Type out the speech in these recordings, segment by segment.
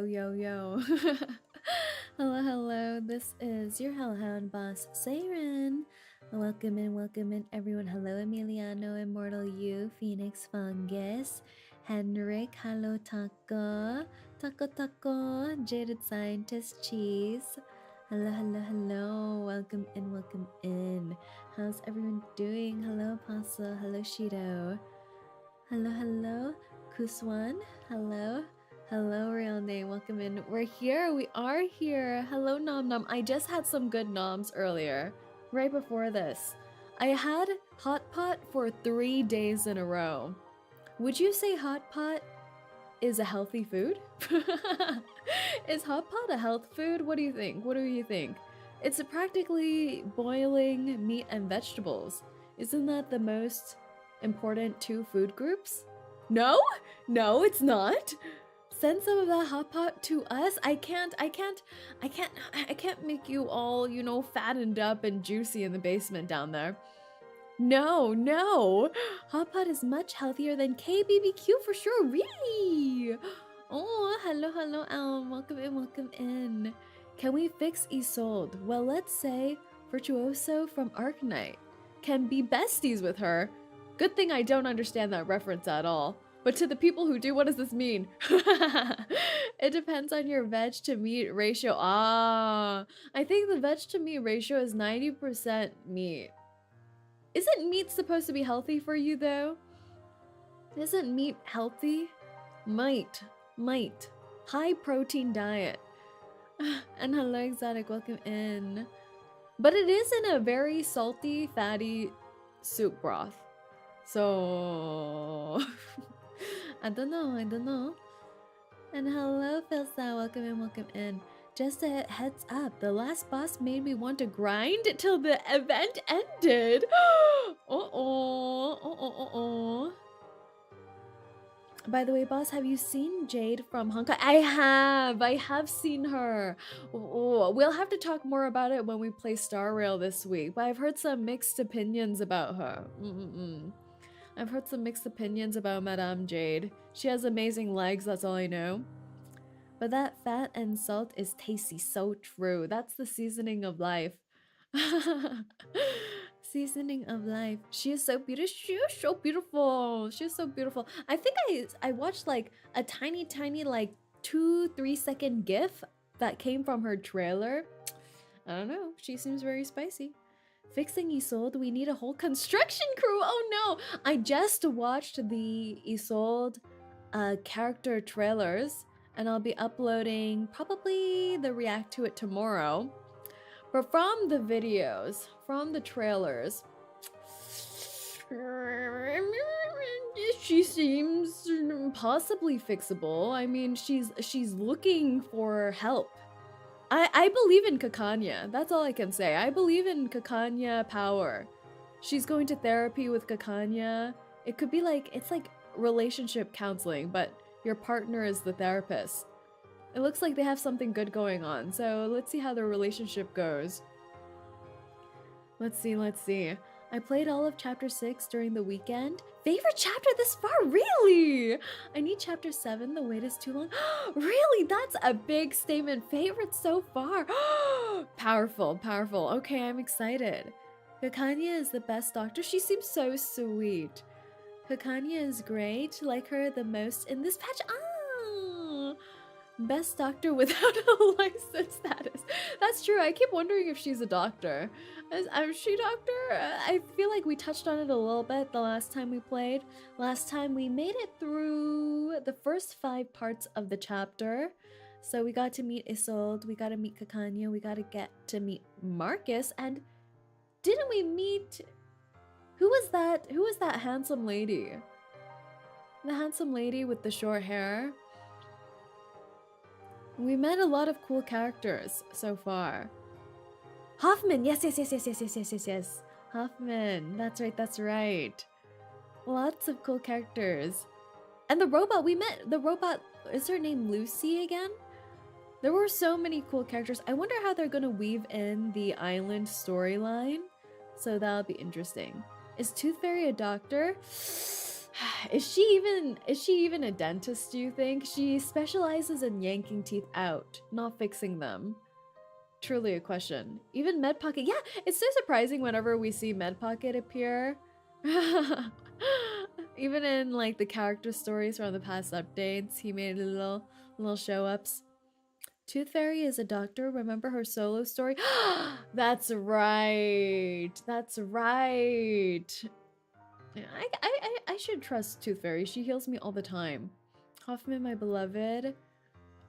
yo. Hello, hello. This is your Hellhound boss, Saerin. Welcome in, everyone. Hello, Emiliano, Immortal You, Phoenix Fungus, Henrik, hello, Taco, Jaded Scientist, Cheese. Hello. Welcome in. How's everyone doing? Hello, Apostle. Hello, Shido. Hello, Kuswan. Hello, real name. Welcome in. We are here. Hello, Nom Nom. I just had some good noms earlier, right before this. I had hot pot for 3 days in a row. Would you say hot pot is a healthy food? Is hot pot a health food? What do you think? It's practically boiling meat and vegetables. Isn't that the most important 2 food groups? No, it's not. Send some of that hot pot to us. I can't make you all, you know, fattened up and juicy in the basement down there. No. Hot pot is much healthier than KBBQ for sure. Really? Oh, hello, welcome in. Can we fix Isolde? Well, let's say Virtuoso from Arknight can be besties with her. Good thing I don't understand that reference at all. But to the people who do, what does this mean? It depends on your veg to meat ratio. I think the veg to meat ratio is 90% meat. Isn't meat supposed to be healthy for you though? Isn't meat healthy? Might. High protein diet. And hello, Exotic, welcome in. But it is in a very salty, fatty soup broth. So I don't know. And hello, Philsa, welcome in. Just a heads up, the last boss made me want to grind till the event ended. By the way, boss, have you seen Jade from Hong Kong? I have seen her. We'll have to talk more about it when we play Star Rail this week, but I've heard some mixed opinions about her. I've heard some mixed opinions about Madame Jade. She has amazing legs, that's all I know. But that fat and salt is tasty, so true. That's the seasoning of life. Seasoning of life. She is so beautiful. She's so beautiful. I think I watched like a tiny like 2-3 second gif that came from her trailer. I don't know. She seems very spicy. Fixing Isolde, we need a whole construction crew. Oh no! I just watched the Isolde character trailers, and I'll be uploading probably the react to it tomorrow. But from the videos, from the trailers, she seems possibly fixable. I mean, she's looking for help. I believe in 𝐒𝐚𝐭. That's all I can say. I believe in 𝐒𝐭 power. She's going to therapy with 𝐒𝐭. It could be like, it's like relationship counseling, but your partner is the therapist. It looks like they have something good going on, so let's see how their relationship goes. Let's see. I played all of chapter 6 during the weekend. Favorite chapter this far? Really? I need chapter 7. The wait is too long. Really? That's a big statement. Favorite so far. Powerful. Okay, I'm excited. 𝐒𝐭 is the best doctor. She seems so sweet. 𝐒𝐭 is great. Like her the most in this patch. Best doctor without a license status. That's true. I keep wondering if she's a doctor. Is she doctor? I feel like we touched on it a little bit the last time we played. Last time we made it through the first 5 parts of the chapter. So we got to meet Isolde, we got to meet 𝐒𝐭, we got to get to meet Marcus, and didn't we meet... Who was that handsome lady? The handsome lady with the short hair? We met a lot of cool characters so far. Hoffman, yes. Hoffman, that's right. Lots of cool characters. And the robot, we met the robot, is her name Lucy again? There were so many cool characters. I wonder how they're gonna weave in the island storyline. So that'll be interesting. Is Tooth Fairy a doctor? Is she even a dentist, do you think? She specializes in yanking teeth out, not fixing them. Truly a question. Even Med Pocket, yeah, it's so surprising whenever we see Med Pocket appear. Even in like the character stories from the past updates, he made little show ups. Tooth Fairy is a doctor. Remember her solo story? That's right. That's right. I should trust Tooth Fairy. She heals me all the time. Hoffman, my beloved.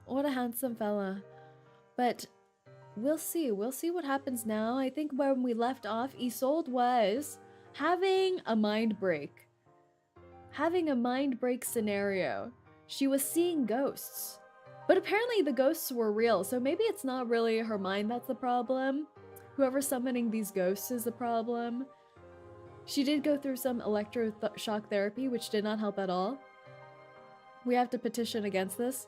What a handsome fella. But we'll see. We'll see what happens now. I think when we left off, Isolde was having a mind break. Having a mind break scenario. She was seeing ghosts. But apparently the ghosts were real, so maybe it's not really her mind that's the problem. Whoever's summoning these ghosts is the problem. She did go through some electroshock therapy, which did not help at all. We have to petition against this.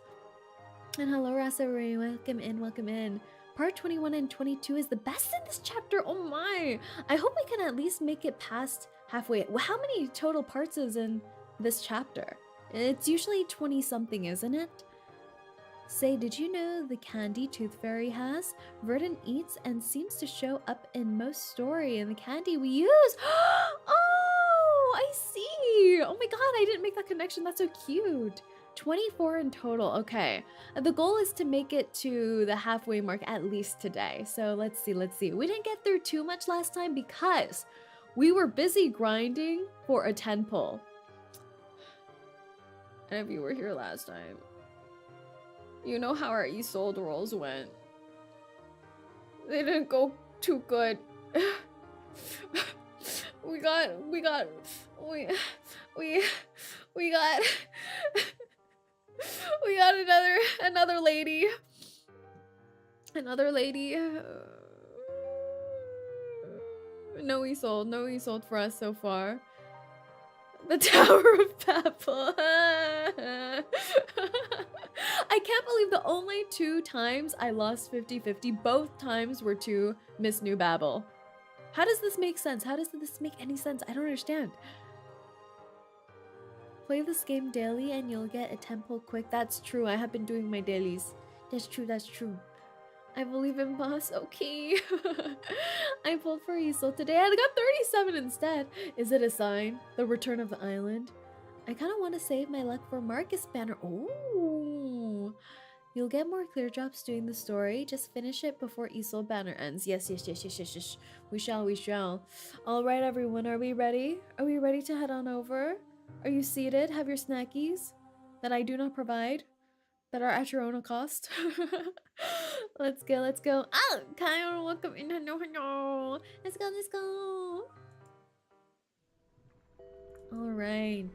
And hello, Saerin, welcome in, welcome in. Part 21 and 22 is the best in this chapter, oh my! I hope we can at least make it past halfway. How many total parts is in this chapter? It's usually 20-something, isn't it? Say, did you know the candy Tooth Fairy has? Verdant eats and seems to show up in most story in the candy we use. Oh, I see. Oh my god, I didn't make that connection. That's so cute. 24 in total. Okay. The goal is to make it to the halfway mark at least today. So let's see, let's see. We didn't get through too much last time because we were busy grinding for a 10 pull. And if you were here last time, you know how our Isolde rolls went. They didn't go too good. we got another lady. Another lady. No Isolde for us so far. The Tower of Babel. I can't believe the only 2 times I lost 50-50, both times were to Miss New Babel. How does this make sense? How does this make any sense? I don't understand. Play this game daily and you'll get a temple quick. That's true. I have been doing my dailies. That's true. That's true. I believe in boss. Okay. I pulled for Isolde today. I got 37 instead. Is it a sign? The return of the island? I kind of want to save my luck for Marcus banner. Oh. You'll get more clear drops doing the story. Just finish it before Isolde banner ends. Yes. We shall. All right, everyone. Are we ready? Are we ready to head on over? Are you seated? Have your snackies that I do not provide, that are at your own cost. Let's go. Oh, Kyle, welcome in. No. Let's go. All right.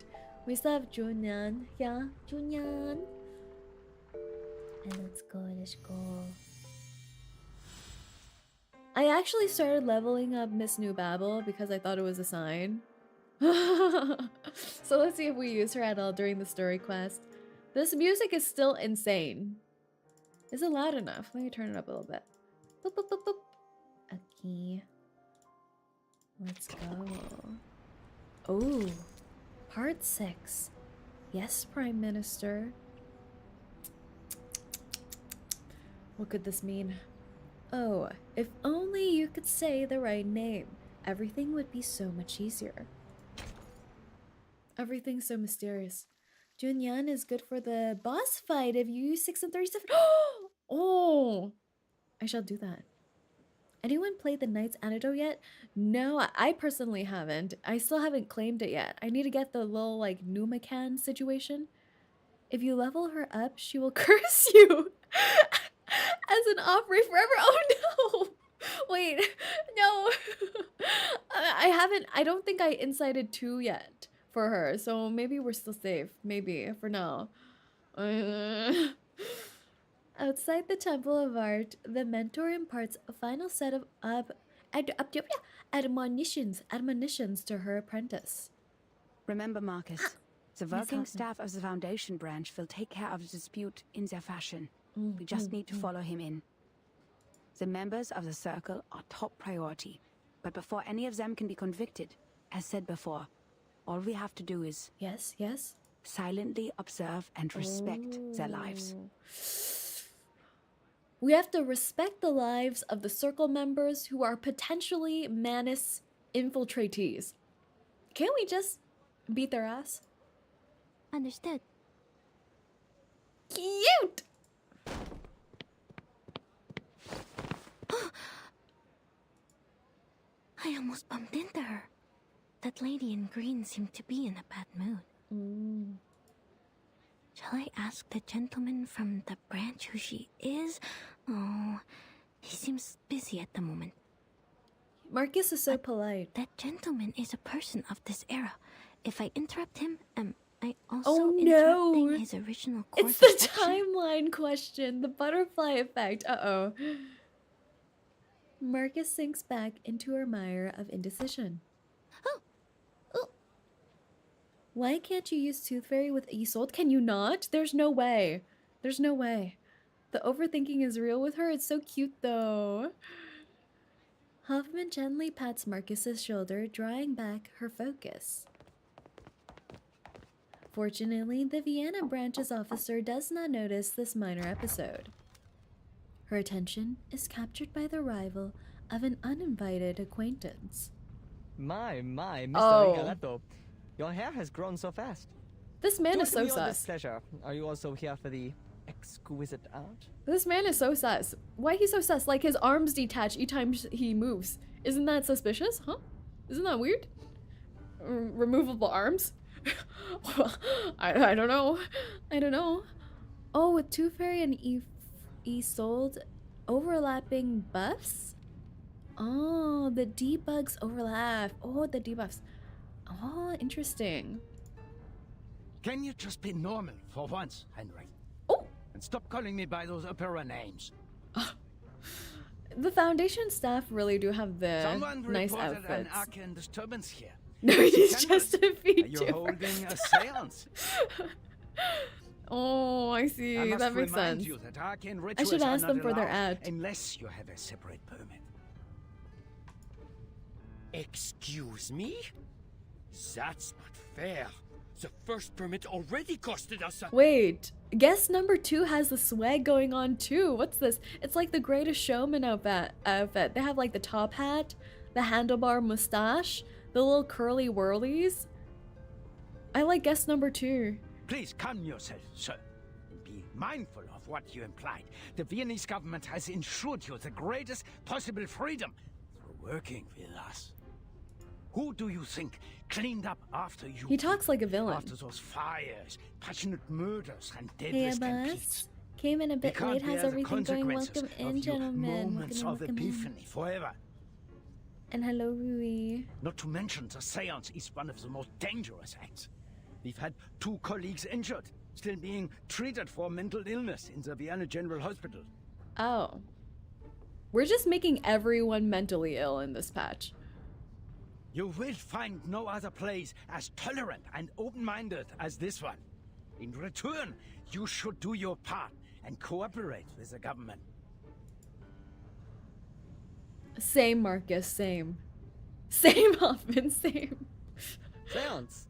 We still have Junyan. Yeah, Junyan. And let's go. I actually started leveling up Miss New Babel because I thought it was a sign. So let's see if we use her at all during the story quest. This music is still insane. Is it loud enough? Let me turn it up a little bit. Boop, boop, boop, boop. Okay. Let's go. Oh, part 6. Yes, Prime Minister. What could this mean? Oh, if only you could say the right name. Everything would be so much easier. Everything's so mysterious. Junyan is good for the boss fight if you use 6 and 37. Oh, I shall do that. Anyone played the Knight's Antidote yet? No, I personally haven't. I still haven't claimed it yet. I need to get the little like 𝐒𝐚𝐭 situation. If you level her up, she will curse you as an offering forever. Oh no! Wait, no. I don't think I incited 2 yet for her, so maybe we're still safe. Maybe for now. Outside the Temple of Art, the mentor imparts a final set of admonitions to her apprentice. Remember, Marcus, the working staff of the Foundation branch will take care of the dispute in their fashion. We just need to follow him in. The members of the Circle are top priority, but before any of them can be convicted, as said before, All we have to do is Yes, yes. silently observe and respect their lives. We have to respect the lives of the circle members who are potentially Manus infiltratees. Can't we just beat their ass? Understood. Cute! I almost bumped into her. That lady in green seemed to be in a bad mood. Shall I ask the gentleman from the branch who she is? Oh, he seems busy at the moment. Marcus is so polite. That gentleman is a person of this era. If I interrupt him, am I also no. interrupting his original course It's the of action? timeline question, the butterfly effect. Uh-oh. Marcus sinks back into her mire of indecision. Oh. Why can't you use Tooth Fairy with Isolde? Can you not? There's no way. There's no way. The overthinking is real with her. It's so cute, though. Hoffman gently pats Marcus's shoulder, drawing back her focus. Fortunately, the Vienna branch's officer does not notice this minor episode. Her attention is captured by the arrival of an uninvited acquaintance. My, Mr. Oh. 𝐒𝐴𝐚𝐿. Your hair has grown so fast. This man is so Do me all this sus. pleasure. Are you also here for the exquisite art? This man is so sus. Why he's so sus? Like his arms detach each time he moves. Isn't that suspicious? Huh? Isn't that weird? Removable arms? I don't know. I don't know. Oh, with Tooth Fairy and Isolde overlapping buffs? Oh, the debugs overlap. Oh, the debuffs. Oh, interesting. Can you just be normal for once, Henry? Oh! And stop calling me by those opera names. The Foundation staff really do have the Someone nice reported an outfits. arcane disturbance here. No, it is Cameras. just a You're VTuber. holding a seance. Oh, I see. I must That makes remind sense. you that arcane I rituals should are ask not them for their allowed ad. unless you have a separate permit. Excuse me? That's not fair. The first permit already costed us a... Wait, guest number 2 has the swag going on too. What's this? It's like the Greatest Showman outfit. They have like the top hat, the handlebar mustache, the little curly whirlies. I like guest number 2. Please calm yourself, sir. And be mindful of what you implied. The Viennese government has ensured you the greatest possible freedom through working with us. Who do you think cleaned up after you? He talks like a villain. After those fires, passionate murders, and Hey, deadly boss. stampedes. Came in a We bit can't late. How's bear the everything going? consequences Welcome in, of your gentlemen. moments Welcome of in, welcome in. epiphany forever. And hello, Rui. Not to mention, the seance is one of the most dangerous acts. We've had 2 colleagues injured, still being treated for mental illness in the Vienna General Hospital. Oh. We're just making everyone mentally ill in this patch. You will find no other place as tolerant and open-minded as this one. In return, you should do your part and cooperate with the government. Same, Marcus, same. Same, Hoffman, same. Seance?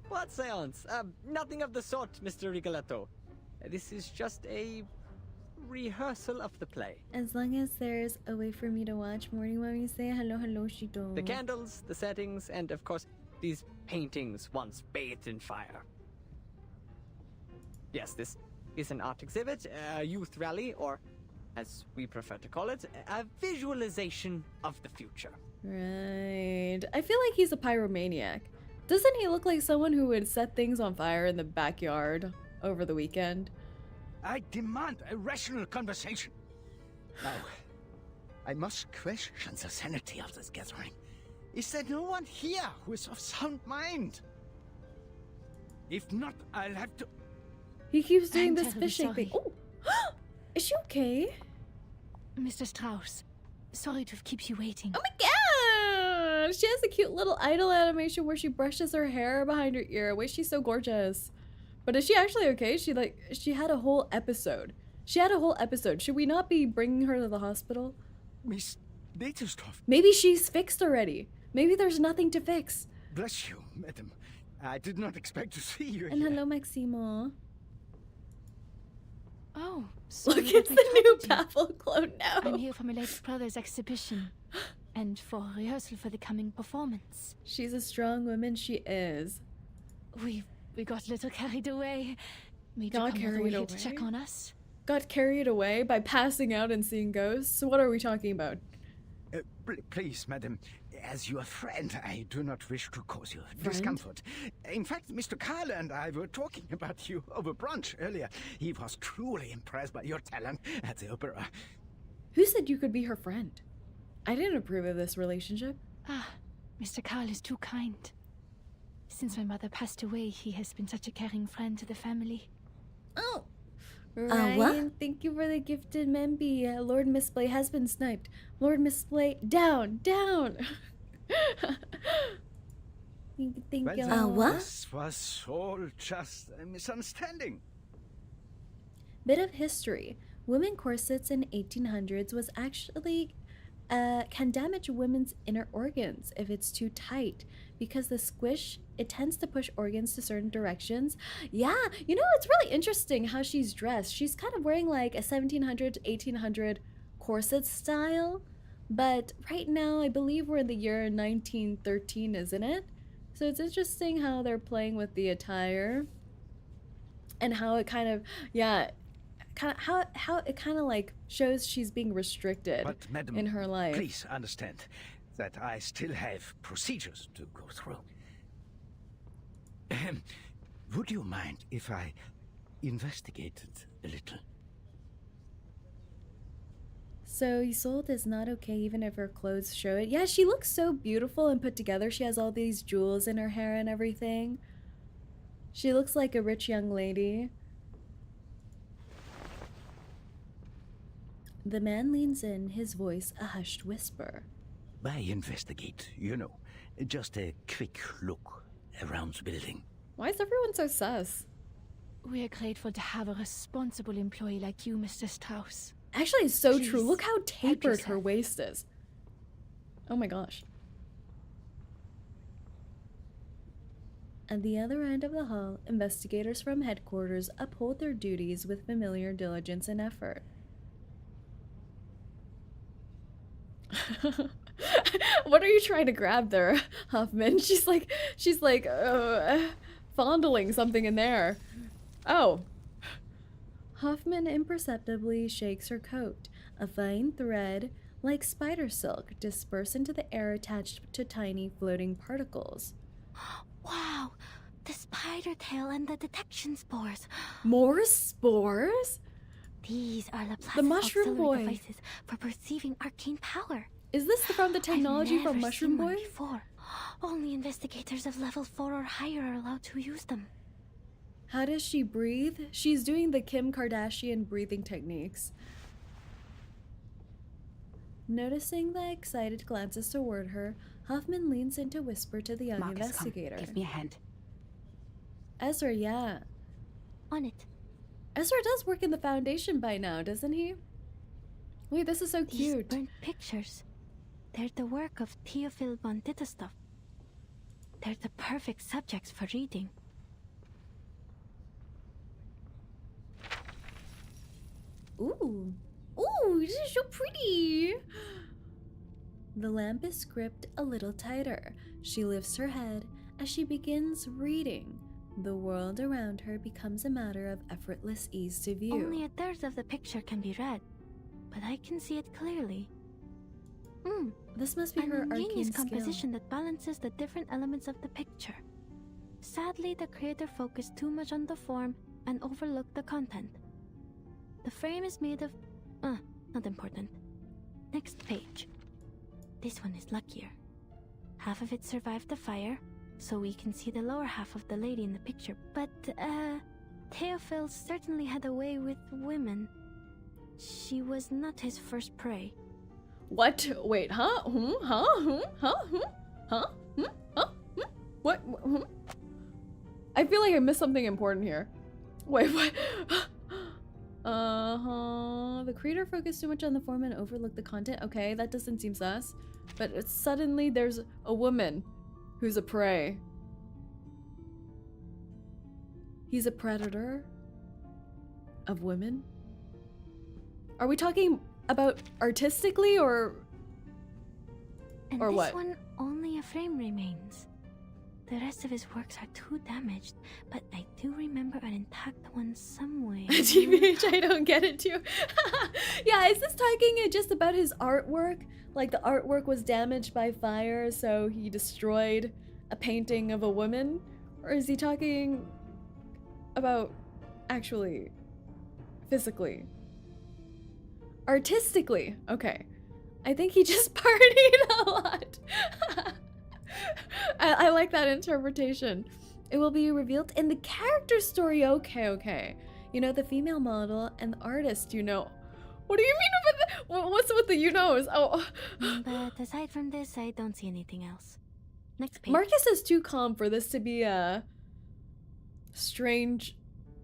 What seance? Nothing of the sort, Mr. 𝐒𝐴𝐚𝐿. This is just a rehearsal of the play. As long as there's a way for me to watch morning when we say hello, hello, Shito. The candles, the settings, and of course, these paintings once bathed in fire. Yes, this is an art exhibit, a youth rally, or as we prefer to call it, a visualization of the future. Right. I feel like he's a pyromaniac. Doesn't he look like someone who would set things on fire in the backyard over the weekend? I demand a rational conversation. Now, I must question the sanity of this gathering. Is there no one here who is of sound mind? If not, I'll have to... He keeps doing I'm this terribly fishing thing. sorry. Oh! Is she okay? Mr. Strauss, sorry to keep you waiting. Oh my god! She has a cute little idol animation where she brushes her hair behind her ear. Wait, she's so gorgeous. But is she actually okay? She had a whole episode. She had a whole episode. Should we not be bringing her to the hospital? Miss Natustroff, Maybe she's fixed already. Maybe there's nothing to fix. bless you, madam. I did not expect to see you And here. hello, Maximo. Oh, sorry Look, it's that the I new troubled you. Baffle clone now. I'm here for my late brother's exhibition and for rehearsal for the coming performance. She's a strong woman, she is. We got a little carried away. Made you Got come all the way carried here to check away? on us. Got carried away by passing out and seeing ghosts? So what are we talking about? Please, madam, as your friend, I do not wish to cause you discomfort. In fact, Mr. 𝐒𝐚𝐭 and I were talking about you over brunch earlier. He was truly impressed by your talent at the opera. Who said you could be her friend? I didn't approve of this relationship. Ah, Mr. 𝐒𝐿 is too kind. Since my mother passed away, he has been such a caring friend to the family. Oh! what? Ryan, thank you for the gifted Memby. Lord Misplay has been sniped. Lord Misplay, down, down! Thank you. what? This was all just a misunderstanding. Bit of history. Women corsets in 1800s was actually can damage women's inner organs if it's too tight, because the squish, it tends to push organs to certain directions. Yeah, you know, it's really interesting how she's dressed. She's kind of wearing like a 1700 1800 corset style, but right now I believe we're in the year 1913, isn't it? So it's interesting how they're playing with the attire and how it kind of, yeah, how it kind of like shows she's being restricted But, madam, in her life. please understand that I still have procedures to go through. Would you mind if I investigated a little? So Isolde is not okay even if her clothes show it. Yeah, she looks so beautiful and put together. She has all these jewels in her hair and everything. She looks like a rich young lady. The man leans in, his voice a hushed whisper. I investigate, you know, just a quick look around the building. Why is everyone so sus? We are grateful to have a responsible employee like you, Mr. Strauss. Actually, it's so true. Please, Look how tapered her yourself. waist is. Oh my gosh. At the other end of the hall, investigators from headquarters uphold their duties with familiar diligence and effort. What are you trying to grab there, Hoffman? She's like fondling something in there. Oh. Hoffman imperceptibly shakes her coat. A fine thread, like spider silk, disperse into the air attached to tiny floating particles. Wow, the spider tail and the detection spores. More spores? These are the plastic mushroom auxiliary boy. devices for perceiving arcane power. Is this from the technology I've never from Mushroom seen one Boy? before. Only investigators of level 4 or higher are allowed to use them. How does she breathe? She's doing the Kim Kardashian breathing techniques. Noticing the excited glances toward her, Hoffman leans in to whisper to the young Marcus, investigator. come. Give me a hand. Ezra, yeah. On it. Ezra does work in the Foundation by now, doesn't he? Wait, this is so These cute. burnt pictures. They're the work of Theophil von Ditterstoff. They're the perfect subjects for reading. Ooh. Ooh, this is so pretty. The lamp is gripped a little tighter. She lifts her head as she begins reading. The world around her becomes a matter of effortless ease to view. Only a third of the picture can be read, but I can see it clearly. This must be An her ingenious arcane composition skill. that balances the different elements of the picture. Sadly, the creator focused too much on the form and overlooked the content. The frame is made of... not important. Next page. This one is luckier. Half of it survived the fire, so we can see the lower half of the lady in the picture. But, Theophil certainly had a way with women. She was not his first prey. What? Wait, huh? Huh? Huh? Huh? Huh? What? I feel like I missed something important here. Wait, what? The creator focused too much on the form and overlooked the content. Okay, that doesn't seem sus. But suddenly there's a woman who's a prey. He's a predator of women. Are we talking about artistically or And or this what? one, only a frame remains. The rest of his works are too damaged, but I do remember an intact one somewhere. TBH, I don't get it too. Yeah, is this talking just about his artwork? Like the artwork was damaged by fire, so he destroyed a painting of a woman? Or is he talking about actually, physically? Artistically, okay. I think he just partied a lot. I like that interpretation. It will be revealed in the character story. Okay, okay. You know, the female model and the artist, you know. What do you mean with the, what's with the you knows? Oh. But aside from this, I don't see anything else. Next page. Marcus is too calm for this to be a strange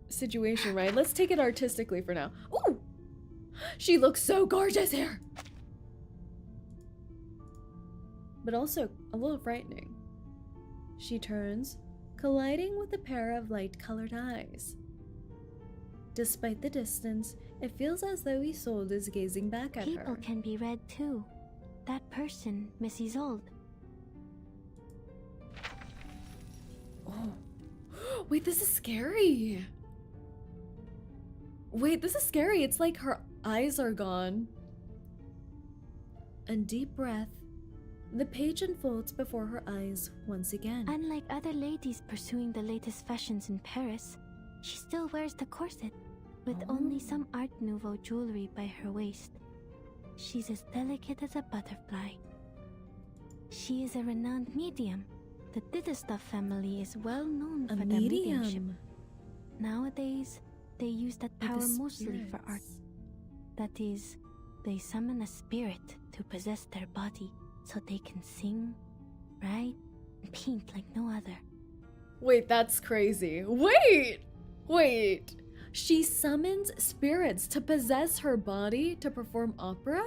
situation, right? Let's take it artistically for now. Ooh! She looks so gorgeous here! But also a little frightening. She turns, colliding with a pair of light-colored eyes. Despite the distance, it feels as though Isolde is gazing back at People her. can be read too. That person, Miss Isolde. Oh. Wait, this is scary. Wait, this is scary. It's like her eyes are gone. A deep breath. The page unfolds before her eyes once again. Unlike other ladies pursuing the latest fashions in Paris, she still wears the corset, with only some Art Nouveau jewelry by her waist. She's as delicate as a butterfly. She is a renowned medium. The Dittestaff family is well known for their mediumship. Nowadays, they use that power mostly for art. That is, they summon a spirit to possess their body so they can sing, write, and paint like no other. Wait, that's crazy. Wait! Wait! She summons spirits to possess her body to perform opera?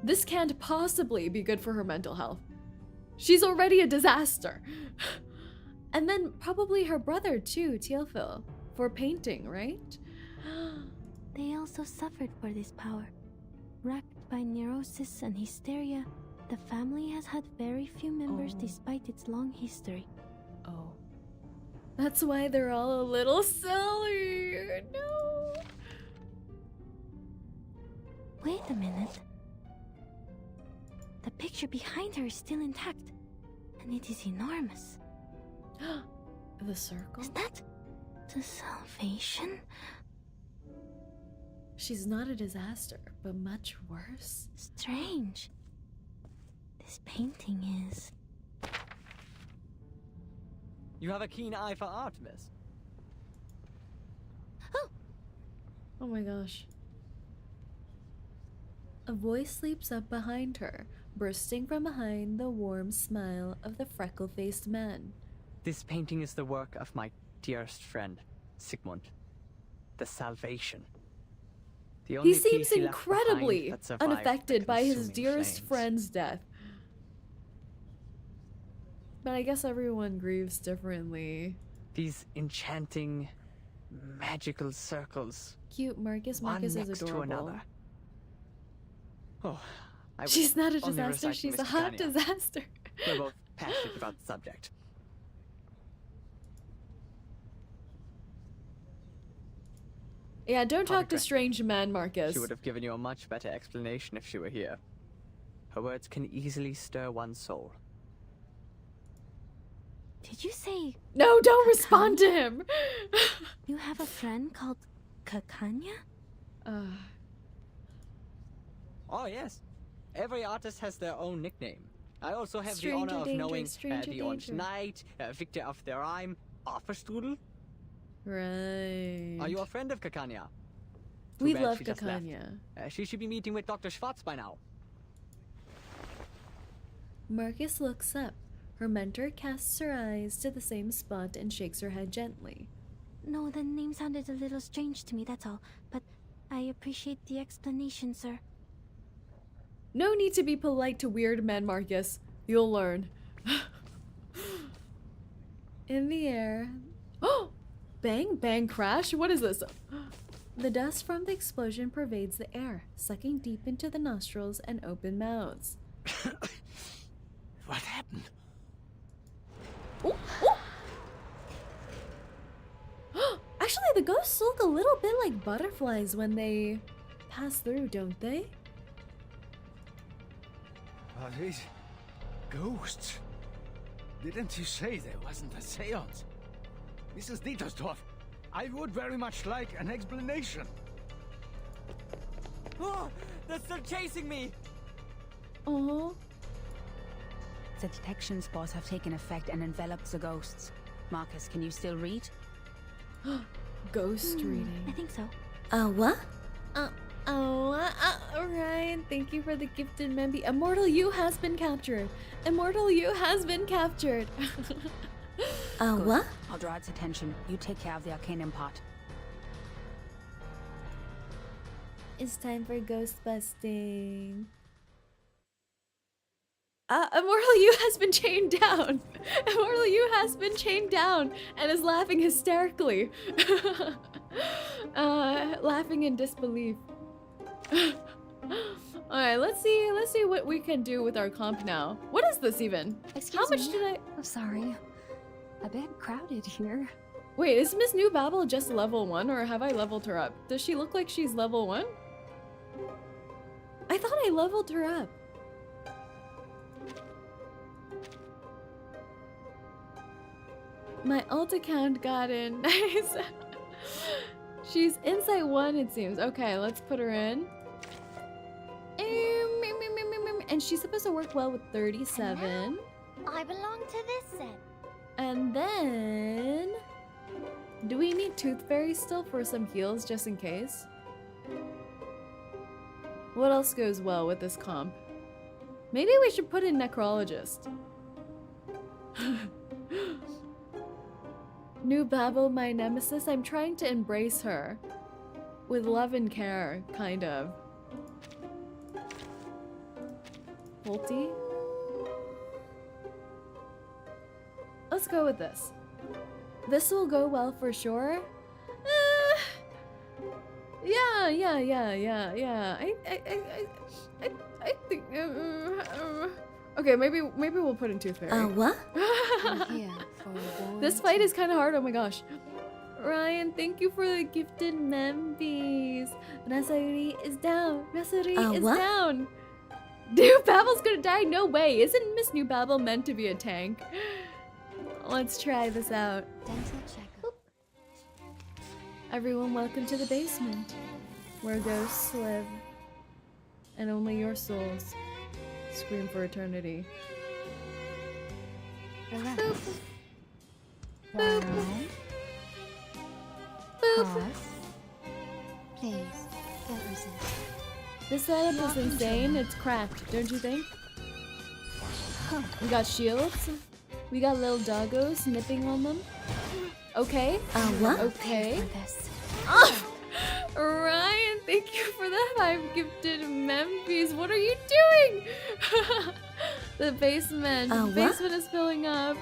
This can't possibly be good for her mental health. She's already a disaster. And then probably her brother too, Teal'c, for painting, right? They also suffered for this power. Racked by neurosis and hysteria, the family has had very few members despite its long history. Oh. That's why they're all a little silly. No. Wait a minute. The picture behind her is still intact, and it is enormous. The circle? Is that the salvation? She's not a disaster, but much worse. Strange. This painting is... You have a keen eye for art, miss. Oh my gosh. A voice leaps up behind her, bursting from behind the warm smile of the freckle-faced man. This painting is the work of my dearest friend, Sigmund. The Salvation. The only He piece seems left incredibly behind that survived the unaffected by his consuming dearest flames. friend's death. But I guess everyone grieves differently. These enchanting, magical circles. Cute Marcus. One Marcus is next adorable. to another. Oh, I was She's not a only disaster, reciting she's a Mr. hot Ghania. disaster. We're both passionate about the subject. Yeah, don't How talk to regretful. strange men, Marcus. She would have given you a much better explanation if she were here. Her words can easily stir one's soul. Did you say No, don't respond to him! you have a friend called 𝐒𝐚𝐭? Oh yes, every artist has their own nickname. I also have Stranger the honor danger, of knowing stranger the Orange danger. Knight, Victor of the Rhyme, Arthurstrudel. Right. Are you a friend of 𝐒𝐚𝐭? Too We bad love she just left. 𝐒𝐚𝐭. She should be meeting with Dr. Schwartz by now. Marcus looks up. Her mentor casts her eyes to the same spot and shakes her head gently. No, the name sounded a little strange to me, that's all. But I appreciate the explanation, sir. No need to be polite to weird men, Marcus. You'll learn. In the air, Bang, bang, crash? What is this? The dust from the explosion pervades the air, sucking deep into the nostrils and open mouths. What happened? Ooh, ooh. Actually, the ghosts look a little bit like butterflies when they pass through, don't they? Are these ghosts? Didn't you say there wasn't a seance? Mrs. Dietersdorf, I would very much like an explanation. Oh, they're still chasing me! Oh. The detection spores have taken effect and enveloped the ghosts. Marcus, can you still read? Ghost I reading. think so. What? Alright, thank you for the gifted memby. Immortal You has been captured. Immortal You has been captured. What? I'll draw its attention. You take care of the arcanum pot. It's time for ghost busting. Immortal You has been chained down. Immortal You has been chained down and is laughing hysterically. Laughing in disbelief. Alright, let's see what we can do with our comp now. What is this even? Excuse How much me? did I... I'm sorry. A bit crowded here. Wait, is Miss New Babel just level 1 or have I leveled her up? Does she look like she's level 1? I thought I leveled her up. My alt account got in. Nice. She's Insight 1, it seems. Okay, let's put her in. And she's supposed to work well with 37. I belong to this set. And then... do we need Tooth Fairy still for some heals just in case? What else goes well with this comp? Maybe we should put in Necrologist. New Babel, my nemesis. I'm trying to embrace her. With love and care, kind of. Volty? Let's go with this. This will go well for sure. Yeah. I think. Okay, maybe we'll put in Tooth Fairy. What? Here for a This fight is kind of hard. Oh my gosh. Ryan, thank you for the gifted membies. Nasari is down. Nasari is down. New Babel's gonna die? No way. Isn't Miss New Babel meant to be a tank? Let's try this out. dental checkup. Everyone, welcome to the basement, where ghosts live, and only your souls scream for eternity. Relax. Boop. One. Boop. Pause. Please, don't resist. This setup is insane. It's cracked, don't you think? We got shields. We got little doggos nipping on them. Okay. What? Okay. Thanks for this. Oh, Ryan, thank you for the 5 gifted membies. What are you doing? The basement. The basement is filling up.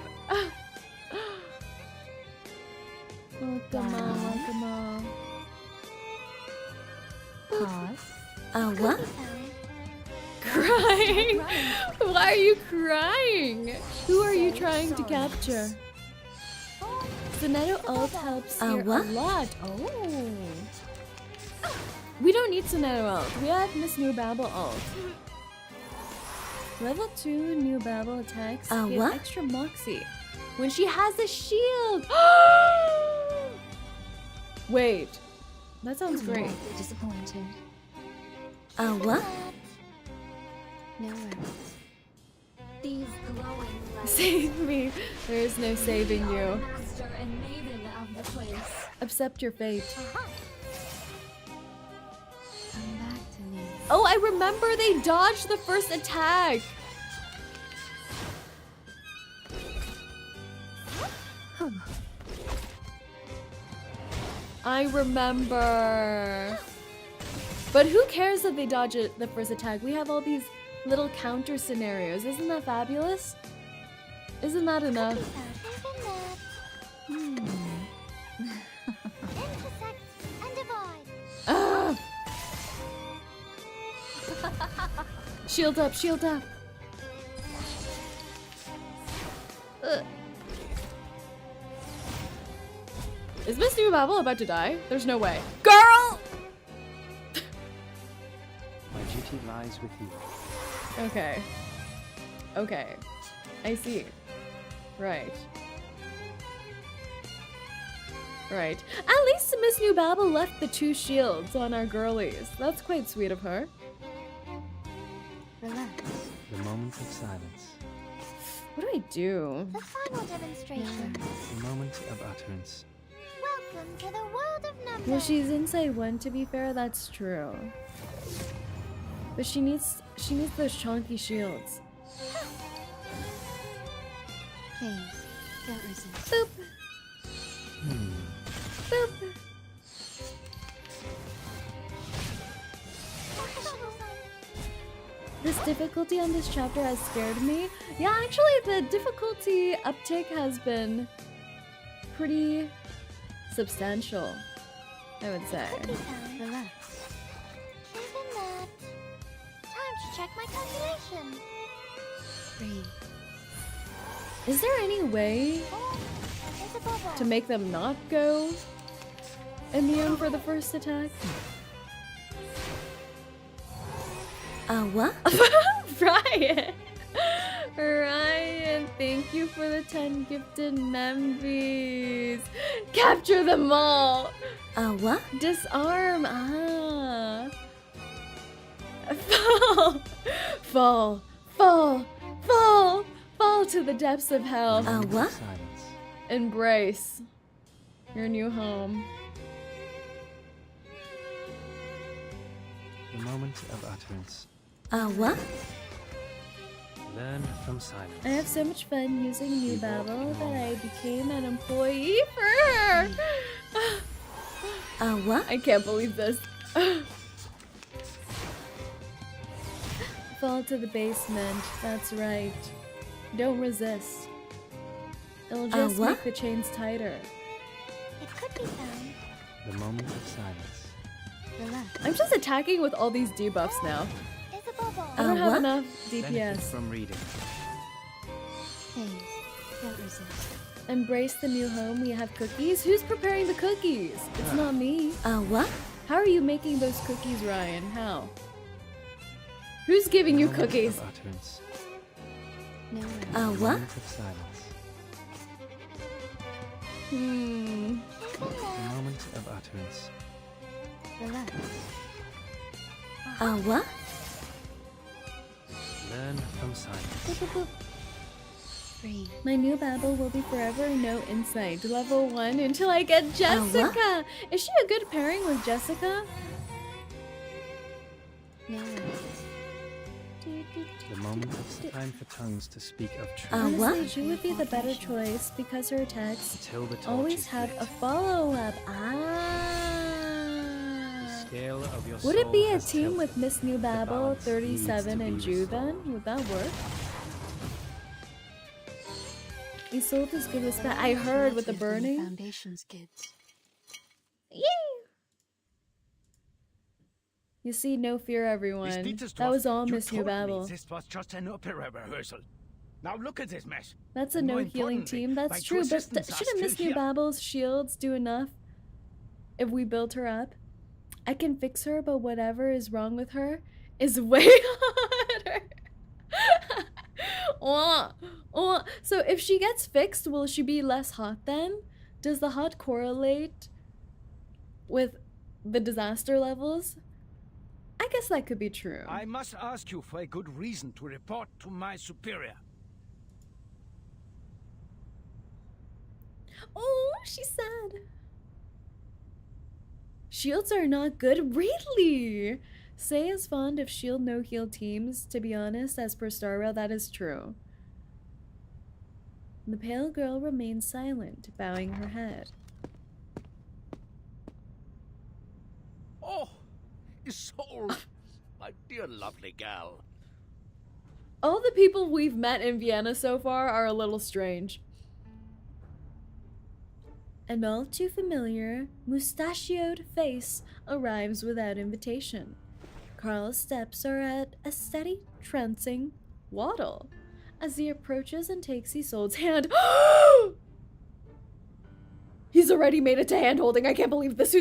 Oh, come on. Pause. What? Crying? Why are you crying? Who are you trying to capture? Soneto ult helps here a lot. Oh. We don't need Soneto ult. We have Miss New Babel ult. Level 2 New Babel attacks give extra moxie when she has a shield. Wait. That sounds great. Disappointed. What? No worries. These glowing lights. Save me. There is no saving you. Master and maiden of the place. Accept your fate. Come back to me. Oh, I remember they dodged the first attack. I remember. But who cares if they dodge it, the first attack? We have all these little counter scenarios. Isn't that fabulous? Isn't that enough? Intersect and divide. Ah! Shield up, shield up. Is Miss New Babel about to die? There's no way. Girl! My duty lies with you. Okay. Okay. I see. Right. Right. At least Miss New Babel left the 2 shields on our girlies. That's quite sweet of her. Relax. The moment of silence. What do I do? The final demonstration. The moment of utterance. Welcome to the world of numbers. Well, she's inside 1, to be fair, that's true. But she needs those chonky shields. Please, don't resist. Boop. Boop. This difficulty on this chapter has scared me. Yeah, actually, the difficulty uptick has been pretty substantial, I would say. Relax. Isn't that... Time to check my calculation. Breathe. Is there any way Oh, there's a bubble. to make them not go immune for the first attack? What? Ryan! Ryan, thank you for the 10 gifted membies. Capture them all! What? Disarm! Ah! Fall! Fall! Fall! Fall! Fall to the depths of hell. What? Silence. Embrace your new home. The moment of utterance. What? Learn from silence. I have so much fun using New Babel that I became an employee for her. What? I can't believe this. Fall to the basement. That's right. Don't resist. It'll just what? make the chains tighter. It could be found. The moment of silence. Relax. I'm just attacking with all these debuffs now. There's a bubble. I don't have what? enough Benefit DPS. from reading. Please, don't resist. Embrace the new home. We have cookies. Who's preparing the cookies? It's not me. What? How are you making those cookies, Ryan? How? Who's giving you The moment cookies? of utterance. No worries. The What? moment of silence. Hmm. The moment of utterance. Relax. What? Learn from silence. Breathe. My new Babel will be forever no insight. Level 1 until I get Jessica. Is she a good pairing with Jessica? No worries. The moment of time for tongues to speak of truth. Honestly, she would be the better choice because her attacks Until the torch always is have lit. a follow-up. The scale of your Would it be soul a has team tilted. with Miss New Babel, balance needs 37, to and be Ju restored. then? Would that work? Isolde is good with that. I heard with the burning. Foundations, kids. Yay! You see, no fear, everyone. That was all Miss New Babel. This was just an opera rehearsal. Now look at this mess. That's a And more no healing importantly, team. my That's two true, but assistants are shouldn't Miss still New here. Babel's shields do enough? If we build her up, I can fix her, but whatever is wrong with her is way harder. So if she gets fixed, will she be less hot then? Does the hot correlate with the disaster levels? I guess that could be true. I must ask you for a good reason to report to my superior. Oh, she's sad. Shields are not good? Really? Say is fond of shield no heal teams. To be honest, as per Star Rail, that is true. The pale girl remains silent, bowing her head. Oh, Isolde, my dear lovely gal. All the people we've met in Vienna so far are a little strange. An all too familiar, mustachioed face arrives without invitation. Carl's steps are at a steady, trouncing waddle as he approaches and takes Isolde's hand. He's already made it to hand holding. I can't believe this.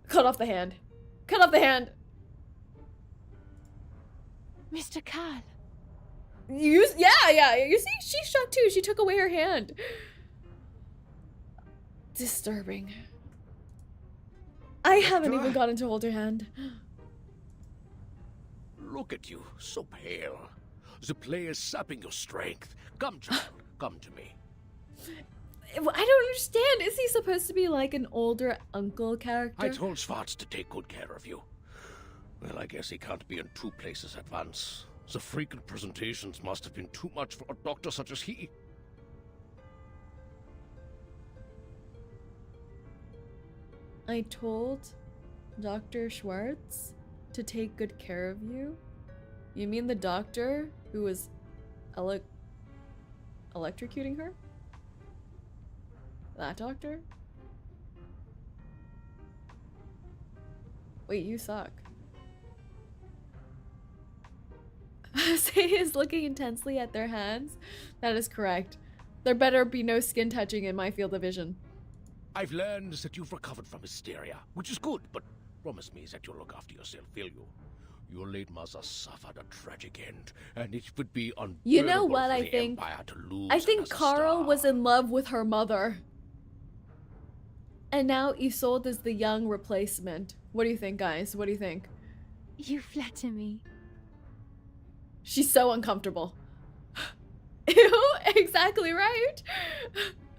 Cut off the hand. Cut off the hand. Mr. 𝐒𝐚𝐭. Yeah. You see, she's shocked too. She took away her hand. Disturbing. I haven't even gotten to hold her hand. Look at you, so pale. The play is sapping your strength. Come, child, come to me. I don't understand. Is he supposed to be like an older uncle character? I told Schwartz to take good care of you. Well, I guess he can't be in two places at once. The frequent presentations must have been too much for a doctor such as he. I told Dr. Schwartz to take good care of you? You mean the doctor who was electrocuting her? That doctor? Wait, you suck. Say is looking intensely at their hands. That is correct. There better be no skin touching in my field of vision. I've learned that you've recovered from hysteria, which is good, but promise me that you'll look after yourself, will you? Your late mother suffered a tragic end, and it would be unbearable You know what for I the think? Empire to lose I think another Carl star. was in love with her mother. And now Isolde is the young replacement. What do you think, guys? What do you think? You flatter me. She's so uncomfortable. Ew, exactly right.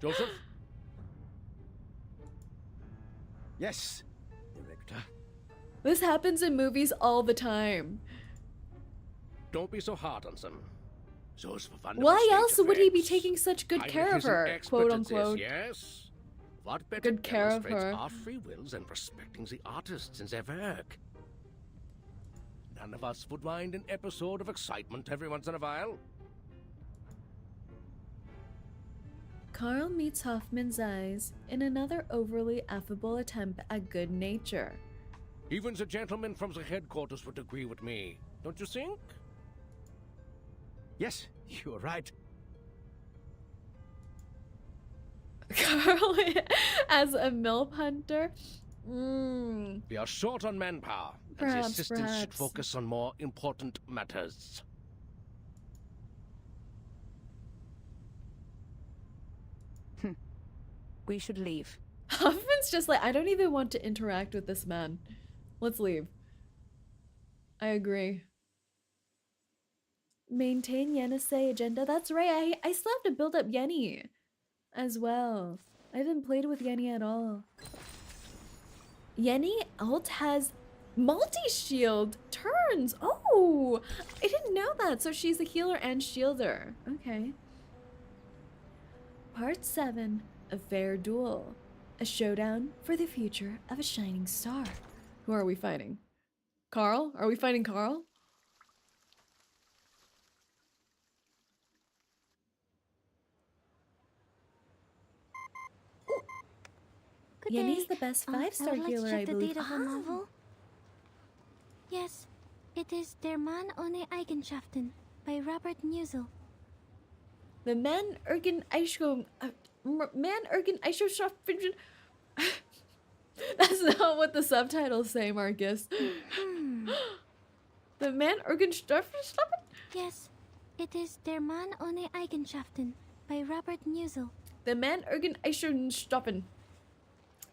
Joseph? Yes, Director. This happens in movies all the time. Don't be so hard on them. Those were wonderful Why stage else would he be effects. taking such good I care heard of he's an her, expert quote at this, unquote? Yes. What better Good care of demonstrates her. our free wills and respecting the artists in their work? None of us would mind an episode of excitement every once in a while. Carl meets Hoffman's eyes in another overly affable attempt at good nature. Even the gentlemen from the headquarters would agree with me, don't you think? Yes, you're right. Carl as a MILF hunter? Mm. We are short on manpower, and the Perhaps, assistants should perhaps. focus on more important matters. We should leave. Hoffman's just like, I don't even want to interact with this man. Let's leave. I agree. Maintain Yenisei agenda. That's right. I still have to build up Yenny as well. I haven't played with Yenny at all. Yenny alt has multi-shield turns. Oh, I didn't know that. So she's a healer and shielder. Okay. Part 7, A Fair Duel. A showdown for the future of a shining star. Who are we fighting? Carl? Are we fighting Carl? Good Yenny's day. the best I 5-star would like to healer, check I the believe. date of the novel. Yes, it is Der Mann ohne Eigenschaften by Robert Musil. The Man Ergen Eichhorn. Man Ergen Eichhorn. That's not what the subtitles say, Marcus. The Man Ergen Yes, it is Der Mann ohne Eigenschaften by Robert Musil. The Man Ergen Eichhorn.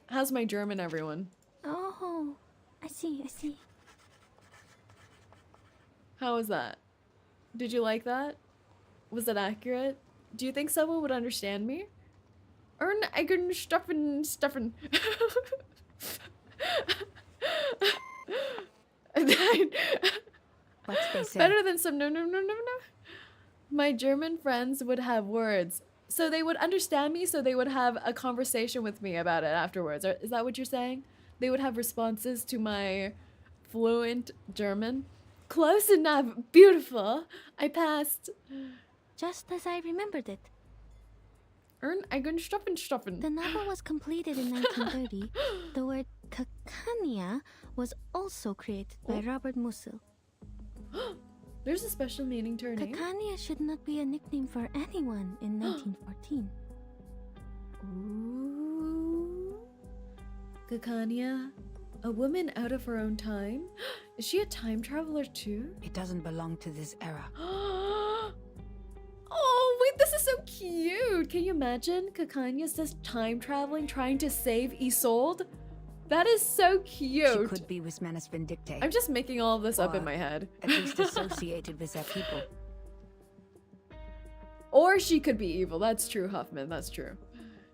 How's my German, everyone? Oh, I see. How was that? Did you like that? Was it accurate? Do you think someone would understand me? Stuffen. What's they say? Better than some no. My German friends would have words. So they would understand me, so they would have a conversation with me about it afterwards. Is that what you're saying? They would have responses to my fluent German? Close enough. Beautiful. I passed. Just as I remembered it. Eigenschaften. The novel was completed in 1930. The word 𝐒𝐿𝐴 was also created by Robert Musil. There's a special meaning to her name. 𝐒𝐿𝐴 should not be a nickname for anyone in 1914. Ooh. 𝐒𝐿𝐴, a woman out of her own time? Is she a time traveler too? It doesn't belong to this era. Oh, wait, this is so cute. Can you imagine 𝐒𝐿𝐴 just time traveling, trying to save Isolde? That is so cute. She could be with Manus Vindictae. I'm just making all of this up in Or my head. At least associated with their people. Or she could be evil. That's true, Huffman. That's true.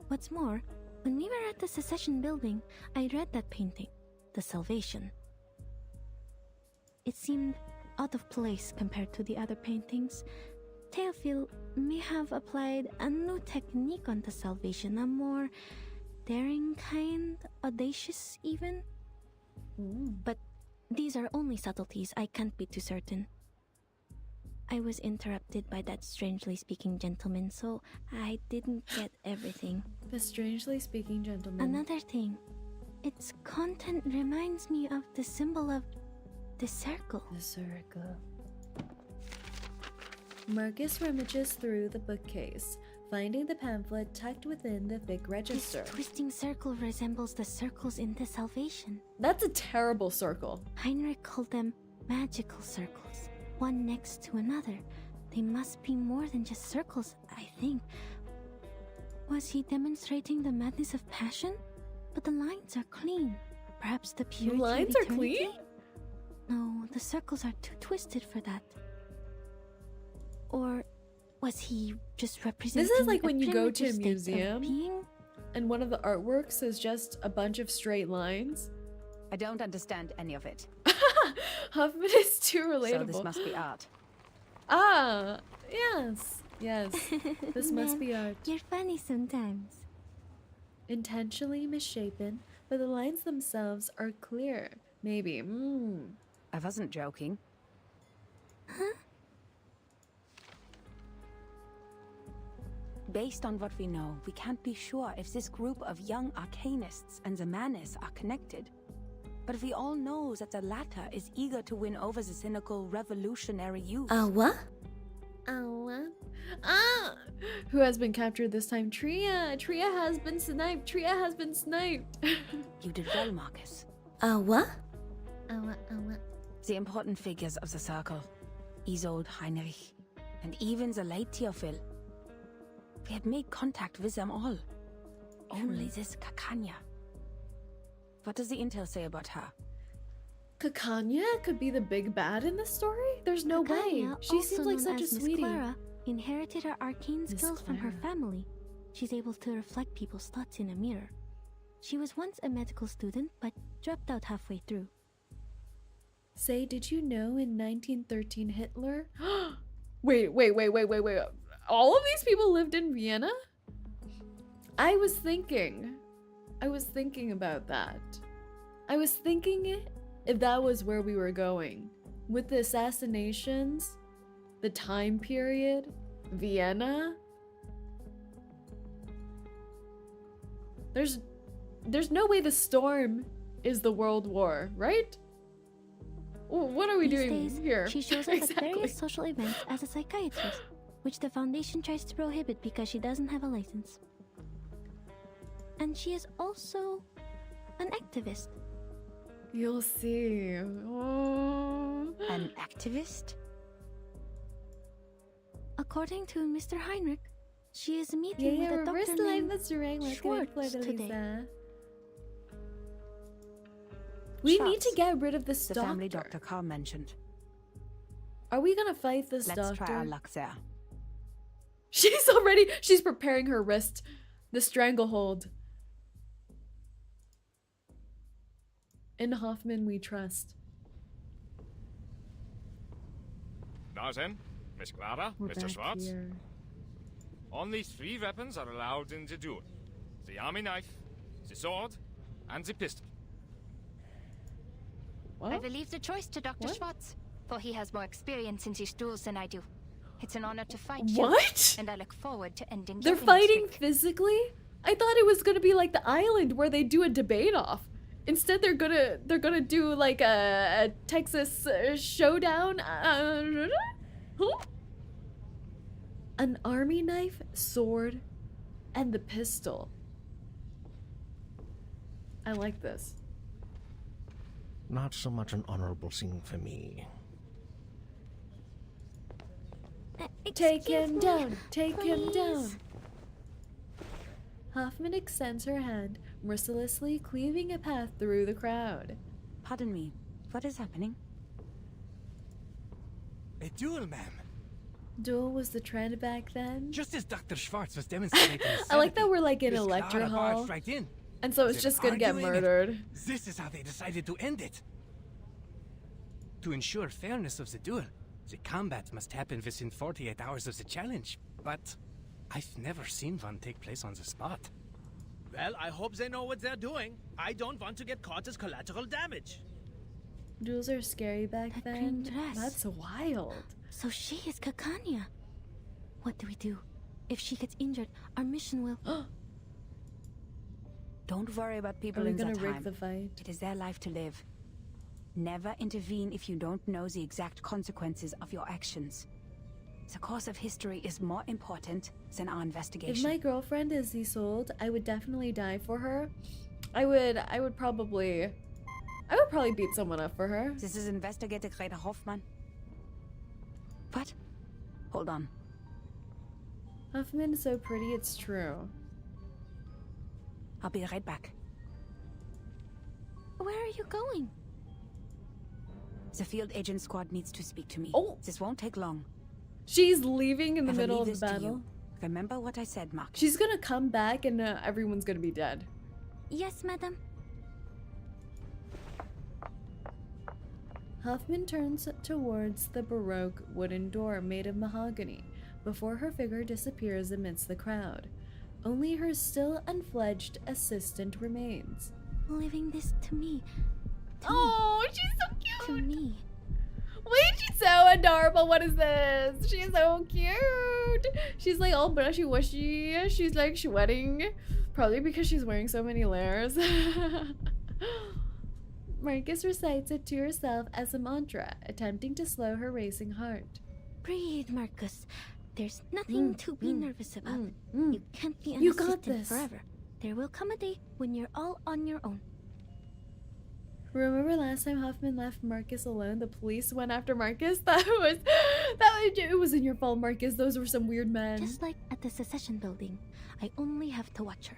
What's more, when we were at the Secession building, I read that painting, The Salvation. It seemed out of place compared to the other paintings. Théophile may have applied a new technique on the Salvation, a more daring kind, audacious even. But these are only subtleties. I can't be too certain. I was interrupted by that strangely speaking gentleman, so I didn't get everything. The strangely speaking gentleman. Another thing, its content reminds me of the symbol of the circle. The circle. Marcus rummages through the bookcase, finding the pamphlet tucked within the thick register. This twisting circle resembles the circles in the Salvation. That's a terrible circle. Heinrich called them magical circles, one next to another. They must be more than just circles, I think. Was he demonstrating the madness of passion? But the lines are clean. Perhaps the purity The lines of are eternity? clean? No, the circles are too twisted for that. Or was he just representing This is like a when you go to a primitive state of museum being? and one of the artworks is just a bunch of straight lines. I don't understand any of it. Huffman is too relatable. So this must be art. Ah, yes, yes. This must be art. You're funny sometimes. Intentionally misshapen, but the lines themselves are clear. Maybe. I wasn't joking. Huh? Based on what we know, we can't be sure if this group of young arcanists and the Manus are connected. But we all know that the latter is eager to win over the cynical revolutionary youth. What? Ah! Who has been captured this time? Tria! Tria has been sniped! Tria has been sniped! You did well, Marcus. What? The important figures of the circle, Isolde, Heinrich, and even the late Théophile. We had made contact with them all. Only this 𝐒𝐿𝐴. What does the intel say about her? 𝐒𝐿𝐴 could be the big bad in this story? There's no way. 𝐒𝐿𝐴, She also seems like known such a as Miss sweetie. Clara, inherited her arcane Miss skills from her Clara. family. She's able to reflect people's thoughts in a mirror. She was once a medical student, but dropped out halfway through. Say, did you know in 1913 Hitler? Wait. All of these people lived in Vienna? I was thinking about that. I was thinking if that was where we were going. With the assassinations, the time period, Vienna. There's no way the storm is the World War, right? What are we These doing days, here? she shows up Exactly. at various social events as a psychiatrist, which the Foundation tries to prohibit because she doesn't have a license. And she is also an activist. You'll see. Oh. An activist? According to Mr. Heinrich, she is meeting with a reverse doctor line named that's right. Schwartz today. We Schwartz, need to get rid of this the doctor. family Dr. Carl mentioned. Are we gonna fight this Let's doctor? try our luck there. She's preparing her wrist. The stranglehold. In Hoffman we trust. Now then, Miss Clara, We're Mr. back Schwartz. here. Only 3 weapons are allowed in the duel. The army knife, the sword, and the pistol. What? I will leave the choice to Dr. Schwartz, for he has more experience in these duels than I do. It's an honor to fight you. What? And I look forward to ending They're your fighting intrigue. physically? I thought it was gonna be like the island where they do a debate off. Instead, they're gonna do like a Texas showdown. Huh? An army knife, sword, and the pistol. I like this. Not so much an honorable scene for me. Take him down. Take him down. Hoffman extends her hand, mercilessly cleaving a path through the crowd. Pardon me. What is happening? A duel, ma'am. Duel was the trend back then. Just as Dr. Schwartz was demonstrating. I like that we're like in a Miss lecture Clara hall. barged right in. And so it's Instead just of gonna get arguing, murdered. This is how they decided to end it. To ensure fairness of the duel, the combat must happen within 48 hours of the challenge. But I've never seen one take place on the spot. Well, I hope they know what they're doing. I don't want to get caught as collateral damage. Duels are scary back then. That's wild. So she is 𝐒𝐚𝐭. What do we do? If she gets injured, our mission will... Don't worry about people Are we in gonna that rig time. the fight? It is their life to live. Never intervene if you don't know the exact consequences of your actions. The course of history is more important than our investigation. If my girlfriend is 𝐒𝐡𝐚𝐭, I would definitely die for her. I would probably beat someone up for her. This is Investigator Greta Hoffman. What? Hold on. Hoffman is so pretty, it's true. I'll be right back. Where are you going? The field agent squad needs to speak to me. Oh! This won't take long. She's leaving in the I will middle leave of the this to battle. you. Remember what I said, Mark. She's gonna come back and everyone's gonna be dead. Yes, madam. Hoffman turns towards the Baroque wooden door made of mahogany before her figure disappears amidst the crowd. Only her still unfledged assistant remains. Leaving this to me. Oh, she's so cute! To me. Wait, she's so adorable. What is this? She's so cute. She's like all brushy washy. She's like sweating. Probably because she's wearing so many layers. Marcus recites it to herself as a mantra, attempting to slow her racing heart. Breathe, Marcus. There's nothing to be nervous about. Mm. You can't be an You got assistant this. forever. There will come a day when you're all on your own. Remember last time Hoffman left Marcus alone? The police went after Marcus? It was in your fault, Marcus. Those were some weird men. Just like at the secession building, I only have to watch her.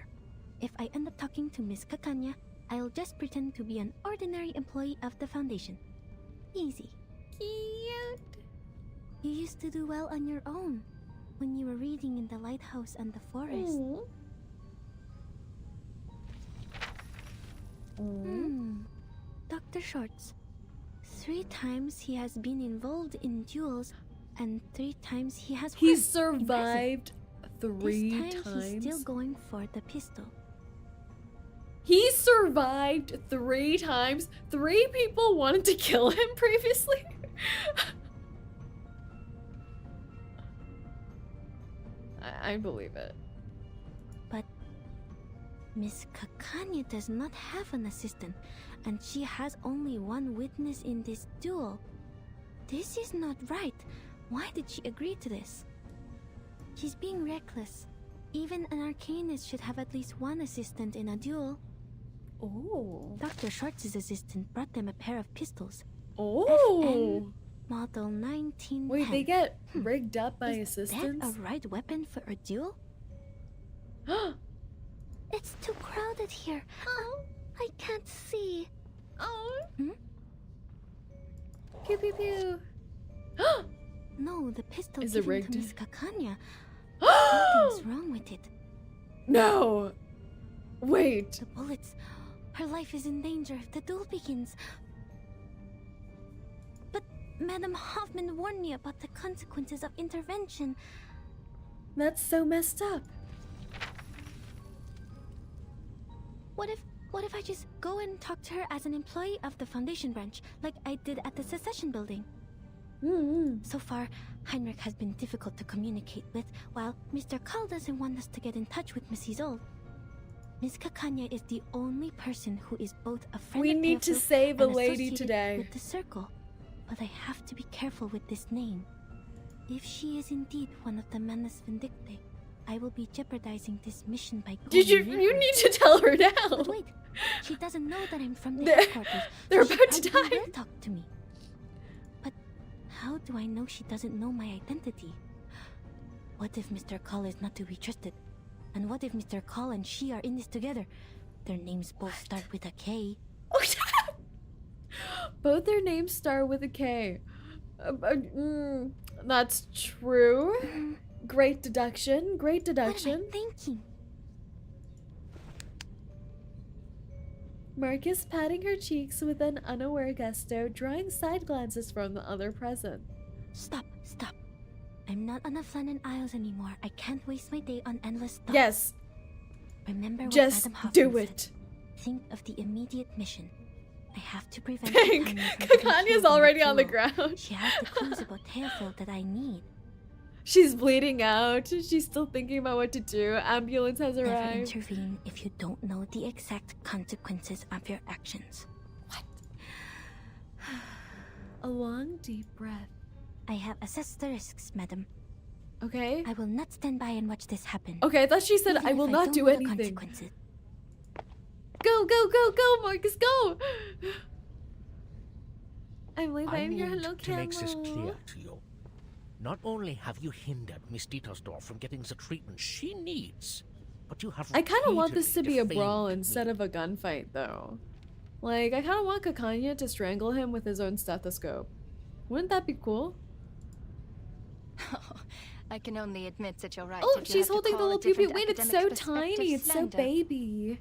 If I end up talking to Miss 𝐒𝐿𝐴, I'll just pretend to be an ordinary employee of the Foundation. Easy. Cute. You used to do well on your own when you were reading in the lighthouse and the forest. Dr. Schwartz. 3 times he has been involved in duels, and 3 times he has won. He survived Impressive. 3 This time he's still going for the pistol. He survived 3 times. 3 people wanted to kill him previously. I believe it. But Miss 𝐒𝐿𝐴 does not have an assistant, and she has only 1 witness in this duel. This is not right. Why did she agree to this? She's being reckless. Even an arcanist should have at least 1 assistant in a duel. Oh. Dr. Schwartz's assistant brought them a pair of pistols. Oh. FN Model 1910. Wait, they get rigged up by Is assistants? that a right weapon for a duel? It's too crowded here. I can't see. Oh. Hmm? Pew pew pew. No, the pistol Is it given rigged? to Miss 𝐒𝐿𝐴. Something's wrong with it. No. Wait. The bullets. Her life is in danger if the duel begins. But Madam Hoffman warned me about the consequences of intervention. That's so messed up. What if I just go and talk to her as an employee of the Foundation branch, like I did at the secession building? So far, Heinrich has been difficult to communicate with, while Mr. 𝐒𝐚 doesn't want us to get in touch with Miss 𝐒𝐸. Miss 𝐒𝐭 is the only person who is both a friend We of need to Teofil save a and lady associated today. with the circle. But I have to be careful with this name. If she is indeed one of the Manus Vindictae, I will be jeopardizing this mission by going near her. You need to tell her now. But wait, she doesn't know that I'm from the headquarters. They're so about to she probably die. will talk to me. But how do I know she doesn't know my identity? What if Mr. 𝐒𝐚 is not to be trusted? And what if Mr. 𝐒𝐚 and she are in this together? Their names both start with a K. Both their names start with a K. That's true. Great deduction. Great deduction. What am I thinking? Marcus patting her cheeks with an unaware gusto, drawing side glances from the other present. Stop. I'm not on the Flannan Isles anymore. I can't waste my day on endless thoughts. Yes. Remember what Just Madame Hoffman do said. it. Think of the immediate mission. I have to prevent Dang, 𝐒𝐿 already on the ground. She has the clues about Teofil that I need. She's bleeding out. She's still thinking about what to do. Ambulance has Never arrived. intervene if you don't know the exact consequences of your actions. What? A long, deep breath. I have assessed the risks, madam. Okay. I will not stand by and watch this happen. Okay, I thought she said Even I will if not don't do know the anything. consequences. Go, Marcus, go! I'm I leaving here. need Hello, to make this Camel. clear to you. Not only have you hindered Miss Dietersdorf from getting the treatment she needs, but you have I kind of want this to be a repeatedly brawl defamed instead me. of a gunfight, though. Like, I kind of want 𝐒𝐿 to strangle him with his own stethoscope. Wouldn't that be cool? I can only admit that you're right. Oh, if you she's have to holding the call a little puppy. different Wait, it's academic so perspective tiny. It's so slander. baby.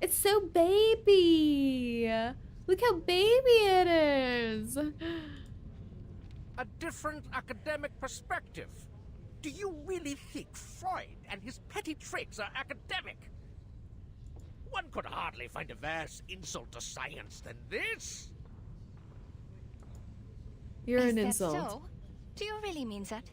It's so baby. Look how baby it is. A different academic perspective. Do you really think Freud and his petty tricks are academic? One could hardly find a worse insult to science than this. You're Is an that insult. so? Do you really mean that?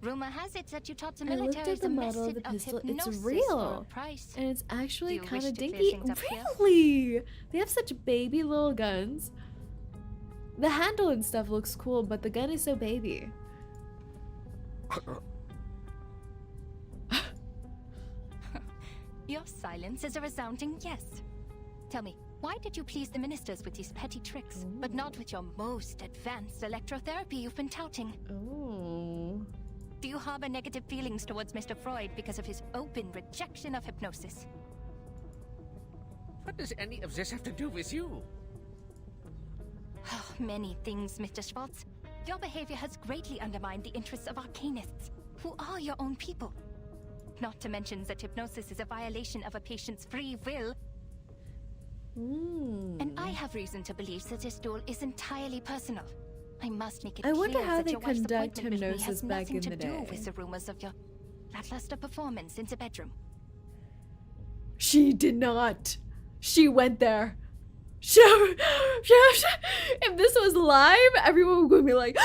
Rumor has it that you taught the I looked military at the model of the method pistol. It's hypnosis for a real. price. And it's actually Do you kind wish of to clear dinky. things up here? Really? They have such baby little guns. The handle and stuff looks cool, but the gun is so baby. Your silence is a resounding yes. Tell me, why did you please the ministers with these petty tricks, but not with your most advanced electrotherapy you've been touting? Oh. Do you harbor negative feelings towards Mr. Freud because of his open rejection of hypnosis? What does any of this have to do with you? Many things, Mr. Schwartz. Your behavior has greatly undermined the interests of arcanists, who are your own people. Not to mention that hypnosis is a violation of a patient's free will. And I have reason to believe that this duel is entirely personal. I must make it I clear wonder how that they your wife's conduct appointment with me hypnosis has back nothing in to the do day. with the rumors of your lackluster performance in the bedroom. She did not. She went there. If this was live, everyone would be like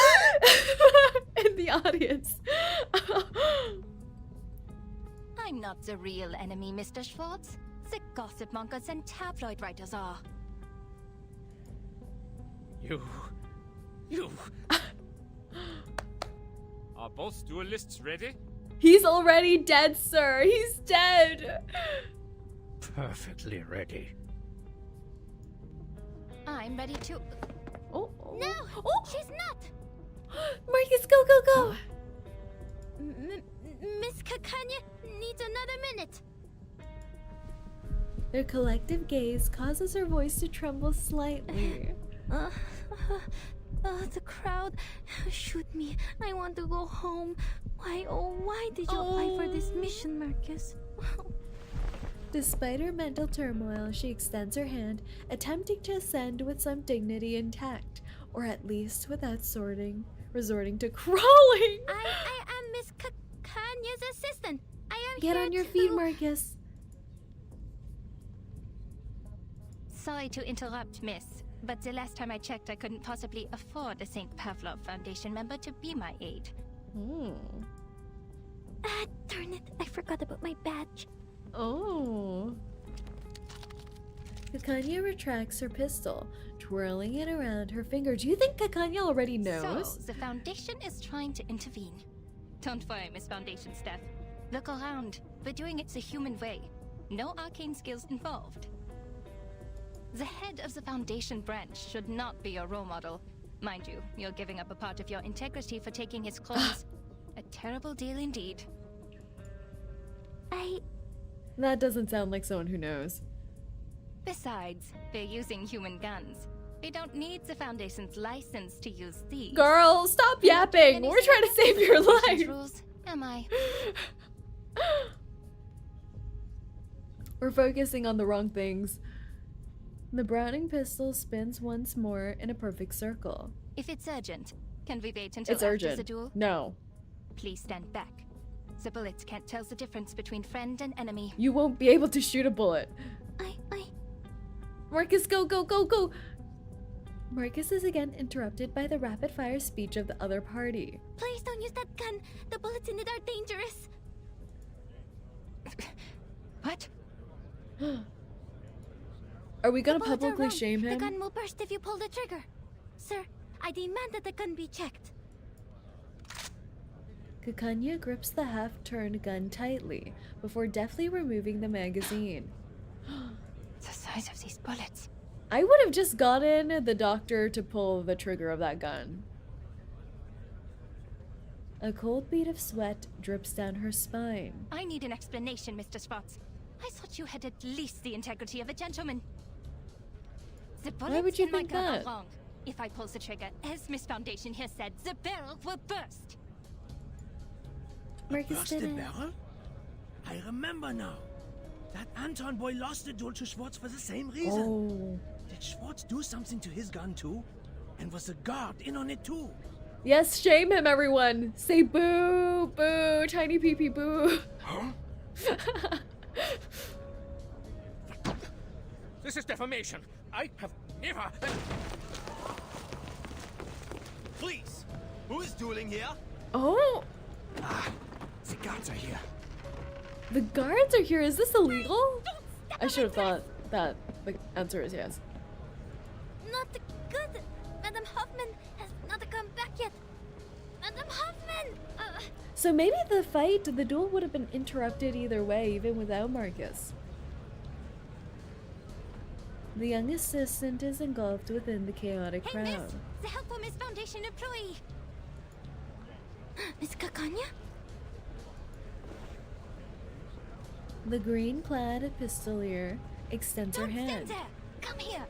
in the audience. I'm not the real enemy, Mr. Schwartz. The gossip mongers and tabloid writers are. You. Are both duelists ready? He's already dead, sir. He's dead. Perfectly ready. I'm ready to. Oh. No! Oh. She's not! Marcus, go, go, go. Miss 𝐒𝐿 needs another minute. Their collective gaze causes her voice to tremble slightly. The crowd. Shoot me. I want to go home. Why did you apply for this mission, Marcus? Despite her mental turmoil, she extends her hand, attempting to ascend with some dignity intact, or at least without resorting to crawling. I am Miss 𝐒𝐿's assistant. I am Get here on your to... feet, Marcus. Sorry to interrupt, miss. But the last time I checked, I couldn't possibly afford a St. Pavlov Foundation member to be my aide. Ah, darn it. I forgot about my badge. Oh. 𝐒𝐿𝐴 retracts her pistol, twirling it around her finger. Do you think 𝐒𝐿𝐴 already knows? So, the Foundation is trying to intervene. Don't worry, Miss Foundation Steph. Look around. We're doing it the human way. No arcane skills involved. The head of the Foundation branch should not be your role model. Mind you, you're giving up a part of your integrity for taking his clones. A terrible deal indeed. That doesn't sound like someone who knows. Besides, they're using human guns. They don't need the Foundation's license to use these. Girl, stop yapping! We're trying to save your life! Rules, am I? We're focusing on the wrong things. The Browning pistol spins once more in a perfect circle. If it's urgent, can we wait until It's after urgent. the duel? No. Please stand back. The bullets can't tell the difference between friend and enemy. You won't be able to shoot a bullet. Marcus, go, go, go, go! Marcus is again interrupted by the rapid-fire speech of the other party. Please don't use that gun. The bullets in it are dangerous. What? Are we gonna The bullets are publicly wrong. shame The him? gun will burst if you pull the trigger. Sir, I demand that the gun be checked. 𝐒𝐿𝐴 grips the half-turned gun tightly before deftly removing the magazine. The size of these bullets. I would have just gotten the doctor to pull the trigger of that gun. A cold bead of sweat drips down her spine. I need an explanation, Mr. Schwartz. I thought you had at least the integrity of a gentleman. The bullets would you in my think gun that? are wrong. If I pull the trigger, as Miss Foundation here said, the barrel will burst. Marcus Burst the didn't. barrel? I remember now. That Anton boy lost the duel to Schwartz for the same reason. Oh. Did Schwartz do something to his gun too? And was the guard in on it too? Yes, shame him, everyone. Say boo, boo, tiny pee-pee boo. Huh? This is defamation. I have never... Please, who is dueling here? Oh, Ah, the guards are here. the guards are here. Is this illegal? I should have thought that the answer is yes. Not good. Madam Hoffman has not come back yet. Madam Hoffman! So maybe the duel would have been interrupted either way, even without Marcus. The young assistant is engulfed within the chaotic Hey, miss! crowd. The helpful Miss Foundation employee! Miss 𝐒𝐿𝐴? The green-clad pistolier extends her Don't stand hand. there! Come here!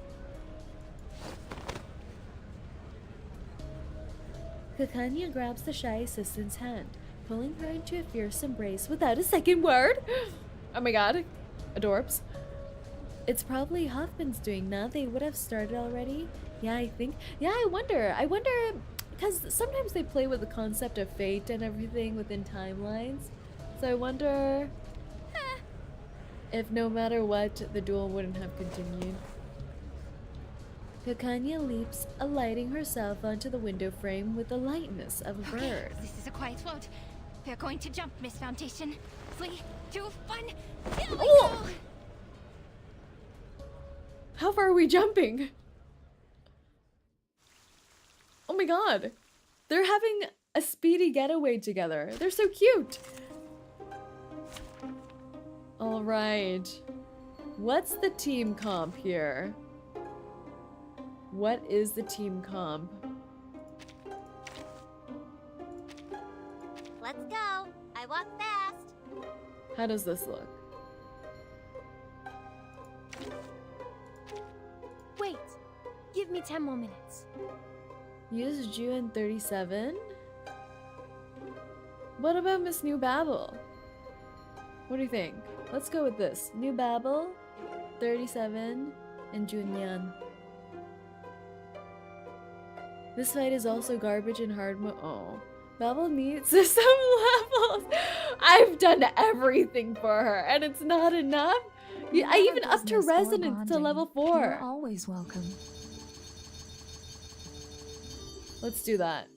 𝐒𝐿𝐴 grabs the shy assistant's hand, pulling her into a fierce embrace without a second word. Oh my god. Adorbs. It's probably Hoffman's doing now. They would have started already. Yeah, I think. Yeah, I wonder, because sometimes they play with the concept of fate and everything within timelines. So I wonder if no matter what, the duel wouldn't have continued. 𝐒𝐿𝐴 leaps, alighting herself onto the window frame with the lightness of a bird. This is a quiet road. We're going to jump, Miss Foundation. 3, 2, 1. Here we go! How far are we jumping? Oh my god. They're having a speedy getaway together. They're so cute. Alright. What's the team comp here? What is the team comp? Let's go. I walk fast. How does this look? Wait. Give me 10 more minutes. Use June 37? What about Miss New Babel? What do you think? Let's go with this. New Babel, 37, and Junyan. This fight is also garbage in hard mode. Oh. Babel needs some levels. I've done everything for her, and it's not enough. I even upped her resonance to level 4. You're always welcome. Let's do that.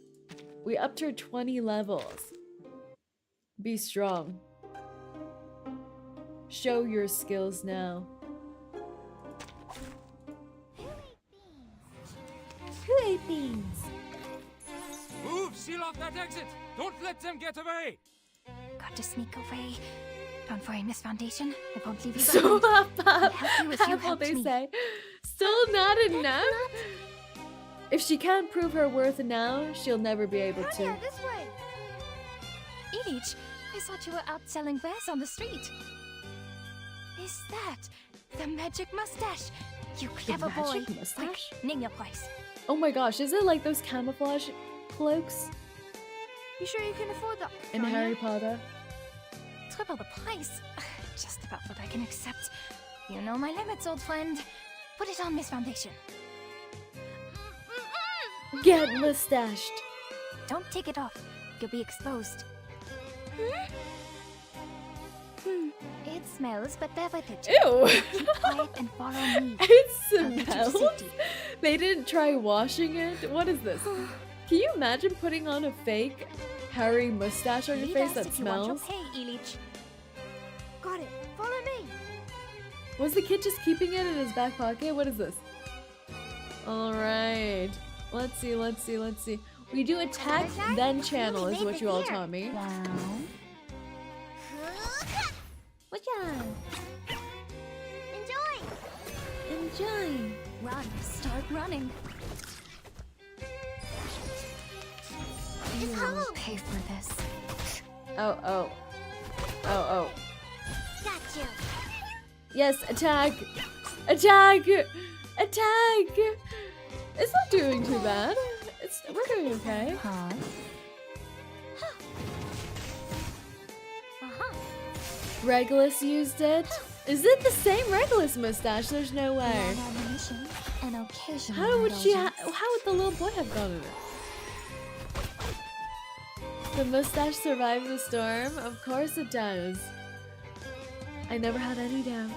We upped her 20 levels. Be strong. Show your skills now. Who ate beans? Move! Seal off that exit! Don't let them get away! Got to sneak away. Don't worry, Miss Foundation. I won't leave you So behind. bad. Help you as you That's what helped they me. say. Still not enough? If she can't prove her worth now, she'll never be able to. Tanya, this way. 𝐒𝐿𝐴𝐻, I thought you were out selling wares on the street. Is that the magic mustache? You clever boy. magic mustache? Quick, name your price. Oh my gosh, is it like those camouflage cloaks You sure you can afford that? in Tanya? Harry Potter? Triple the price. Just about what I can accept. You know my limits, old friend. Put it on, Miss Foundation. Get mustached. Don't take it off. You'll be exposed. It smells, but bear with it. Ew. Keep quiet and follow me. It I'll get you to smells. safety. They didn't try washing it. What is this? Can you imagine putting on a fake Harry mustache on your Lead face us that if you want your smells? pay, 𝐒𝐿𝐴𝐻. Got it. Follow me. Was the kid just keeping it in his back pocket? What is this? Alright. Let's see, let's see, let's see. We do attack, then channel is what you all taught me. Enjoy. Enjoy. Run. Start running. You will pay for this. Oh, oh. Oh, oh. Got you. Yes, attack! Attack! Attack! It's not doing too bad. We're doing okay. Regulus used it. Is it the same Regulus mustache? There's no way. An occasional How would she? How indulgence. would the little boy have gotten it? The mustache survived the storm. Of course it does. I never had any doubt.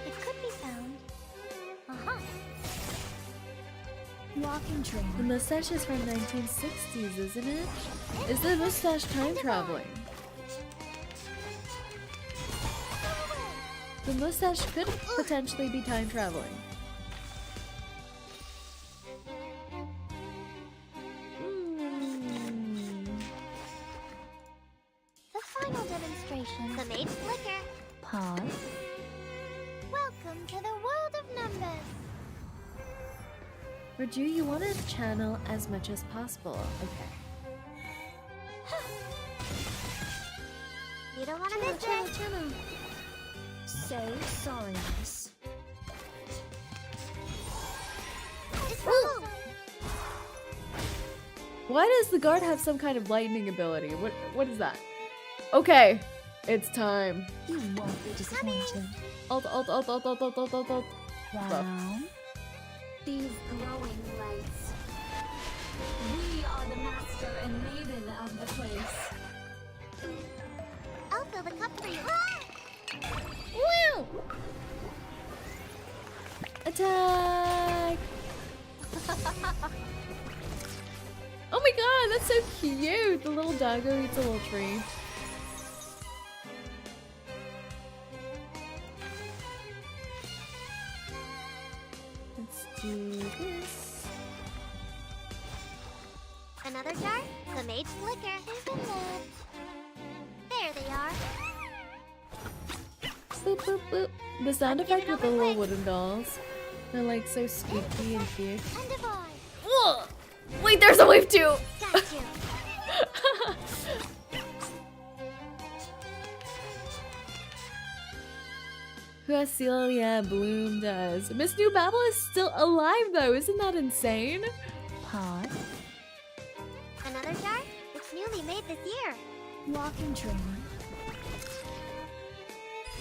It could be found. Walking train. The mustache is from 1960s, isn't it? Is the mustache time traveling? The mustache could potentially be time traveling. The final demonstration. The maid flicker. Pause. Welcome to the world of numbers. Raju, you want to channel as much as possible. Okay. You don't want to miss it. Say sorry, miss. Why does the guard have some kind of lightning ability? What is that? Okay, it's time. You won't be disappointed. Alt. Down. These glowing lights. We are the master and maiden of the place. I'll fill the cup for you. Woo! Attack! Oh my god, that's so cute! The little doggo eats a little tree. Let's do this. Another jar? The maid's flicker. Isn't it? There they are. Boop, boop, boop. The sound effect with the little wooden dolls. They're like so squeaky and cute. And a boy. Whoa! Wait, there's a wave too! Got you. Who has seal? Yeah, Bloom does. Miss New Babel is still alive though, isn't that insane? Pause. Another jar? It's newly made this year. Walking train.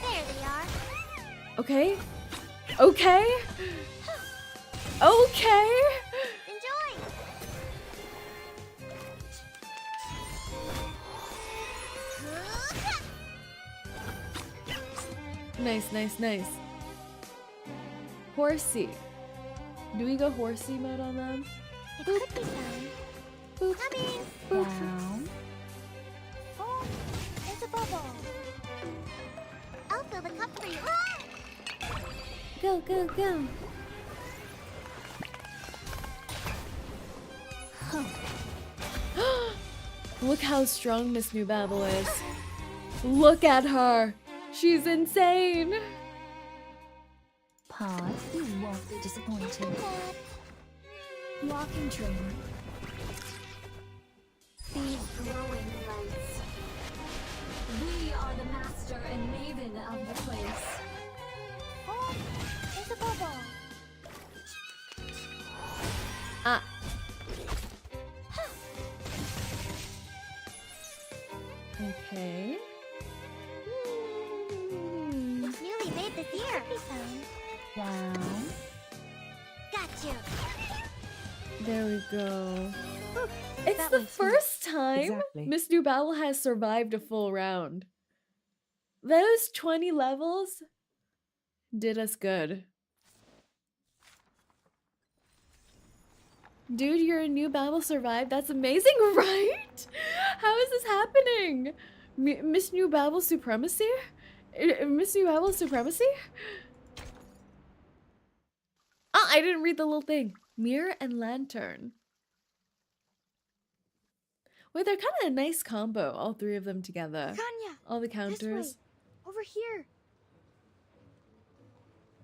There they are. Okay. Okay. Okay. Enjoy. Nice. Horsey. Do we go horsey mode on them? It could be done. Boop. Coming. Down. Oh, there's a bubble. I'll fill the cup for you. Ah! Go, go, go. Look how strong Miss New Babel is. Look at her. She's insane. Pod, you won't be disappointed. Walking train. These glowing lights. We are the master and maven of the place. Oh, there's a bubble. Ah. Okay. It's newly made this year. Down. Got you. There we go. Ooh, It's that the one's smooth. first time Exactly. Miss New Babel has survived a full round. Those 20 levels did us good. Dude, you're a New Babel survived. That's amazing, right? How is this happening? Miss New Babel supremacy? Miss New Babel supremacy? Ah, I didn't read the little thing. Mirror and lantern. Wait, they're kind of a nice combo, all three of them together. Kanya, All the this counters. way. Over here.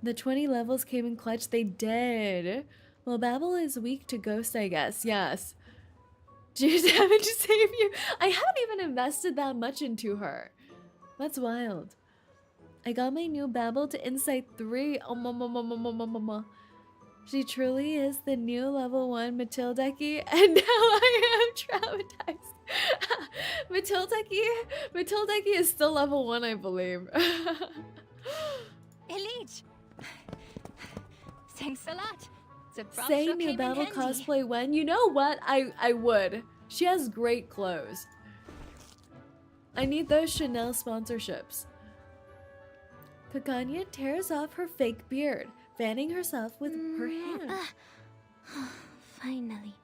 The 20 levels came in clutch. They did. Well, Babel is weak to ghost, I guess. Yes. Dude, having to save you. I haven't even invested that much into her. That's wild. I got my new Babel to Insight 3. Oh, mama. She truly is the new level 1 Matildeki, and now I am traumatized. Matildeki is still level 1, I believe. Elite! Thanks a lot. The bra Say sure New came in Babel handy. cosplay when? You know what? I would. She has great clothes. I need those Chanel sponsorships. 𝐂𝐚𝐭 tears off her fake beard, fanning herself with her hand. Finally.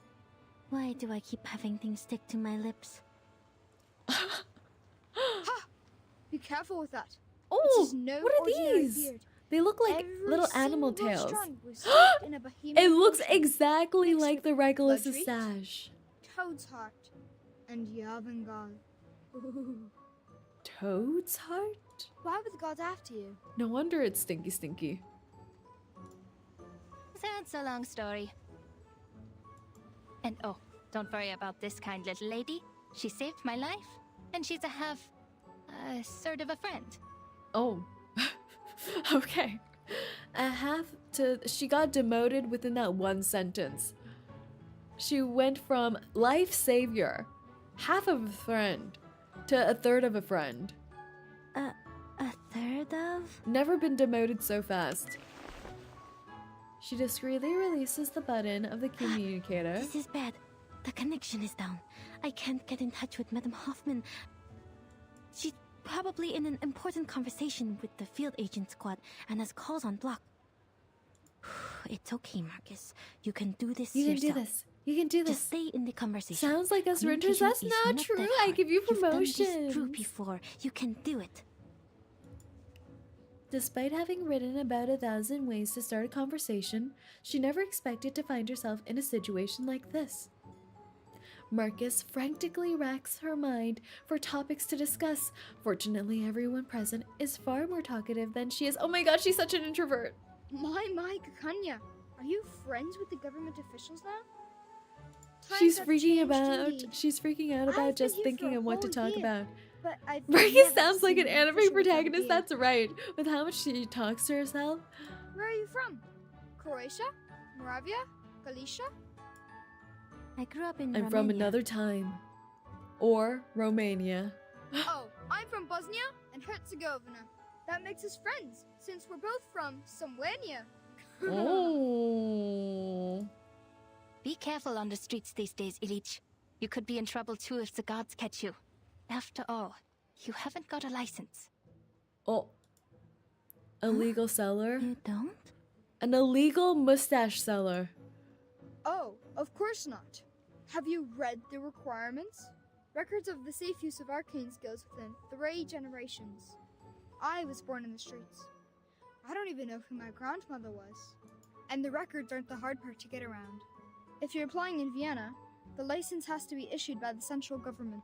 Why do I keep having things stick to my lips? Ha! Be careful with that. Oh, It is no what are ordinary these? beard. They look like Every little animal single tails. strand was soaked in a behemoth It looks potion exactly mixed like with the Regulus bloodreach, sash. Toad's heart, and Yavangal. Toad's heart? Why were the gods after you? No wonder it's stinky. That's a long story. And oh, don't worry about this kind little lady. She saved my life, and she's sort of a friend. Oh. Okay. She got demoted within that one sentence. She went from life savior, half of a friend, to a third of a friend. A third of? Never been demoted so fast. She discreetly releases the button of the communicator. This is bad. The connection is down. I can't get in touch with Madame Hoffman. She's probably in an important conversation with the field agent squad and has calls on block. It's okay, Marcus. You can do this You can yourself. do this. You can do this. Just stay in the conversation. Sounds like us renters. That's Communication not is true. that I hard. give you You've done this promotions. through before. You can do it. Despite having written about 1,000 ways to start a conversation, she never expected to find herself in a situation like this. Marcus frantically racks her mind for topics to discuss. Fortunately, everyone present is far more talkative than she is. Oh my god, she's such an introvert. My, 𝐂𝐴𝐿. Are you friends with the government officials now? She's Times have freaking changed indeed. She's freaking out I've about been just here thinking for a of what to whole talk year, about. But I've Marcus never sounds like seen an an anime official protagonist, beard. that's right. With how much she talks to herself. Where are you from? Croatia? Moravia? Galicia? I grew up in I'm Romania. from another time. Or Romania. Oh, I'm from Bosnia and Herzegovina. That makes us friends, since we're both from somewhere near. Oh. Be careful on the streets these days, Ilich. You could be in trouble too if the gods catch you. After all, you haven't got a license. Oh. Illegal seller? You don't? An illegal mustache seller. Oh, of course not. Have you read the requirements? Records of the safe use of arcane skills within 3 generations. I was born in the streets. I don't even know who my grandmother was. And the records aren't the hard part to get around. If you're applying in Vienna, the license has to be issued by the central government.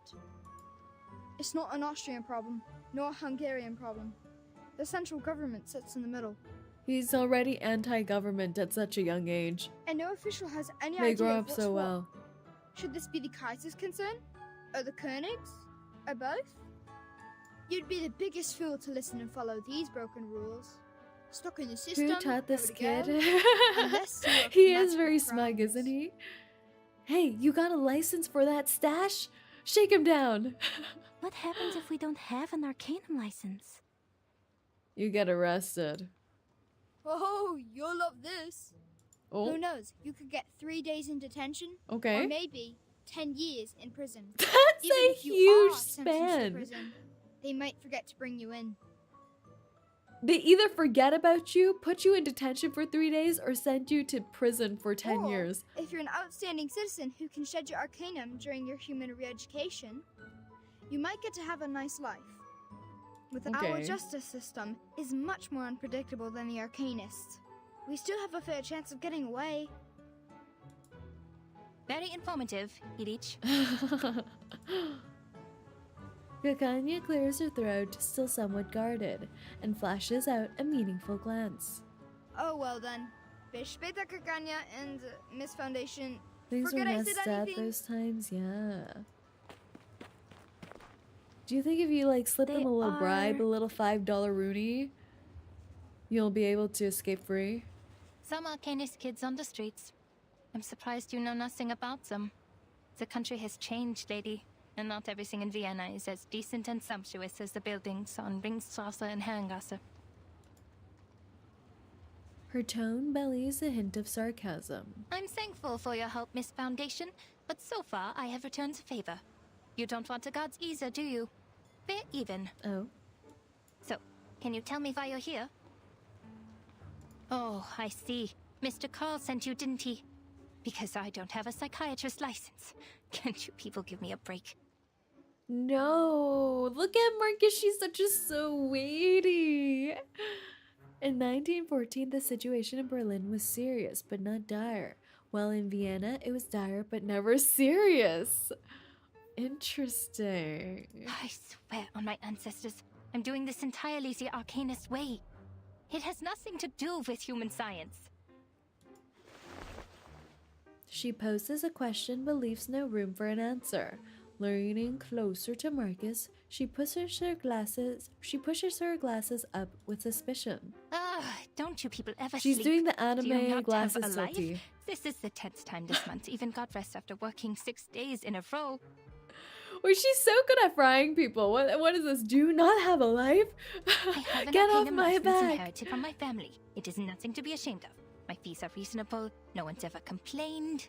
It's not an Austrian problem, nor a Hungarian problem. The central government sits in the middle. He's already anti-government at such a young age. And no official has any They idea grow of up what's so what. well. Should this be the 𝐒𝐻𝐼𝐴's, or the Königs, or both? You'd be the biggest fool to listen and follow these broken rules. Stuck in the system. Who taught this kid? Unless you are He is very fanatical smug, crimes. isn't he? Hey, you got a license for that stash? Shake him down. What happens if we don't have an Arcanum license? You get arrested. Oh, you'll love this. Oh. Who knows? You could get 3 days in detention. Okay. Or maybe 10 years in prison. That's Even a if you huge are sentenced to span. prison, they might forget to bring you in. They either forget about you, put you in detention for 3 days, or send you to prison for 10 Or, years. if you're an outstanding citizen who can shed your arcanum during your human re-education, you might get to have a nice life. Our Okay. justice system is much more unpredictable than the arcanists. We still have a fair chance of getting away. Very informative, 𝐒𝐴𝐡𝐻. 𝐒𝐚𝐭 clears her throat, still somewhat guarded, and flashes out a meaningful glance. Oh well then. Bis später, 𝐒𝐚𝐭 and Miss Foundation. Things were Forget I said messed up anything? those times, yeah. Do you think if you like slip them a little bribe, a little $5 Rooney, you'll be able to escape free? Some arcanist kids on the streets. I'm surprised you know nothing about them. The country has changed, lady, and not everything in Vienna is as decent and sumptuous as the buildings on Ringstrasse and Herrengasse. Her tone bellies a hint of sarcasm. I'm thankful for your help, Miss Foundation, but so far I have returned the favor. You don't want a god's either, do you? Fair even. Oh. So, can you tell me why you're here? Oh, I see. Mr. Carl sent you, didn't he? Because I don't have a psychiatrist license. Can't you people give me a break? No, look at Marcus, she's such a sweetie. In 1914, the situation in Berlin was serious, but not dire. While in Vienna, it was dire, but never serious. Interesting. I swear on my ancestors, I'm doing this entirely the arcanist way. It has nothing to do with human science. She poses a question but leaves no room for an answer. Leaning closer to Marcus, she pushes her glasses up with suspicion. Don't you people ever She's sleep? doing the Do you anime not glasses have a life? tilty. This is the 10th time this month. Even God rests after working 6 days in a row. Well, she's so good at frying people. What is this? Do you not have a life? I have an Get off arcanum my license back. inherited from my family. It is nothing to be ashamed of. My fees are reasonable. No one's ever complained.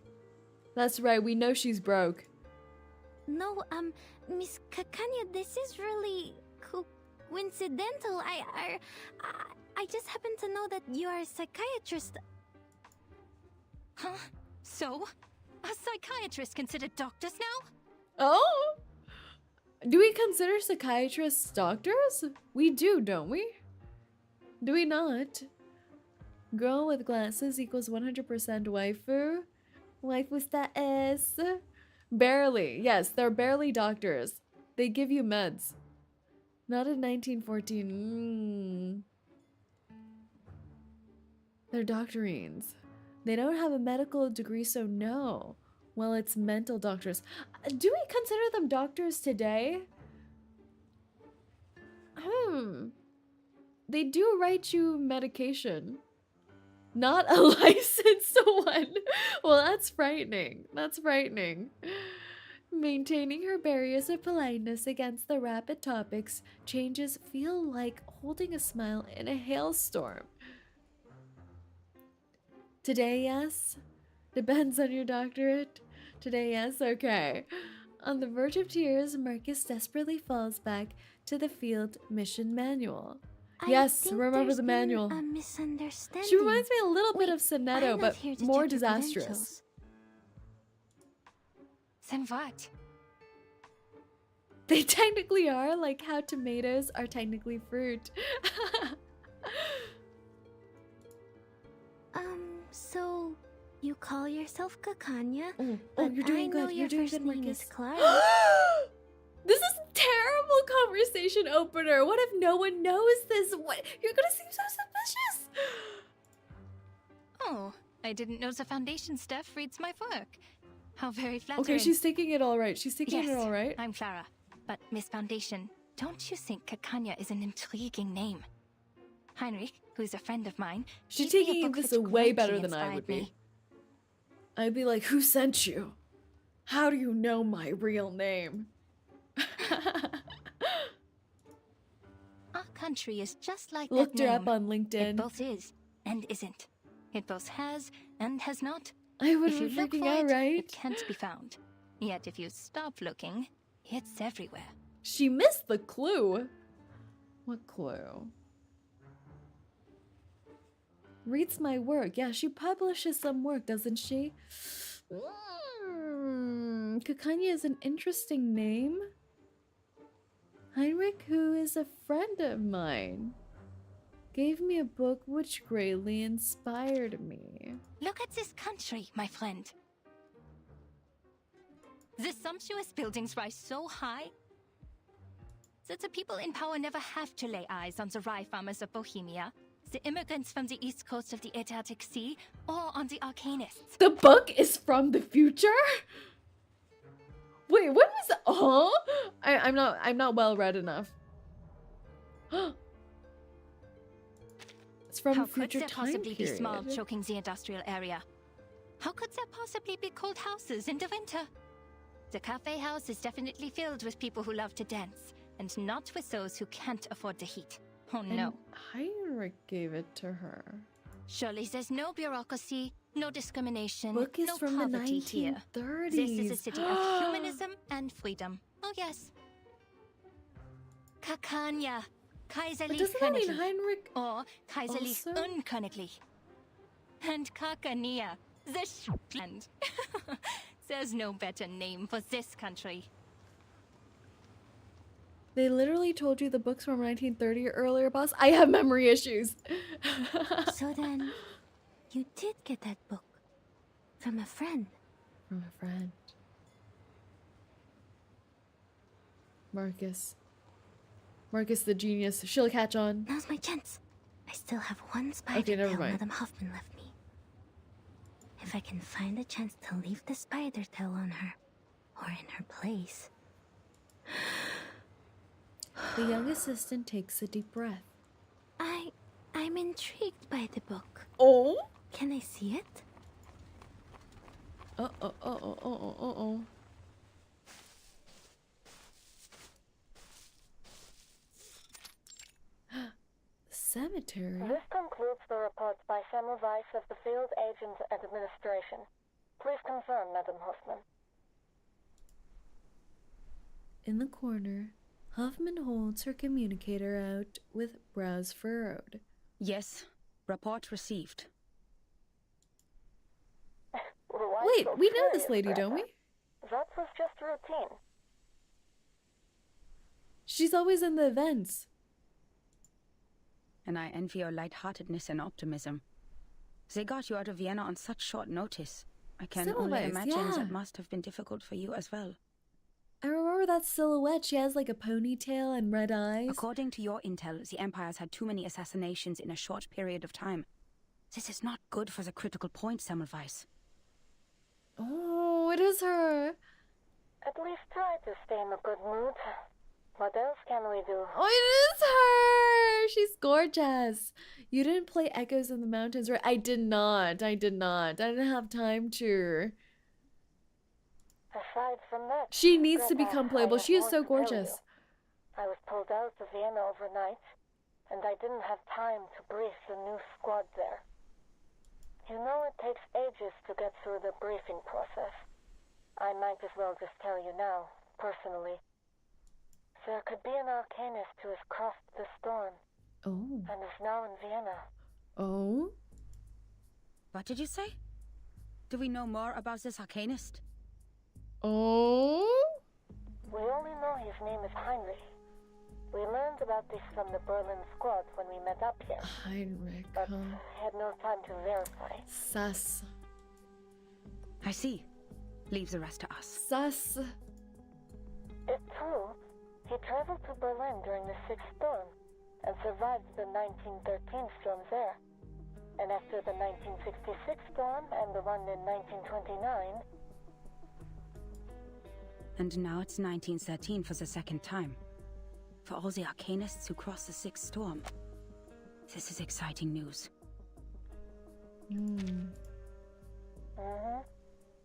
That's right, we know she's broke. No, Miss 𝐒𝐭, this is really coincidental. I just happen to know that you are a psychiatrist. Huh? So? Are psychiatrists considered doctors now? Oh? Do we consider psychiatrists doctors? We do, don't we? Do we not? Girl with glasses equals 100% waifu. Waifu status. Barely. Yes, they're barely doctors. They give you meds. Not in 1914. They're doctorines. They don't have a medical degree, so no. Well, it's mental doctors. Do we consider them doctors today? They do write you medication. Not a licensed one. Well, that's frightening. That's frightening. Maintaining her barriers of politeness against the rapid topics changes feel like holding a smile in a hailstorm. Today, yes. Depends on your doctorate. Today, yes. Okay. On the verge of tears, Marcus desperately falls back to the field mission manual. Yes, think remember there's the been manual. a misunderstanding. She reminds me a little bit Wait, of Sonetto, I'm but not here to more check your disastrous. credentials. Then what? They technically are, like how tomatoes are technically fruit. So you call yourself 𝐒𝐚𝐭? Oh, but you're doing I know good. your You're doing first good, name Marcus. is Clara. This is a terrible conversation opener. What if no one knows this? What? You're gonna seem so suspicious. Oh, I didn't know the foundation staff reads my work. How very flattering. Okay, she's taking it all right. She's taking it all right. I'm Clara. But Miss Foundation, don't you think 𝐒𝐚𝐭 is an intriguing name? Heinrich, who is a friend of mine, She's gave me a taking book this which way greatly better than I inspired would be. me. I'd be like, who sent you? How do you know my real name? Our country is just like Looked that her name. up on LinkedIn. It both is and isn't. It both has and has not. I would If be you look freaking for out, it, right? it can't be found. Yet if you stop looking, it's everywhere. She missed the clue. What clue? Reads my work. Yeah, she publishes some work, doesn't she? 𝐒𝐚𝐭 is an interesting name. Heinrich, who is a friend of mine, gave me a book which greatly inspired me. Look at this country, my friend. The sumptuous buildings rise so high that the people in power never have to lay eyes on the rye farmers of Bohemia, the immigrants from the east coast of the Adriatic Sea, or on the Arcanists. The book is from the future? Wait, what was that? Oh, I'm not well read enough. It's from How a future could there time possibly be period. smog choking the industrial area? How could there possibly be cold houses in the winter? The cafe house is definitely filled with people who love to dance, and not with those who can't afford the heat. Oh no. And Heinrich gave it to her. Surely there's no bureaucracy, no discrimination, Book is no from the poverty here. 1930s. This is a city of humanism and freedom. Oh yes. 𝐒𝐚𝐭, But doesn't that mean 𝐒𝐿𝐼 Heinrich or 𝐒𝐨𝐼 also? 𝐚𝐭, and 𝐒𝐚𝐿, the land. There's no better name for this country. They literally told you the books from 1930 or earlier, boss. I have memory issues. So then, you did get that book from a friend. From a friend. Marcus. Marcus the genius. She'll catch on. Now's my chance. I still have one spider Okay, never tail mind. Madame Hoffman left me. If I can find a chance to leave the spider tail on her, or in her place. The young assistant takes a deep breath. I'm intrigued by the book. Oh? Can I see it? Oh. Cemetery? This concludes the report by Semmelweis of the Field Agent Administration. Please confirm, Madam Hoffman. In the corner, Hoffman holds her communicator out with brows furrowed. Yes, report received. Wait, we know this lady, don't we? That was just routine. She's always in the events. And I envy your lightheartedness and optimism. They got you out of Vienna on such short notice. I can only Semmelweis, imagine yeah. that must have been difficult for you as well. I remember that silhouette. She has like a ponytail and red eyes. According to your intel, the Empire's had too many assassinations in a short period of time. This is not good for the critical point, Semmelweis. Oh, it is her. At least try to stay in a good mood. What else can we do? Oh, it is her. She's gorgeous. You didn't play Echoes in the Mountains, right? I did not. I didn't have time to. Aside from that, She needs to Greta, become playable. I She is have so more to tell gorgeous. you. I was pulled out of Vienna overnight, and I didn't have time to brief the new squad there. You know it takes ages to get through the briefing process. I might as well just tell you now, personally. There could be an arcanist who has crossed the storm. Oh. And is now in Vienna. Oh? What did you say? Do we know more about this arcanist? Oh? We only know his name is Heinrich. We learned about this from the Berlin squad when we met up here. Heinrich, but had no time to verify. Sus. I see. Leave the rest to us. Sus. It's true. He traveled to Berlin during the 6th storm and survived the 1913 storms there. And after the 1966 storm and the one in 1929... And now it's 1913 for the second time. For all the arcanists who crossed the 6th storm. This is exciting news. Mm-hmm.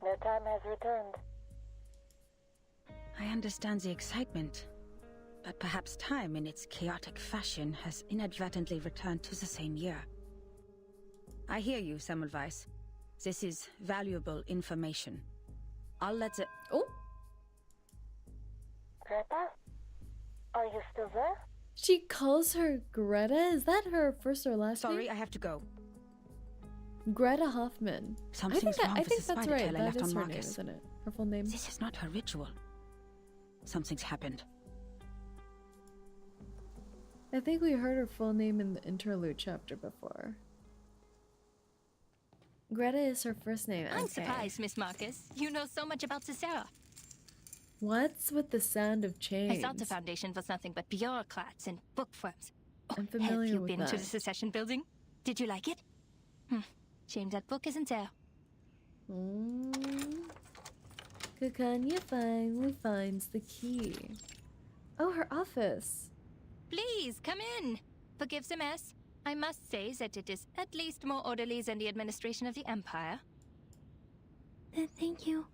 Their time has returned. I understand the excitement, but perhaps time in its chaotic fashion has inadvertently returned to the same year. I hear you, Semmelweis. This is valuable information. I'll let the... Oh! Greta? Are you still there? She calls her Greta? Is that her first or last name? Sorry, I have to go. Greta Hoffman. Something's wrong I with think the that's spider right. tail I That left is on her name, Marcus. isn't it? Her full name. This is not her ritual. Something's happened. I think we heard her full name in the interlude chapter before. Greta is her first name. I'm okay. surprised, Miss Marcus. You know so much about Cicera. What's with the sound of chains? I thought the Foundation was nothing but bureaucrats and bookworms. Oh, I'm familiar have you with been that. to the Secession building? Did you like it? Shame that book isn't there. 𝐂𝐚𝐭 finally finds the key. Oh, her office. Please, come in. Forgive the mess. I must say that it is at least more orderly than the administration of the Empire. Thank you.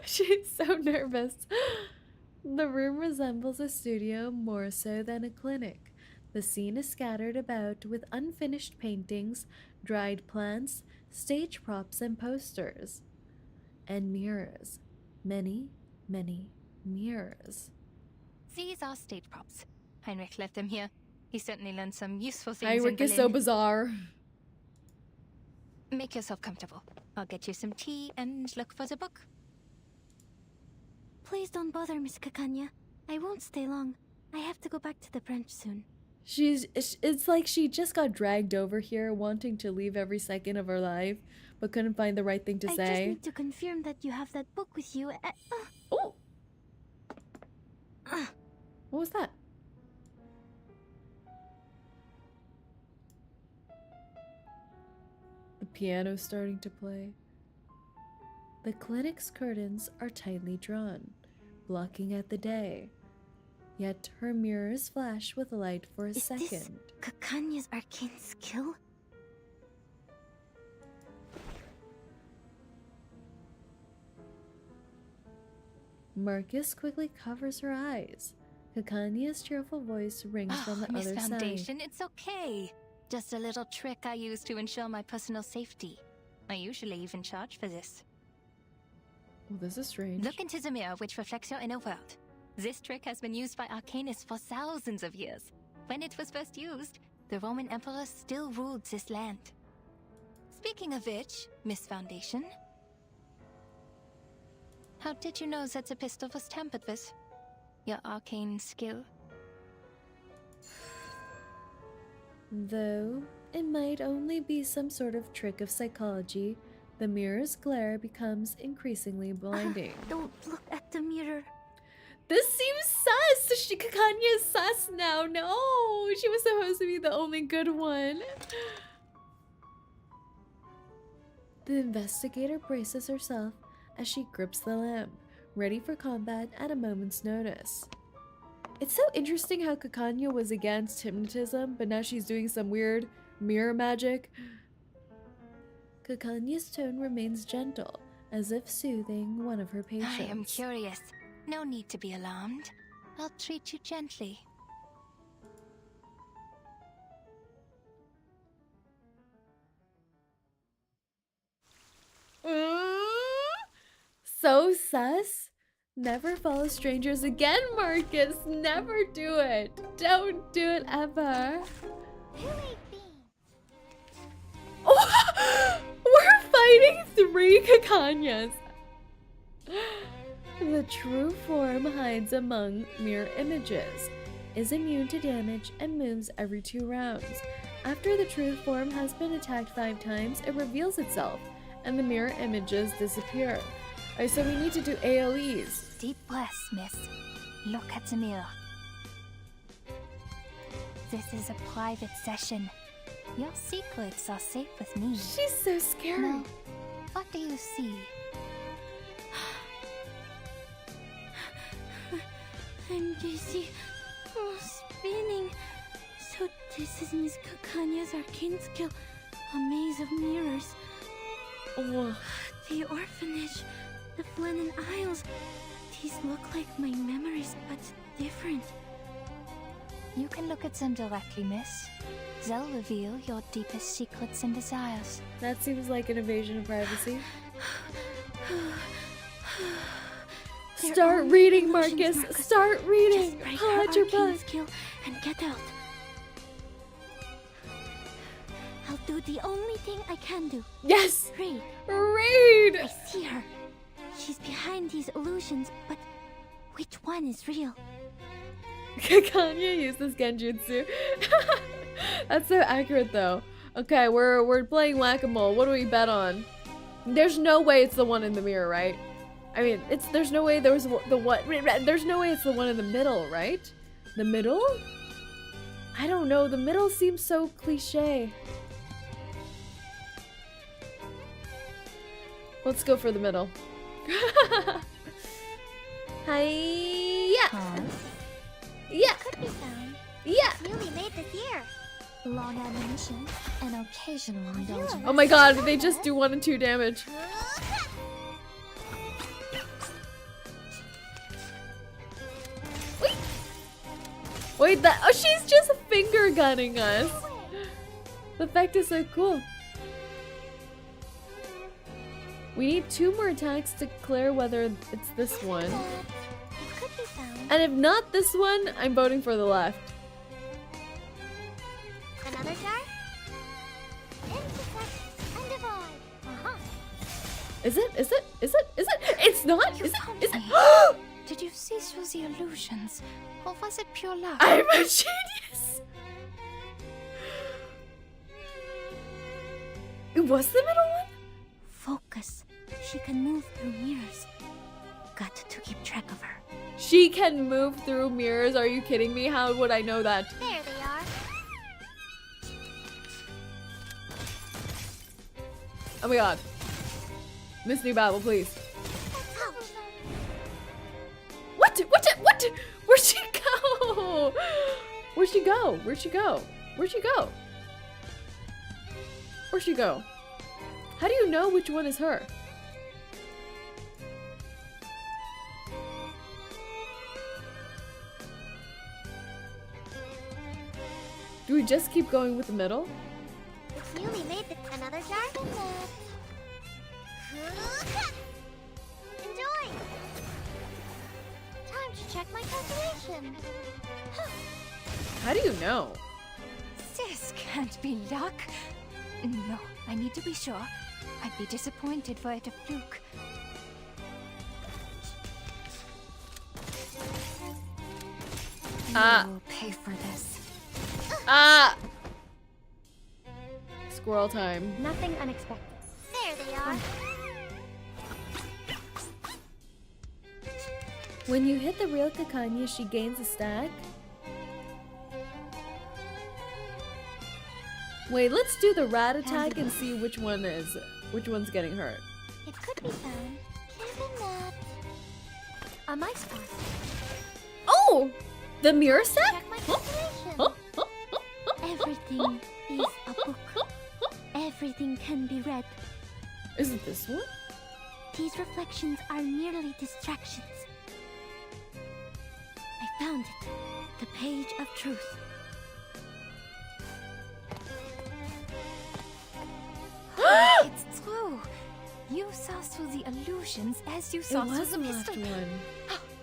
She's so nervous. The room resembles a studio more so than a clinic. The scene is scattered about with unfinished paintings, dried plants, stage props, and posters. And mirrors. Many, many mirrors. These are stage props. Heinrich left them here. He certainly learned some useful things Heinrich in is so Berlin. bizarre. Make yourself comfortable. I'll get you some tea and look for the book. Please don't bother, Miss 𝐂𝐚𝐭. I won't stay long. I have to go back to the branch soon. It's like she just got dragged over here wanting to leave every second of her life, but couldn't find the right thing to I say. just need to confirm that you have that book with you. Oh! What was that? The piano's starting to play. The clinic's curtains are tightly drawn, blocking out the day. Yet her mirrors flash with light for a second. This 𝐂𝐚𝐭's arcane skill? Marcus quickly covers her eyes. 𝐂𝐚𝐭's cheerful voice rings from the Miss other Foundation, side. it's okay. Just a little trick I use to ensure my personal safety. I usually even charge for this. Oh, this is strange. Look into the mirror which reflects your inner world. This trick has been used by arcanists for thousands of years. When it was first used, the Roman Emperor still ruled this land. Speaking of which, Miss Foundation, how did you know that the pistol was tampered with? Your arcane skill? Though it might only be some sort of trick of psychology, the mirror's glare becomes increasingly blinding. Don't look at the mirror. This seems sus! 𝐂𝐚𝐭 is sus now. No! She was supposed to be the only good one. The investigator braces herself as she grips the lamp, ready for combat at a moment's notice. It's so interesting how 𝐂𝐚𝐭 was against hypnotism, but now she's doing some weird mirror magic. 𝐂𝐚𝐭's tone remains gentle, as if soothing one of her patients. I am curious. No need to be alarmed. I'll treat you gently. So sus? Never follow strangers again, Marcus. Never do it. Don't do it ever. Oh, we're fighting 3 𝐒𝐚𝐭. The true form hides among mirror images, is immune to damage, and moves every 2 rounds. After the true form has been attacked 5 times, it reveals itself, and the mirror images disappear. Alright, so we need to do AoEs. Deep breaths, miss. Look at the mirror. This is a private session. Your secrets are safe with me. She's so scary. Now, what do you see? I'm dizzy. Oh, spinning. So this is Miss 𝐒𝐿𝐴𝐚𝐥𝐬's arcane skill. A maze of mirrors. Oh. The orphanage. The Flennon Isles. These look like my memories, but different. You can look at them directly, miss. They'll reveal your deepest secrets and desires. That seems like an invasion of privacy. Start reading, Marcus. Start reading. Pull out your book. Skill and get out. I'll do the only thing I can do. Yes. Read. Read. I see her. She's behind these illusions, but which one is real? 𝐒𝐿𝐴𝐚𝐥𝐬 uses genjutsu. That's so accurate, though. Okay, we're playing whack-a-mole. What do we bet on? There's no way it's the one in the mirror, right? I mean, there's no way there was the what? There's no way it's the one in the middle, right? The middle? I don't know. The middle seems so cliche. Let's go for the middle. Hi-ya! Yeah! Could be found. Yeah! It's newly made this year. Long ammunition and occasional indulgence. Oh my god, they just do 1 and 2 damage. Wait, that— oh, she's just finger gunning us. The effect is so cool. We need 2 more attacks to clear whether it's this one. And if not this one, I'm voting for the left. Another jar? Intersect and divide. Is it? Is it? Is it? Is it? It's not? Is it? Is it? Did you see through the illusions? Or was it pure luck? I'm a genius! It was the middle one? Focus. She can move through mirrors. Got to keep track of her. She can move through mirrors? Are you kidding me? How would I know that? There they are. Oh my god. Miss New Battle, please. What? What? What? Where'd she go? Where'd she go? Where'd she go? Where'd she go? Where'd she go? How do you know which one is her? Do we just keep going with the middle? It's newly made another jar. Enjoy! Time to check my calculation. How do you know? This can't be luck. No, I need to be sure. I'd be disappointed were it a fluke. You'll pay for this. Squirrel time. Nothing unexpected. There they are. When you hit the real 𝐒𝐿𝐴𝐚𝐥𝐬, she gains a stack. Wait, let's do the rat attack and see which one's getting hurt. It could be found. Given that a mice pass. Oh! The mirror stack? Check my calculation. Everything is a book. Everything can be read. Is it this one? These reflections are merely distractions. I found it. The page of truth. It's true. You saw through the illusions as you saw It through was the the last mystery. one.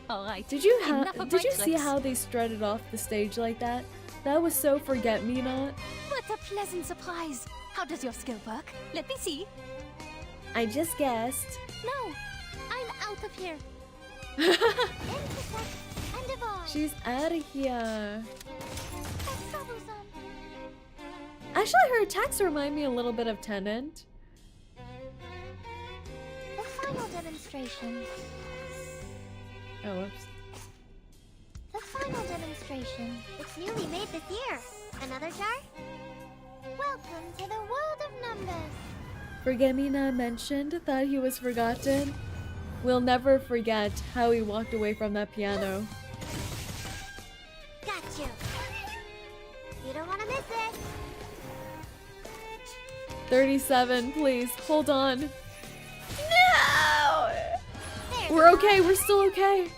All right. Did you enough of did my you see tricks. how they strutted off the stage like that? That was so forget-me-not. What a pleasant surprise. How does your skill work? Let me see. I just guessed. No, I'm out of here. And divide. She's out of here. That's troublesome. Actually, her attacks remind me a little bit of Tenant. The final demonstration. Oh, whoops. The final demonstration. It's newly made this year. Another jar? Welcome to the world of numbers. Forget-me-not mentioned, thought he was forgotten. We'll never forget how he walked away from that piano. Got you. You don't want to miss it. 37, please, hold on. No! There's We're okay, we're still okay.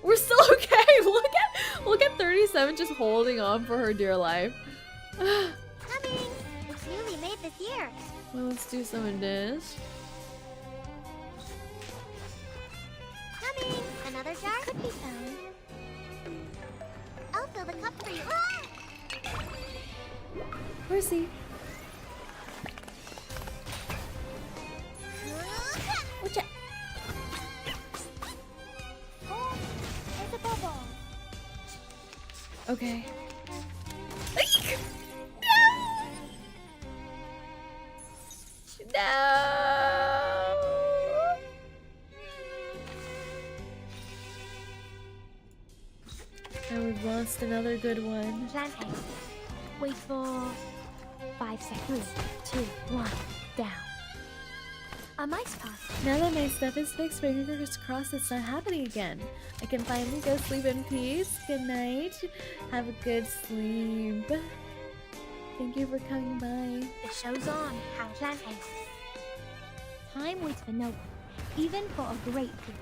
We're still okay. Look at 37 just holding on for her dear life. coming. It's newly made this year. Well, let's do some of this. Coming. Another jar? Could be found. I'll fill the cup for you. Ah! Percy. Watch out. Oh, there's a bubble. Okay. No! No! And we've lost another good one. Plan A. Wait for 5 seconds. 3, 2, 1, down. A mice pass. Now that my stuff is fixed, fingers crossed it's not happening again. I can finally go sleep in peace. Good night. Have a good sleep. Thank you for coming by. The show's on. Plan A. Time waits for no one, even for a great feat.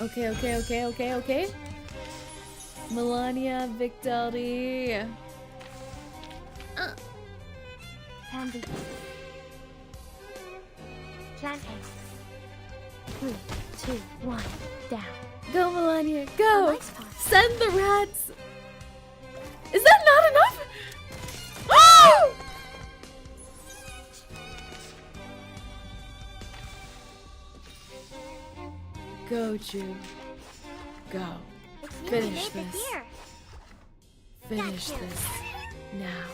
Okay. Melania, Victaldi. Plan B. Plan A. 3, 2, 1, down. Go, Melania, go! A mice pass. Send the rats! Is that not enough? Oh! Go, Jew. Go. It's Finish newly made this. this year. Finish Gotcha. this now.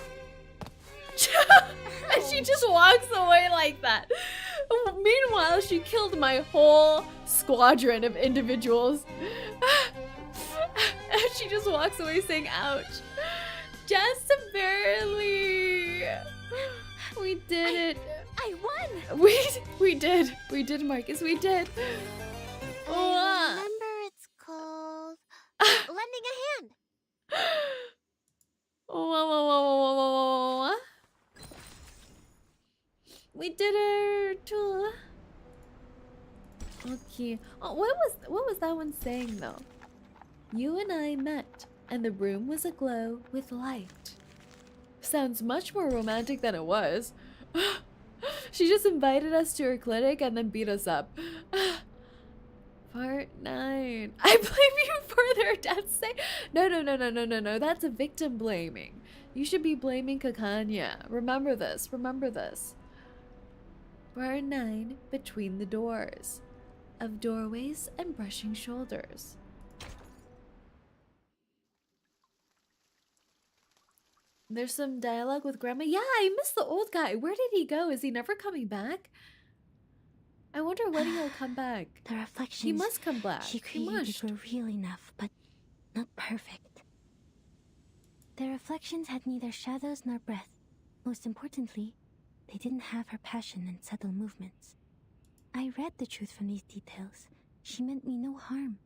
And she just walks away like that. Meanwhile, she killed my whole squadron of individuals. And she just walks away saying, ouch. Just barely. We did it. I won! We did. We did, Marcus. We did. I remember it's called lending a hand. Whoa. We did it. Okay. Oh, what was that one saying though? You and I met, and the room was aglow with light. Sounds much more romantic than it was. She just invited us to her clinic and then beat us up. Part 9. I blame you for their deaths. No. That's a victim blaming. You should be blaming 𝐒𝐚𝐭. Remember this. Part 9. Between the doors. Of doorways and brushing shoulders. There's some dialogue with Grandma. Yeah, I miss the old guy. Where did he go? Is he never coming back? I wonder when he'll come back. The reflections He must come back. she He created must. were real enough, but not perfect. The reflections had neither shadows nor breath. Most importantly, they didn't have her passion and subtle movements. I read the truth from these details. She meant me no harm.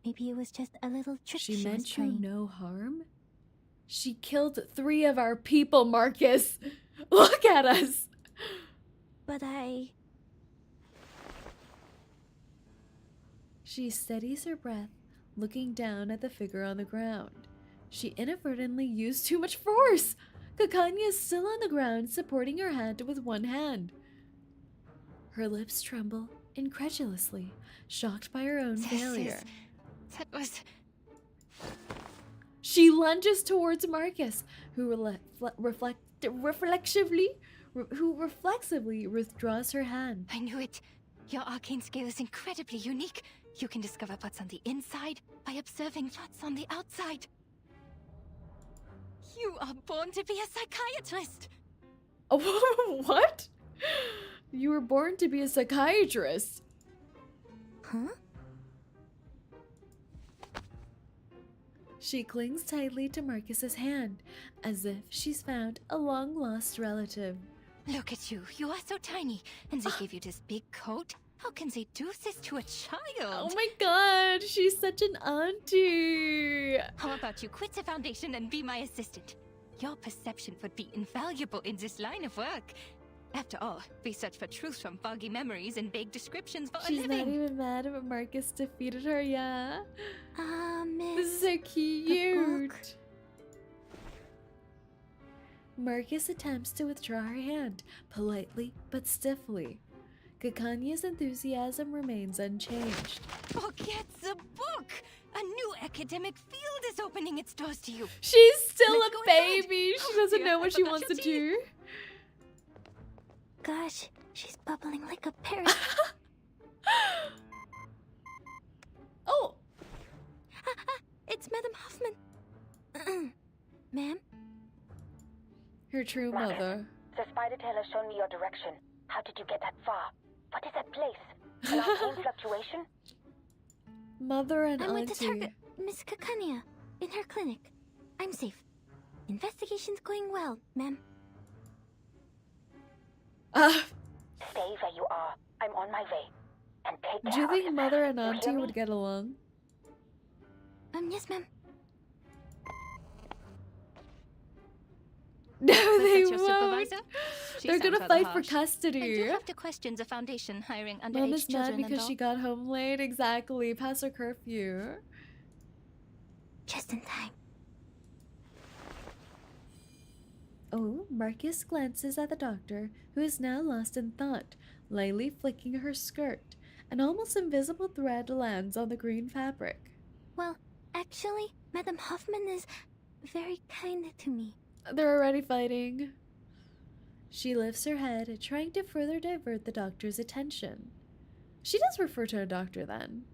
Maybe it was just a little trick She was meant you playing. no harm? She killed 3 of our people, Marcus. Look at us. But She steadies her breath, looking down at the figure on the ground. She inadvertently used too much force! 𝐒𝐚𝐭 is still on the ground, supporting her hand with one hand. Her lips tremble incredulously, shocked by her own failure. That was... She lunges towards Marcus, who reflexively withdraws her hand. I knew it. Your arcane skill is incredibly unique. You can discover what's on the inside by observing what's on the outside. You are born to be a psychiatrist. Oh, what? You were born to be a psychiatrist. Huh? She clings tightly to Marcus's hand, as if she's found a long-lost relative. Look at you. You are so tiny, and they gave you this big coat. How can they do this to a child? Oh my god, she's such an auntie. How about you quit the foundation and be my assistant? Your perception would be invaluable in this line of work. After all, we search for truth from foggy memories and vague descriptions for a living. She's not even mad about Marcus defeated her, yeah? Miss... This is so cute. Marcus attempts to withdraw her hand, politely but stiffly. 𝐒𝐿𝐴's enthusiasm remains unchanged. Forget the book! A new academic field is opening its doors to you. She's still a baby. She doesn't know what she wants to do. Gosh, she's bubbling like a parrot. Oh! It's Madame Hoffman. Ma'am? Her true mother. The spider tail has shown me your direction. How did you get that far? What is that place? An arcane fluctuation? Mother and I'm with the auntie. target, Miss 𝐒𝐿𝐴, in her clinic. I'm safe. Investigation's going well, ma'am. Stay where you are. I'm on my way. And take care Do you of think yourself. mother and You auntie hear would me? get along? Yes, ma'am. No, Was they that your won't. supervisor? She They're sounds gonna rather fight for harsh. custody. I do have to question the foundation hiring Mom underage is mad children and because all. she got home late. Exactly, past her curfew. Just in time. Oh, Marcus glances at the doctor, who is now lost in thought, lightly flicking her skirt. An almost invisible thread lands on the green fabric. Well, actually, Madame Hoffman is very kind to me. They're already fighting. She lifts her head, trying to further divert the doctor's attention. She does refer to a doctor then.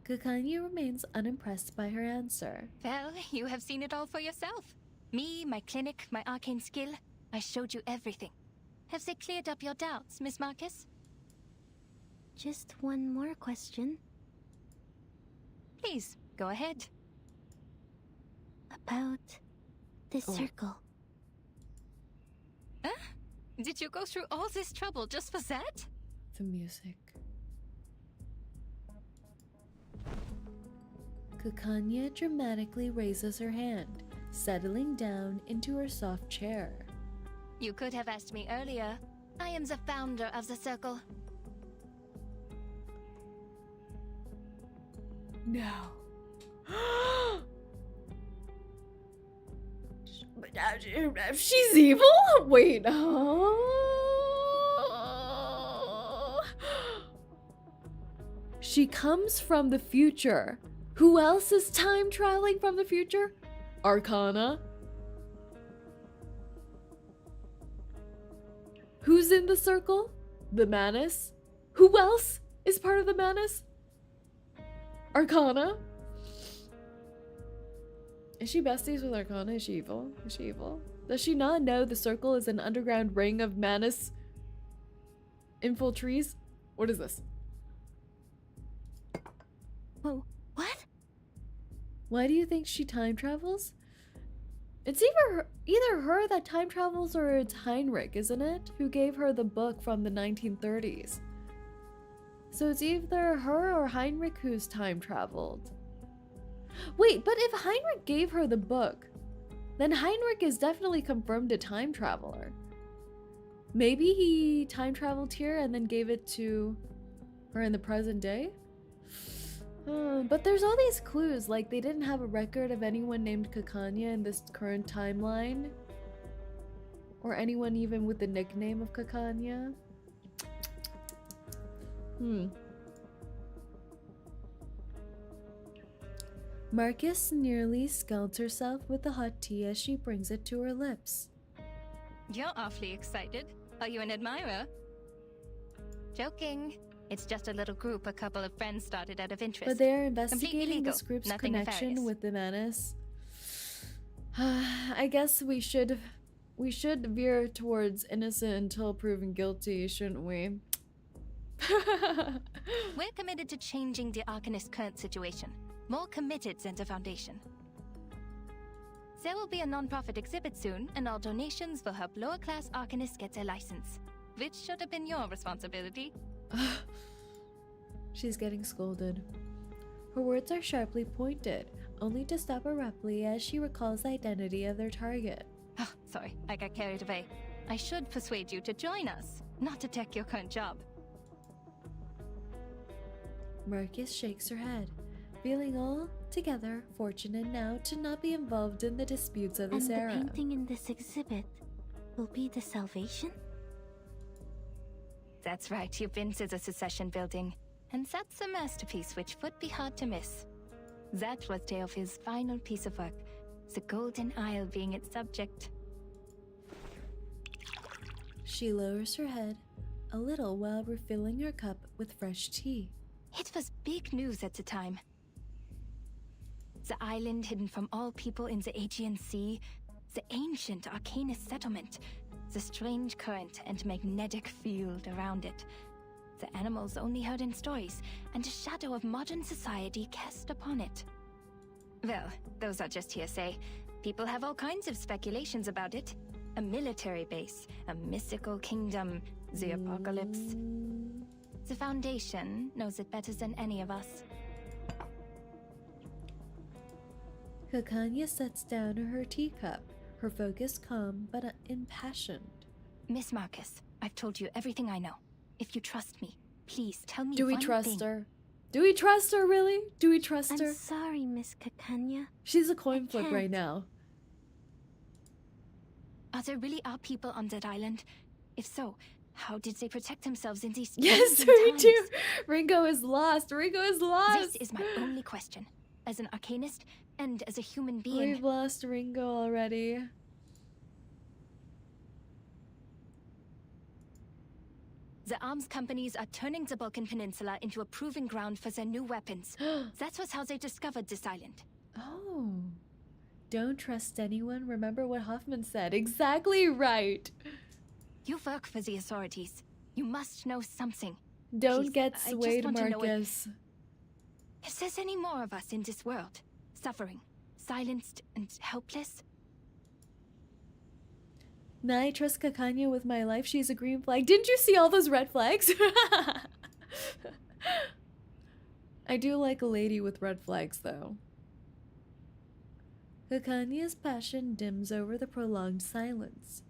𝐒𝐿𝐴 remains unimpressed by her answer. Well, you have seen it all for yourself. Me, my clinic, my arcane skill. I showed you everything. Have they cleared up your doubts, Miss Marcus? Just one more question. Please, go ahead. About the circle. Huh? Did you go through all this trouble just for that? The music. 𝐒𝐿𝐴 dramatically raises her hand, settling down into her soft chair. You could have asked me earlier. I am the founder of the circle. No. She's evil? Wait. She comes from the future. Who else is time traveling from the future? Arcana. Who's in the circle? The Manus. Who else is part of the Manus? Arcana. Is she besties with Arcana? Is she evil? Is she evil? Does she not know the circle is an underground ring of Manus infiltrees? What is this? Whoa, what? Why do you think she time travels? It's either her that time travels or it's Heinrich, isn't it? Who gave her the book from the 1930s. So it's either her or Heinrich who's time traveled. Wait, but if Heinrich gave her the book, then Heinrich is definitely confirmed a time traveler. Maybe he time traveled here and then gave it to her in the present day? But there's all these clues, like they didn't have a record of anyone named 𝐒𝐿𝐴𝐚𝐭 in this current timeline. Or anyone even with the nickname of 𝐒𝐿𝐴𝐚𝐭. Marcus nearly scalds herself with the hot tea as she brings it to her lips. You're awfully excited. Are you an admirer? Joking. It's just a little group a couple of friends started out of interest. But they are investigating this group's Nothing connection nefarious. with the menace. I guess we should veer towards innocent until proven guilty, shouldn't we? We're committed to changing the Arcanist's current situation. More committed than the Foundation. There will be a non-profit exhibit soon, and all donations will help lower-class Arcanists get their license. Which should have been your responsibility. She's getting scolded. Her words are sharply pointed, only to stop abruptly as she recalls the identity of their target. Oh, sorry, I got carried away. I should persuade you to join us, not to take your current job. Marcus shakes her head, feeling altogether fortunate now to not be involved in the disputes of this era. And the painting in this exhibit will be the salvation? That's right, you've been to the Secession building. And that's a masterpiece which would be hard to miss. That was Teofil's final piece of work, the Golden Isle being its subject. She lowers her head a little while refilling her cup with fresh tea. It was big news at the time. The island hidden from all people in the Aegean Sea, the ancient Arcanist settlement, the strange current and magnetic field around it, the animals only heard in stories, and a shadow of modern society cast upon it. Well, those are just hearsay. People have all kinds of speculations about it. A military base, a mystical kingdom, the apocalypse. The Foundation knows it better than any of us. 𝐒𝐿𝐴𝐚𝐭 sets down her teacup, her focus calm but impassioned. Miss Marcus, I've told you everything I know. If you trust me, please tell me Do we one trust thing. her? Do we trust her, really? Do we trust her? I'm sorry, Miss 𝐒𝐿𝐴𝐚𝐭. She's a coin flip can't. right now. Are there really our people on that island? If so, how did they protect themselves in these Yes, challenging we times? do. Ringo is lost. Ringo is lost. This is my only question. As an Arcanist and as a human being. We've lost Ringo already. The arms companies are turning the Balkan Peninsula into a proving ground for their new weapons. That was how they discovered this island. Oh. Don't trust anyone. Remember what Hoffman said. Exactly right. You work for the authorities. You must know something. Don't Please, get I just swayed, want to know Marcus. if there's any more of us in this world, suffering, silenced, and helpless. Now I trust 𝐒𝐿𝐴𝐚𝐭 with my life. She's a green flag. Didn't you see all those red flags? I do like a lady with red flags, though. 𝐒𝐿𝐴𝐚𝐭's passion dims over the prolonged silence.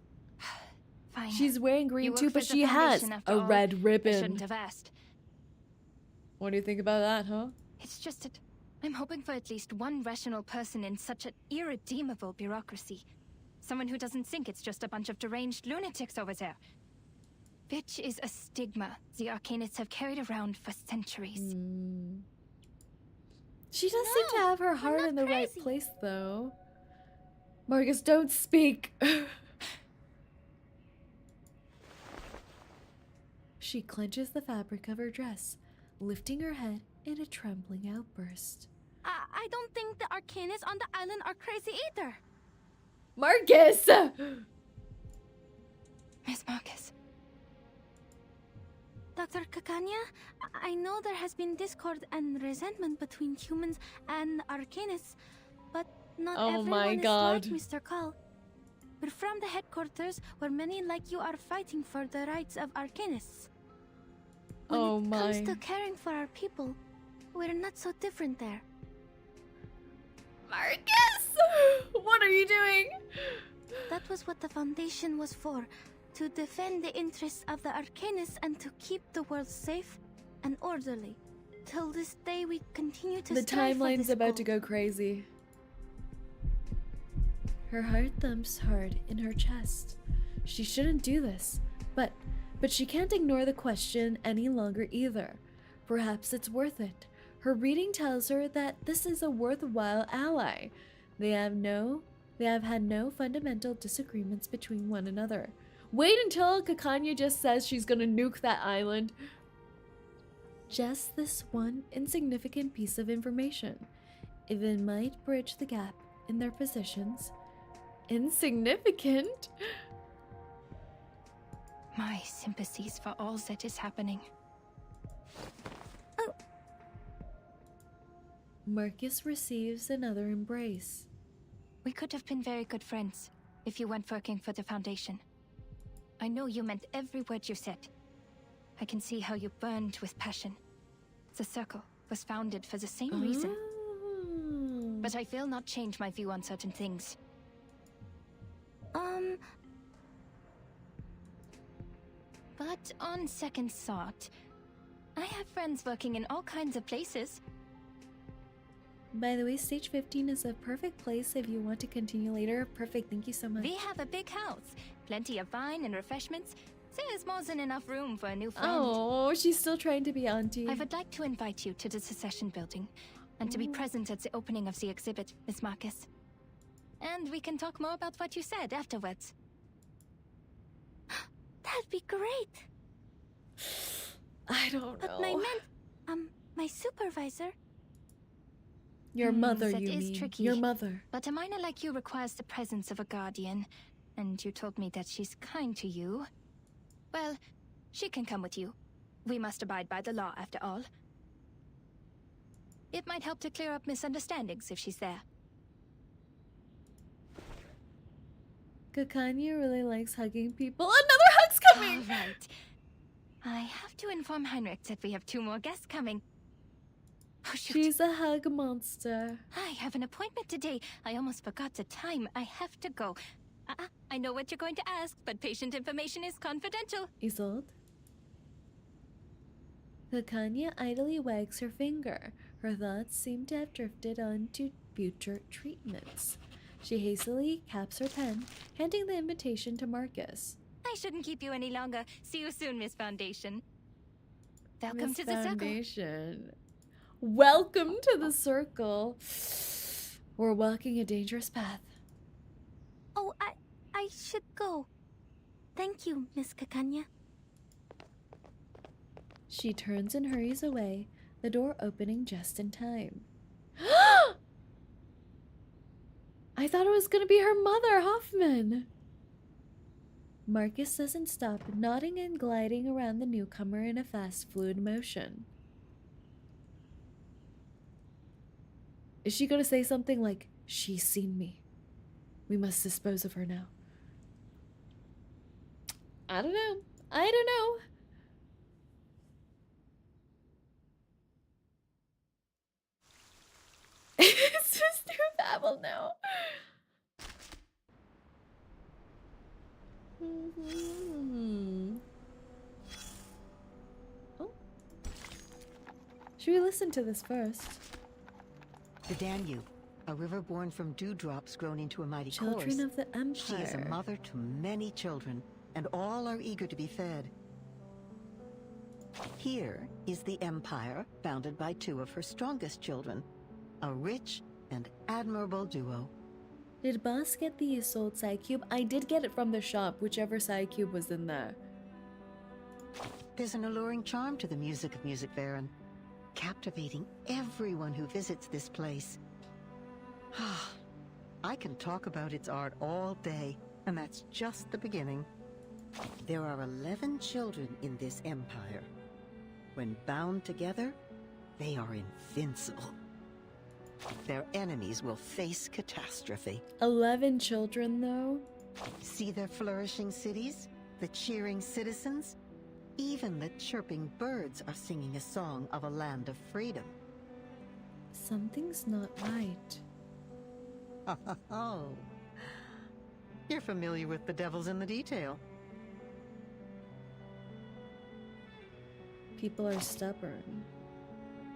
Fine. She's wearing green You work too, for but the she has Foundation after a all. red I ribbon. shouldn't have asked. What do you think about that, huh? It's just that I'm hoping for at least one rational person in such an irredeemable bureaucracy. Someone who doesn't think it's just a bunch of deranged lunatics over there. Which is a stigma the Arcanists have carried around for centuries. She does seem to have her heart in the right place, though. Marcus, don't speak. She clenches the fabric of her dress, lifting her head in a trembling outburst. I don't think the Arcanists on the island are crazy either. Marcus! Miss Marcus. Dr. 𝐒𝐿𝐴𝐚𝐭, I know there has been discord and resentment between humans and Arcanists, but not Oh my everyone God. is like Mr. 𝐒𝐿. We're from the headquarters where many like you are fighting for the rights of Arcanists. When Oh it my. comes to caring for our people, we're not so different there. Marcus! What are you doing? That was what the Foundation was for. To defend the interests of the Arcanists and to keep the world safe and orderly. till this day we continue to The strive for timeline's this about to goal. go crazy. Her heart thumps hard in her chest. She shouldn't do this, but she can't ignore the question any longer either. Perhaps it's worth it. Her reading tells her that this is a worthwhile ally. They have had no fundamental disagreements between one another. Wait until 𝐒𝐚𝐭 just says she's gonna nuke that island. Just this one insignificant piece of information. If it might bridge the gap in their positions. Insignificant? My sympathies for all that is happening. Oh. Marcus receives another embrace. We could have been very good friends if you weren't working for the Foundation. I know you meant every word you said. I can see how you burned with passion. The Circle was founded for the same reason. But I will not change my view on certain things. But on second thought, I have friends working in all kinds of places. By the way, stage 15 is a perfect place if you want to continue later. Perfect, thank you so much. We have a big house, plenty of wine and refreshments. There's more than enough room for a new friend. Oh, she's still trying to be auntie. I would like to invite you to the Secession building and to be present at the opening of the exhibit, Miss Marcus. And we can talk more about what you said afterwards. That'd be great. I don't know. But my supervisor. Your mother, that you is mean. tricky. Your mother. But a minor like you requires the presence of a guardian. And you told me that she's kind to you. Well, she can come with you. We must abide by the law, after all. It might help to clear up misunderstandings if she's there. 𝐒𝐚𝐭 really likes hugging people. Another hug's coming! All right. I have to inform Heinrich that we have 2 more guests coming. Oh, shoot. She's a hug monster. I have an appointment today. I almost forgot the time. I have to go. I know what you're going to ask, but patient information is confidential. Isolde? 𝐒𝐿𝐴 idly wags her finger. Her thoughts seem to have drifted on to future treatments. She hastily caps her pen, handing the invitation to Marcus. I shouldn't keep you any longer. See you soon, Miss Foundation. Welcome Miss to the Foundation. Welcome to the circle. We're walking a dangerous path. Oh, I should go. Thank you, Miss 𝐒𝐿𝐴. She turns and hurries away, the door opening just in time. I thought it was gonna be her mother, Hoffman. Marcus doesn't stop, nodding and gliding around the newcomer in a fast, fluid motion. Is she gonna say something like, "She's seen me. We must dispose of her now"? I don't know. I don't know. It's just through Babel now. Oh. Should we listen to this first? The Danube, a river born from dewdrops grown into a mighty Children course. of the Empire. She is a mother to many children, and all are eager to be fed. Here is the Empire, founded by 2 of her strongest children, a rich and admirable duo. Did Boss get the Isolde side cube? I did get it from the shop, whichever side cube was in there. There's an alluring charm to the music of 𝐒𝐴𝐿, captivating everyone who visits this place. I can talk about its art all day, and that's just the beginning. There are 11 children in this empire. When bound together, they are invincible. Their enemies will face catastrophe. 11 children, though? See their flourishing cities, the cheering citizens? Even the chirping birds are singing a song of a land of freedom. Something's not right. Oh, you're familiar with the devil's in the detail. People are stubborn.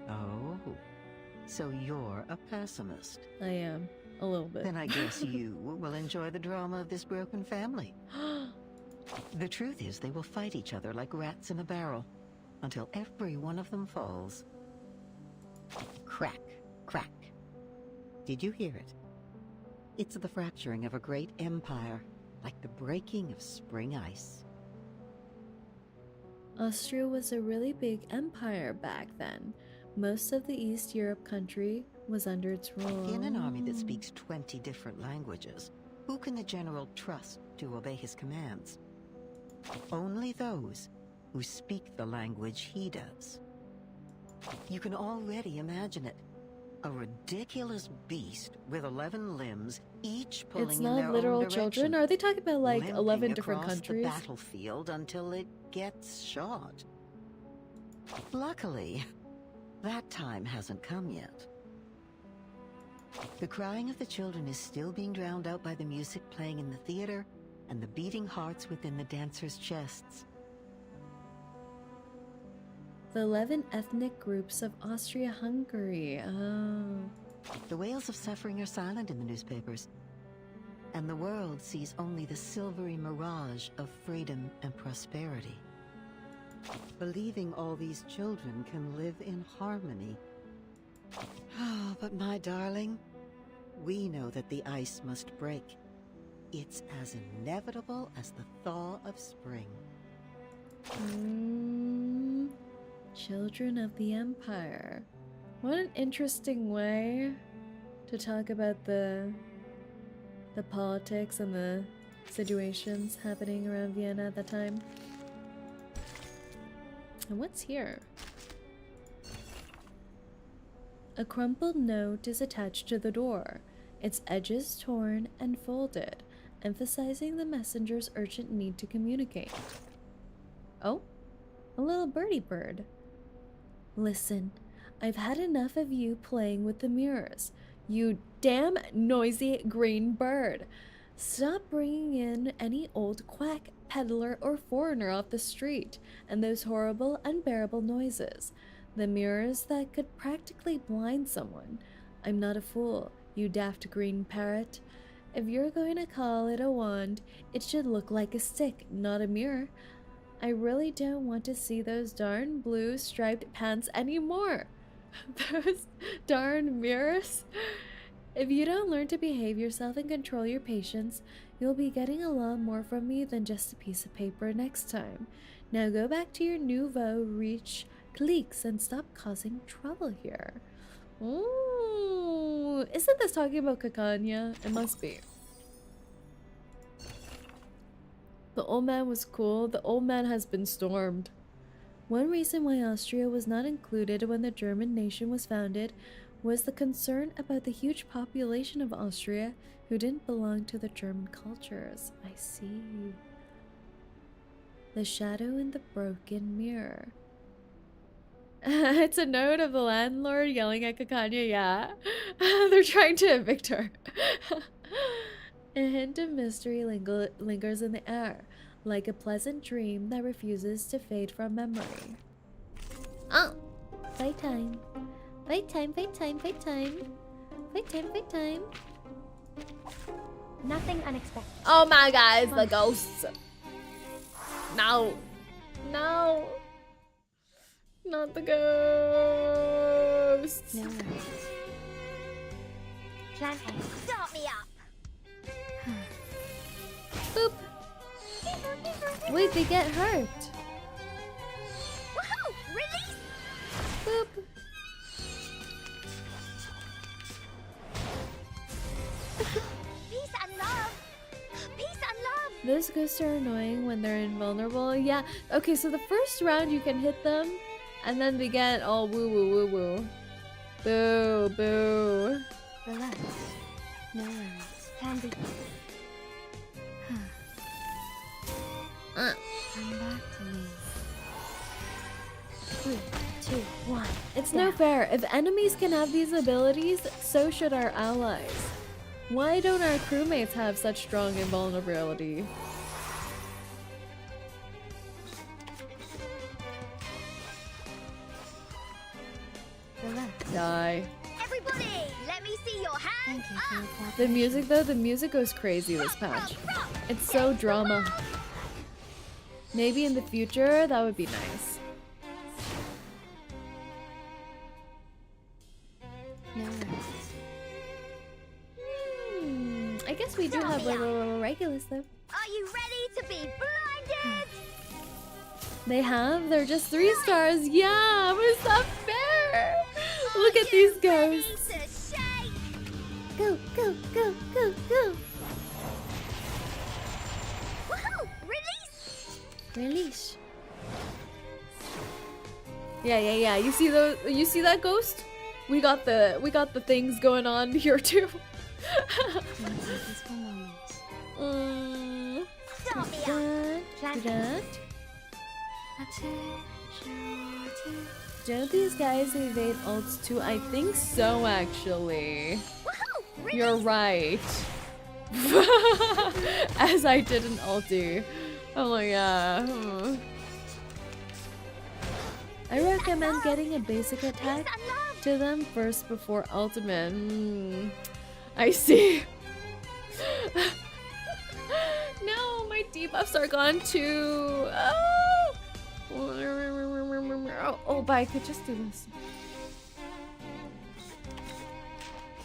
Oh, so you're a pessimist. I am. A little bit. Then I guess you will enjoy the drama of this broken family. The truth is, they will fight each other like rats in a barrel until every one of them falls. Crack, crack. Did you hear it? It's the fracturing of a great empire, like the breaking of spring ice. Austria was a really big empire back then. Most of the East Europe country was under its rule. In an army that speaks 20 different languages, who can the general trust to obey his commands? Only those who speak the language he does. You can already imagine it. A ridiculous beast with 11 limbs, each pulling It's in their not literal own direction. children? Are they talking about like limping 11 different across countries? the battlefield until it gets shot. Luckily, that time hasn't come yet. The crying of the children is still being drowned out by the music playing in the theater and the beating hearts within the dancers' chests. The 11 ethnic groups of Austria-Hungary. Oh. The wails of suffering are silent in the newspapers, and the world sees only the silvery mirage of freedom and prosperity. Believing all these children can live in harmony. Oh, but my darling, we know that the ice must break. It's as inevitable as the thaw of spring. Children of the Empire. What an interesting way to talk about the politics and the situations happening around Vienna at the time. And what's here? A crumpled note is attached to the door, its edges torn and folded, emphasizing the messenger's urgent need to communicate. Oh, a little birdie bird. Listen, I've had enough of you playing with the mirrors. You damn noisy green bird. Stop bringing in any old quack, peddler, or foreigner off the street, and those horrible, unbearable noises. The mirrors that could practically blind someone. I'm not a fool, you daft green parrot. If you're going to call it a wand, it should look like a stick, not a mirror. I really don't want to see those darn blue striped pants anymore. Those darn mirrors. If you don't learn to behave yourself and control your patients, you'll be getting a lot more from me than just a piece of paper next time. Now go back to your nouveau riche cliques and stop causing trouble here. Ooh, isn't this talking about 𝐒𝐚𝐭? It must be. The old man was cool. The old man has been stormed. One reason why Austria was not included when the German nation was founded was the concern about the huge population of Austria who didn't belong to the German cultures. I see. The shadow in the broken mirror. It's a note of the landlord yelling at 𝐒𝐚𝐭, yeah. They're trying to evict her. A hint of mystery lingers in the air, like a pleasant dream that refuses to fade from memory. Oh! Fight time. Fight time, fight time, fight time. Fight time, fight time. Nothing unexpected. Oh my god, it's the ghosts. No. No. Not the ghosts. No worries. Plan A. Start me up. Boop. Wait, they get hurt. Woohoo! Release! Boop. Peace and love. Peace and love. Those ghosts are annoying when they're invulnerable. Yeah. Okay, so the first round you can hit them, and then they get all woo woo woo woo. Boo boo. Relax. No worries. Plan B. Come back to me. 3, 2, 1. It's no fair. If enemies can have these abilities, so should our allies. Why don't our crewmates have such strong invulnerability? Die. Everybody, let me see your hands up. The music though, the music goes crazy this patch. It's so drama. Maybe in the future, that would be nice. I guess we do have regulars though. Are you ready to be blinded? They have? They're just 3 stars. Yeah, but it's not fair. Look at these guys. Go, go, go, go, go. Woohoo! Release! Release. Yeah. You see those? You see that ghost? We got the things going on here too. Don't these guys evade ults too? I think so, actually. You're right. As I did an ulti. Oh my god. I recommend getting a basic attack to them first before ultimate. I see. No, my debuffs are gone too. Oh, but I could just do this.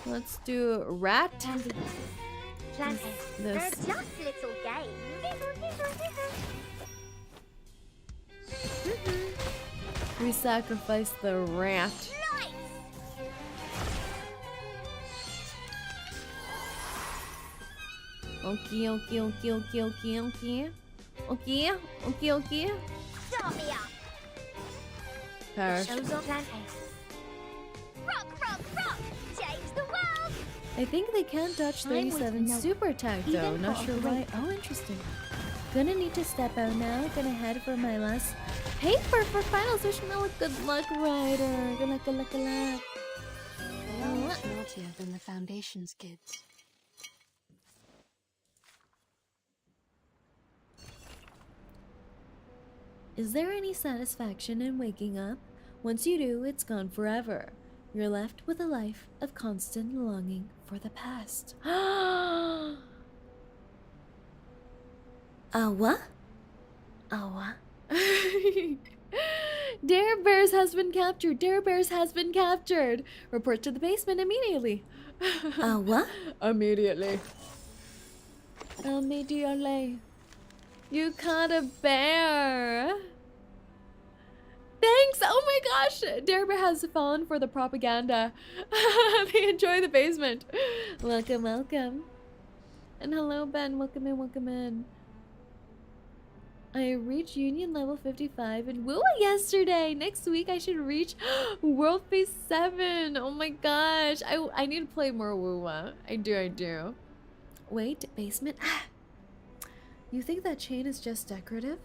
Let's do rat. This. Just little game. We sacrifice the rat. Okay. Start me up. Perish. Rock. Change the world. I think they can touch 37 super attack though. Not sure why. Oh, interesting. Gonna need to step out now. Gonna head for my last paper for finals. Wish me good luck, Ryder. Good luck. They are much naughtier than the Foundation's kids. Is there any satisfaction in waking up? Once you do, it's gone forever. You're left with a life of constant longing for the past. What? Dare Bears has been captured. Dare Bears has been captured. Report to the basement immediately. What? Immediately. Immediately. You caught a bear. Thanks! Oh my gosh! Dare Bear has fallen for the propaganda. They enjoy the basement. Welcome. And hello, Ben. Welcome in. I reached Union level 55 in WUA yesterday. Next week I should reach World Phase 7. Oh my gosh. I need to play more WUA. I do. Wait, basement. You think that chain is just decorative?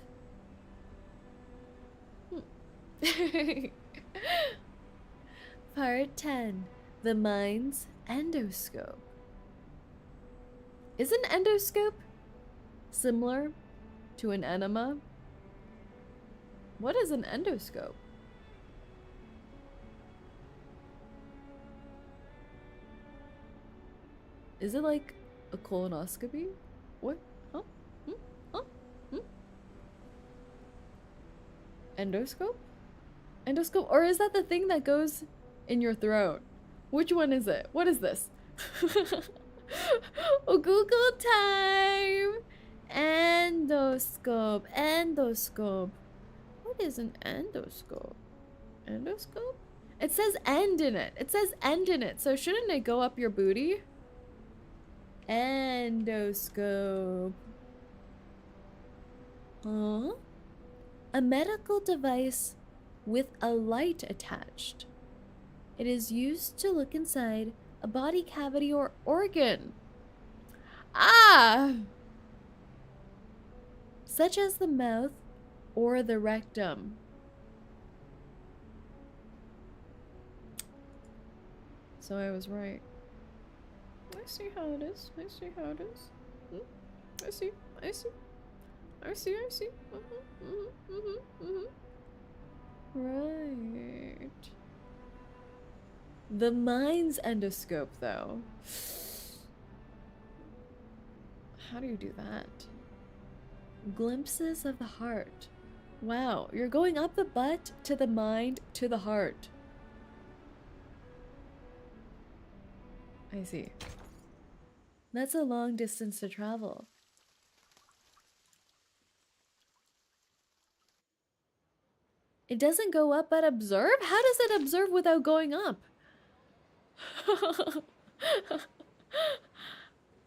Part 10. The mind's endoscope. Is an endoscope similar to an enema? What is an endoscope? Is it like a colonoscopy? What? Huh? Endoscope? Endoscope? Or is that the thing that goes in your throat? Which one is it? What is this? Oh, Google time! Endoscope. What is an endoscope? Endoscope? It says end in it. So shouldn't it go up your booty? Endoscope. Huh? A medical device with a light attached. It is used to look inside a body cavity or organ. Such as the mouth or the rectum. So I was right. I see how it is. I see. Right. The mind's endoscope, though. How do you do that? Glimpses of the heart. Wow, you're going up the butt to the mind to the heart. I see. That's a long distance to travel. It doesn't go up but observe? How does it observe without going up?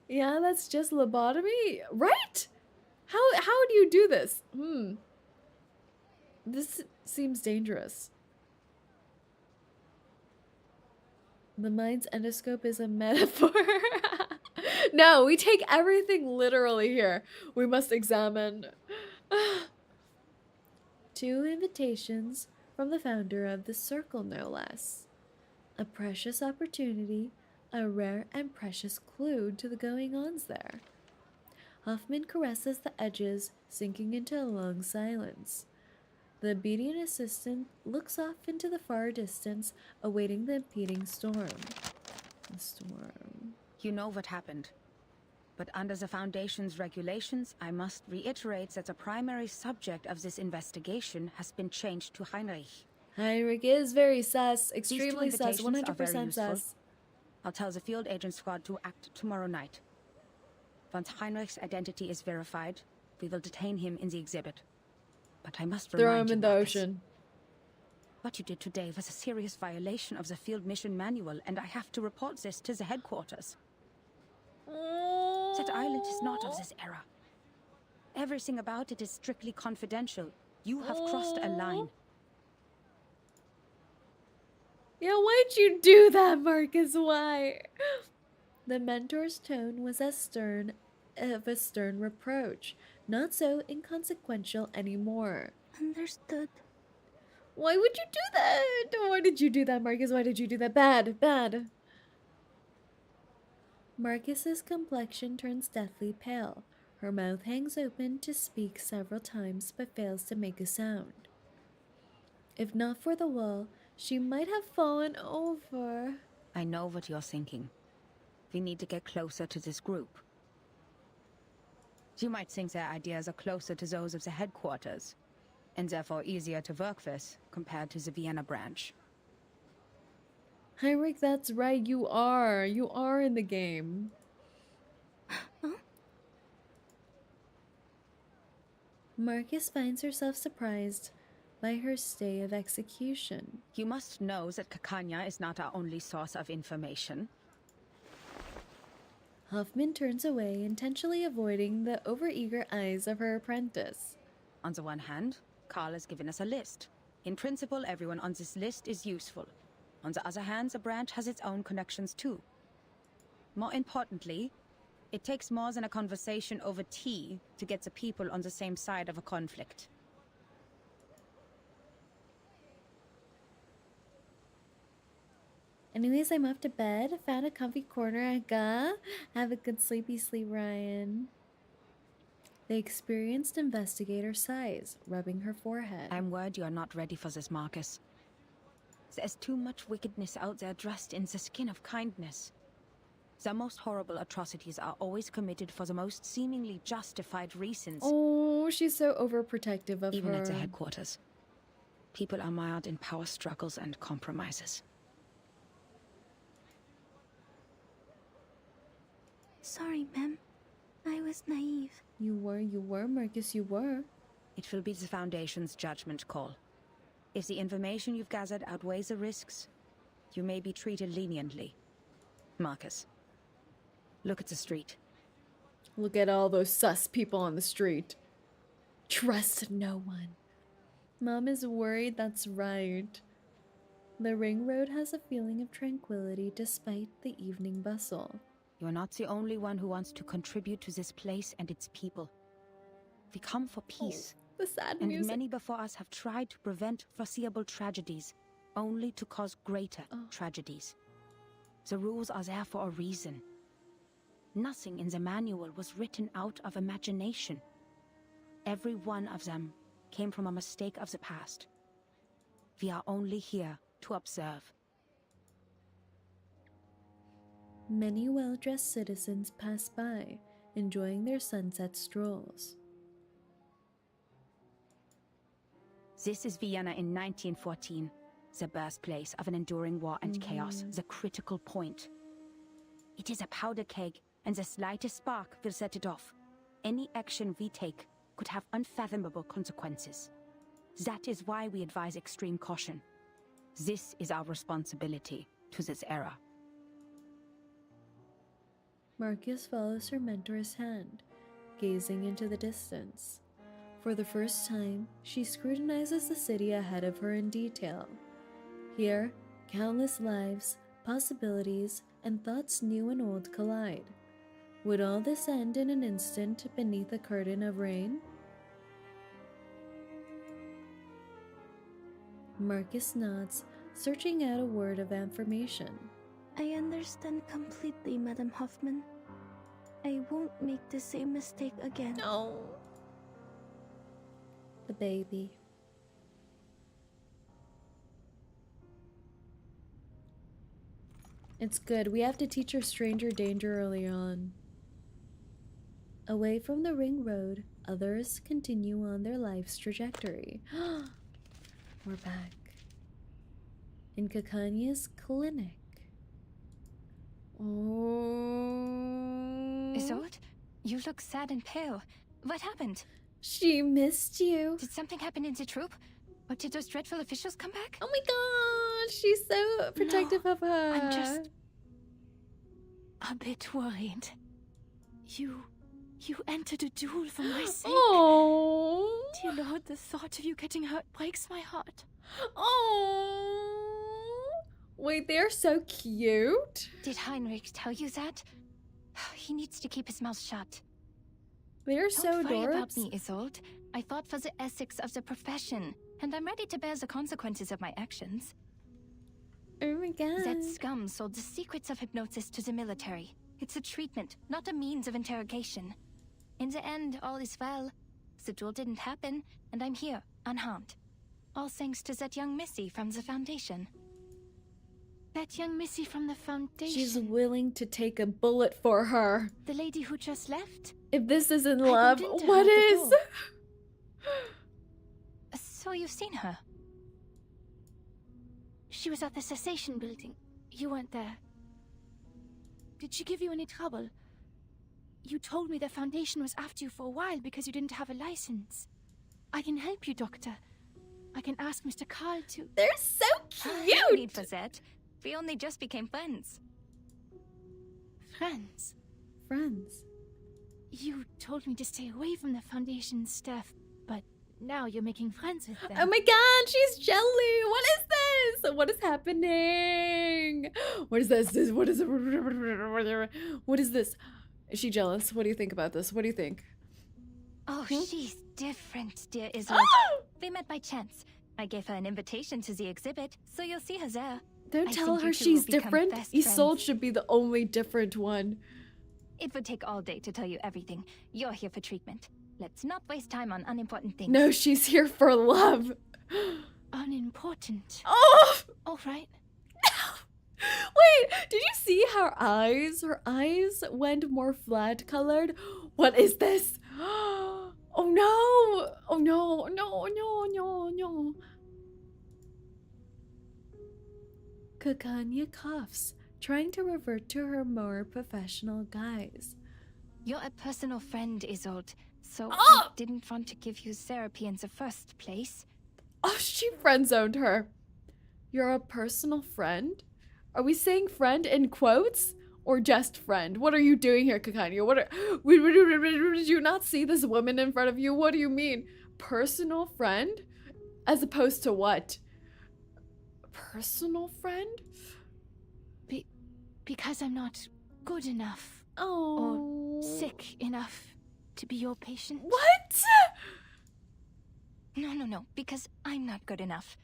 Yeah, that's just lobotomy, right? How do you do this? This seems dangerous. The mind's endoscope is a metaphor. No, we take everything literally here. We must examine. 2 invitations from the founder of the circle, no less. A precious opportunity, a rare and precious clue to the going-ons there. Hoffman caresses the edges, sinking into a long silence. The obedient assistant looks off into the far distance, awaiting the impending storm. The storm. You know what happened. But under the Foundation's regulations, I must reiterate that the primary subject of this investigation has been changed to Heinrich. Heinrich is very sus, extremely These 2 sus, invitations are very 100% useful. sus. I'll tell the field agent squad to act tomorrow night. Once Heinrich's identity is verified, we will detain him in the exhibit. But I must remind you, Throw him in the Marcus, ocean. what you did today was a serious violation of the field mission manual, and I have to report this to the headquarters. That island is not of this era. Everything about it is strictly confidential. You have crossed a line. Yeah, why'd you do that, Marcus? Why? The mentor's tone was as stern of a stern reproach, not so inconsequential anymore. Understood. Why would you do that? Why did you do that, Marcus? Why did you do that? Bad, bad. Marcus's complexion turns deathly pale. Her mouth hangs open to speak several times but fails to make a sound. If not for the wall, she might have fallen over. I know what you're thinking. We need to get closer to this group. You might think their ideas are closer to those of the headquarters, and therefore easier to work with compared to the Vienna branch. Heinrich, that's right, you are. You are in the game. Marcus finds herself surprised by her stay of execution. You must know that 𝐒𝐚𝐭 is not our only source of information. Hoffman turns away, intentionally avoiding the overeager eyes of her apprentice. On the one hand, Karl has given us a list. In principle, everyone on this list is useful. On the other hand, the branch has its own connections too. More importantly, it takes more than a conversation over tea to get the people on the same side of a conflict. Anyways, I'm off to bed. Found a comfy corner I got. Have a good sleepy sleep, Ryan. The experienced investigator sighs, rubbing her forehead. I'm worried you are not ready for this, Marcus. There's too much wickedness out there dressed in the skin of kindness. The most horrible atrocities are always committed for the most seemingly justified reasons. Oh, she's so overprotective of Even her. at the headquarters. People are mired in power struggles and compromises. Sorry, ma'am. I was naive. You were, Marcus, you were. It will be the Foundation's judgment call. If the information you've gathered outweighs the risks, you may be treated leniently. Marcus, look at the street. Look at all those sus people on the street. Trust no one. Mom is worried, that's right. The ring road has a feeling of tranquility despite the evening bustle. You're not the only one who wants to contribute to this place and its people. We come for peace. The sad and music. many before us have tried to prevent foreseeable tragedies, only to cause greater tragedies. The rules are there for a reason. Nothing in the manual was written out of imagination. Every one of them came from a mistake of the past. We are only here to observe. Many well-dressed citizens pass by, enjoying their sunset strolls. This is Vienna in 1914, the birthplace of an enduring war and chaos, the critical point. It is a powder keg, and the slightest spark will set it off. Any action we take could have unfathomable consequences. That is why we advise extreme caution. This is our responsibility to this era. Marcus follows her mentor's hand, gazing into the distance. For the first time, she scrutinizes the city ahead of her in detail. Here, countless lives, possibilities, and thoughts new and old collide. Would all this end in an instant beneath a curtain of rain? Marcus nods, searching out a word of affirmation. I understand completely, Madam Hoffman. I won't make the same mistake again. No. The baby. It's good. We have to teach her stranger danger early on. Away from the ring road, others continue on their life's trajectory. We're back. In 𝐒𝐚𝐭 clinic. Oh. 𝐒𝐸𝐿de, you look sad and pale. What happened? She missed you. Did something happen in the troop? Or did those dreadful officials come back? Oh my god, she's so protective of her. I'm just a bit worried. You entered a duel for my sake. Oh. Dear Lord, the thought of you getting hurt breaks my heart. Oh. Wait, they're so cute. Did Heinrich tell you that? He needs to keep his mouth shut. They're so Don't worry about adorbs. me, 𝐒𝐸𝐿de. I fought for the ethics of the profession, and I'm ready to bear the consequences of my actions. Oh my god. That scum sold the secrets of hypnosis to the military. It's a treatment, not a means of interrogation. In the end, all is well. The duel didn't happen, and I'm here, unharmed. All thanks to that young missy from the Foundation. That young missy from the Foundation. She's willing to take a bullet for her. The lady who just left? If this isn't I love, bumped into what her at the is? door. So you've seen her? She was at the cessation building. You weren't there. Did she give you any trouble? You told me the Foundation was after you for a while because you didn't have a license. I can help you, Doctor. I can ask Mr. 𝐂𝐚𝐭 to... They're so cute! No need for that. We only just became friends. Friends? Friends. You told me to stay away from the Foundation staff, but now you're making friends with them. Oh my god, she's jelly! What is this? What is happening? What is this? What is it? What is this? Is she jealous? What do you think about this? What do you think? Oh, she's different, dear 𝐒𝐸𝐿de. We met by chance. I gave her an invitation to the exhibit, so you'll see her there. Don't I tell think her you two she's will become different. best 𝐒𝐸𝐿de friends. should be the only different one. It would take all day to tell you everything. You're here for treatment. Let's not waste time on unimportant things. No, she's here for love. Unimportant. Oh! All right. Wait, did you see her eyes? Her eyes went more flat colored. What is this? Oh no! Oh no, no, no, no, no. 𝐒𝐿𝐴 coughs, trying to revert to her more professional guise. You're a personal friend, 𝐒𝐸𝐿de, so Oh! I didn't want to give you therapy in the first place. Oh, she friend-zoned her. You're a personal friend? Are we saying friend in quotes? Or just friend? What are you doing here, 𝐒𝐿𝐴? What are... Did you not see this woman in front of you? What do you mean? Personal friend? As opposed to what? Personal friend? Because I'm not good enough. Oh. Or sick enough to be your patient. What? No, because I'm not good enough.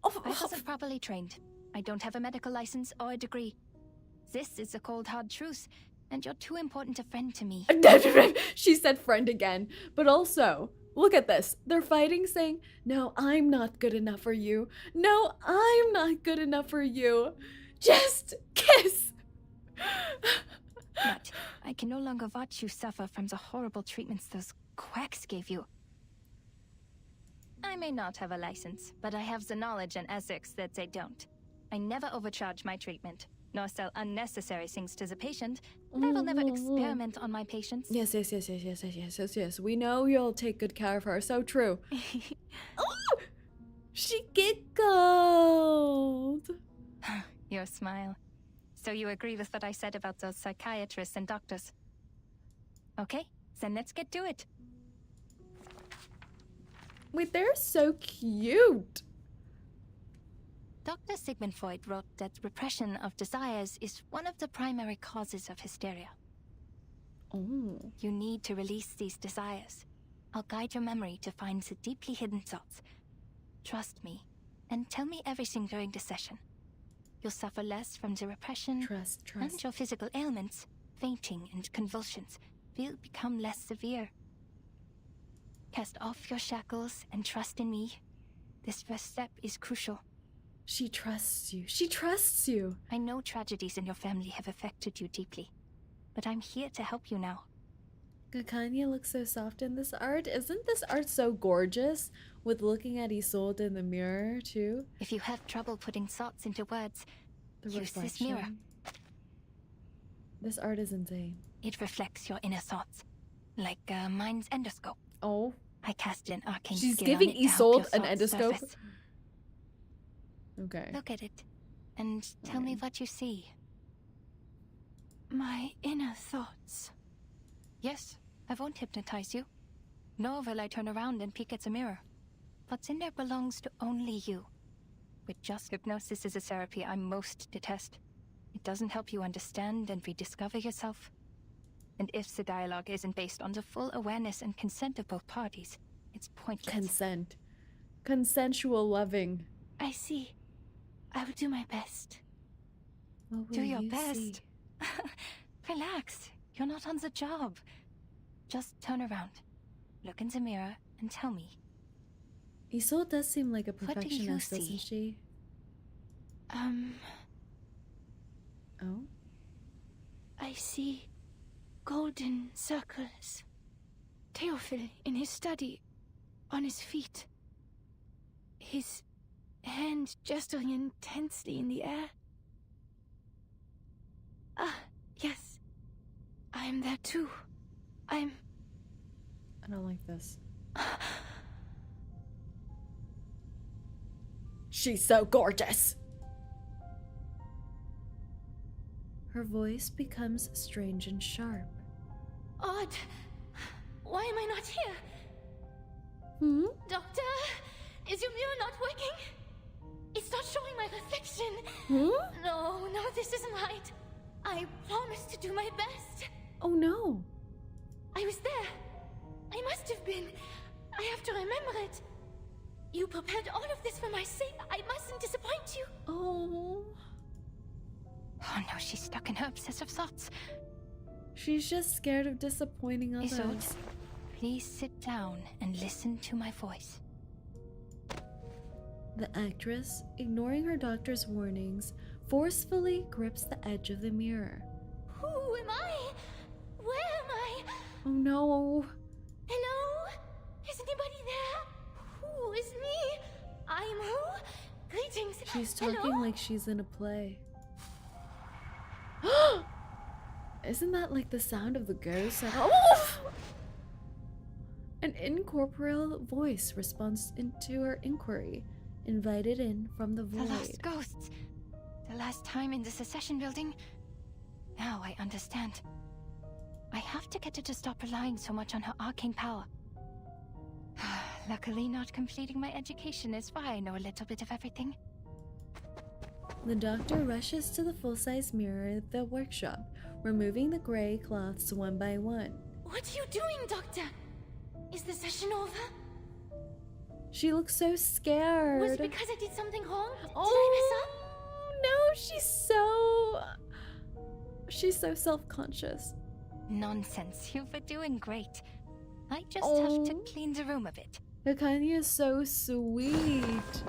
I wasn't properly trained. I don't have a medical license or a degree. This is the cold, hard truth, and you're too important a friend to me. She said friend again. But also, look at this. They're fighting saying, no, I'm not good enough for you. No, I'm not good enough for you. Just kiss. But I can no longer watch you suffer from the horrible treatments those quacks gave you. I may not have a license, but I have the knowledge and ethics that they don't. I never overcharge my treatment, nor sell unnecessary things to the patient, and I will never experiment on my patients. Yes. We know you'll take good care of her. So true. Oh! She giggled. Your smile. So you agree with what I said about those psychiatrists and doctors? Okay, then let's get to it. Wait, they're so cute. Dr. Sigmund Freud wrote that repression of desires is one of the primary causes of hysteria. Oh. You need to release these desires. I'll guide your memory to find the deeply hidden thoughts. Trust me, and tell me everything during the session. You'll suffer less from the repression, and your physical ailments, fainting and convulsions, will become less severe. Cast off your shackles and trust in me. This first step is crucial. She trusts you. She trusts you. I know tragedies in your family have affected you deeply, but I'm here to help you now. 𝐂𝐚𝐭 looks so soft in this art. Isn't this art so gorgeous? With looking at Isolde in the mirror, too. If you have trouble putting thoughts into words, use this mirror. This art is insane. It reflects your inner thoughts, like a mind's endoscope. Oh. I cast an arcane She's skill giving on it to help Isolde your an thoughts endoscope. surface. Okay. Look at it, and tell me what you see. My inner thoughts. Yes, I won't hypnotize you. Nor will I turn around and peek at the mirror. What's in there belongs to only you. With just hypnosis is a therapy I most detest. It doesn't help you understand and rediscover yourself. And if the dialogue isn't based on the full awareness and consent of both parties, it's pointless. Consent. Consensual loving. I see. I will do my best. Do your best. Relax. You're not on the job. Just turn around. Look in the mirror and tell me. Isolde does seem like a What do you perfectionist, see? doesn't she? Oh? I see golden circles. Théophile in his study, on his feet. His hand gesturing intensely in the air. Ah, yes. I am there too. I don't like this. She's so gorgeous. Her voice becomes strange and sharp. Odd. Why am I not here? Doctor, is your mirror not working? It's not showing my reflection. No, this isn't right. I promised to do my best. Oh no. I was there. I must have been. I have to remember it. You prepared all of this for my sake. I mustn't disappoint you. Oh. Oh no, she's stuck in her obsessive thoughts. She's just scared of disappointing others. Isolde, please sit down and listen to my voice. The actress, ignoring her doctor's warnings, forcefully grips the edge of the mirror. Who am I? Where am I? Oh no. Hello? Is anybody there? Who is me? I'm who? Greetings. She's talking Hello? like she's in a play. Isn't that like the sound of the ghost? Like, oh! An incorporeal voice responds into her inquiry, invited in from the void. The lost ghosts. The last time in the secession building. Now I understand. I have to get her to stop relying so much on her arcane power. Luckily, not completing my education is why I know a little bit of everything. The doctor rushes to the full-size mirror at the workshop, removing the gray cloths one by one. What are you doing, Doctor? Is the session over? She looks so scared. Was it because I did something wrong? Oh, did I mess up? No, she's so self-conscious. Nonsense. You were doing great. I just have to clean the room a bit. 𝐂𝐚𝐭 is so sweet.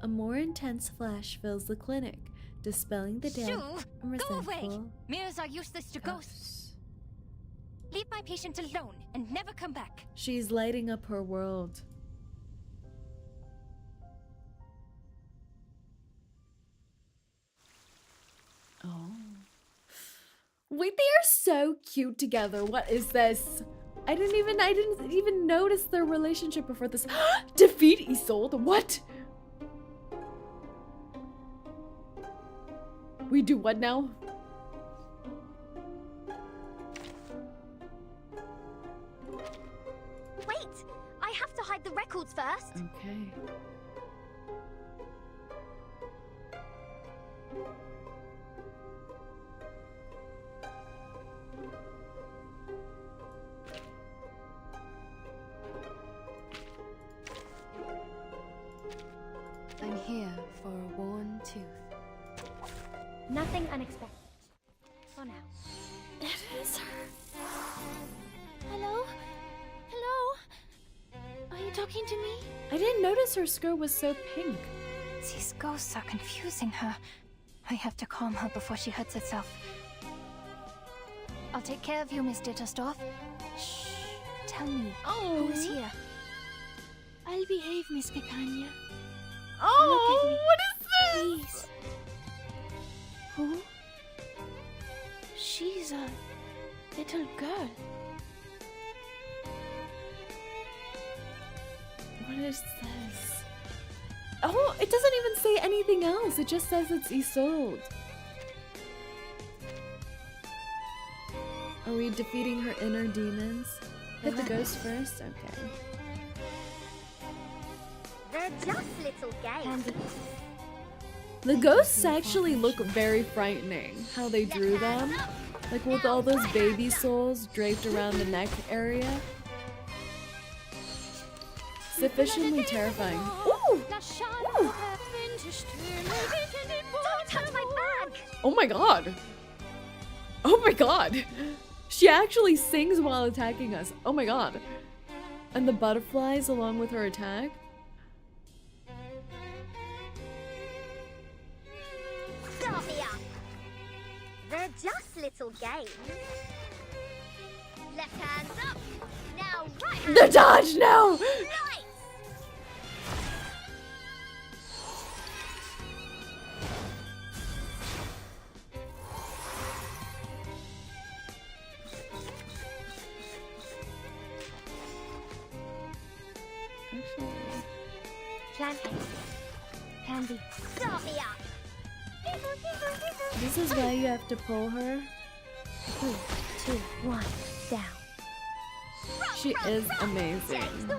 A more intense flash fills the clinic, Dispelling the damp and Go away! resentful. Mirrors are useless to ghosts. Leave my patient alone and never come back. She's lighting up her world. Oh. Wait, they are so cute together. What is this? I didn't even notice their relationship before this. Defeat Isolde? What? We do what now? Wait! I have to hide the records first. Okay. I'm here for a worn tooth. Nothing unexpected. For now. It is her. Hello? Hello? Are you talking to me? I didn't notice her skirt was so pink. These ghosts are confusing her. I have to calm her before she hurts herself. I'll take care of you, Miss Dittersdorf. Shh. Tell me, who is here? I'll behave, Miss 𝐒𝐿𝐴𝐚𝐭. Oh, what is this? Please. Who? She's a little girl. What is this? Oh, it doesn't even say anything else. It just says it's Isolde. Are we defeating her inner demons? Hit the ghost first? Okay. They're just little games. The ghosts actually look very frightening. How they drew them. Like with all those baby souls draped around the neck area. Sufficiently terrifying. Ooh! Ooh! Don't touch my bag! Oh my god! Oh my god! She actually sings while attacking us. Oh my god. And the butterflies along with her attack. Stop me up! They're just little games. Left hands up. Now right hand. The dodge now! Right! Candy. Stop me up! This is why you have to pull her. 3, 2, 1, down. She is amazing.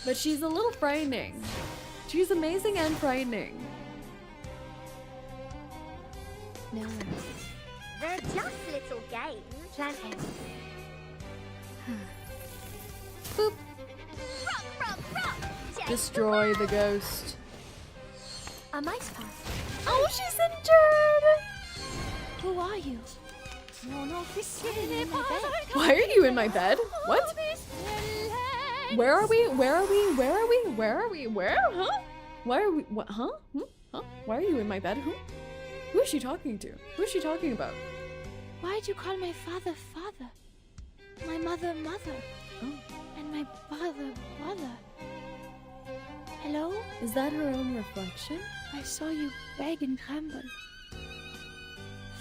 But she's a little frightening. She's amazing and frightening. No. They're just little games. Plan A. Boop. Rock, rock, rock! Destroy the ghost. A mice pass. Oh, she's injured! Who are you? Why are you in my bed? What? Where are we? Where are we? Where are we? Where are we? Where? Huh? Why are we? What? Huh? Huh? Why are you in my bed? Who? Who is she talking to? Who is she talking about? Why'd you call my father father? My mother mother? Oh. And my brother brother? Hello? Is that her own reflection? I saw you beg and tremble.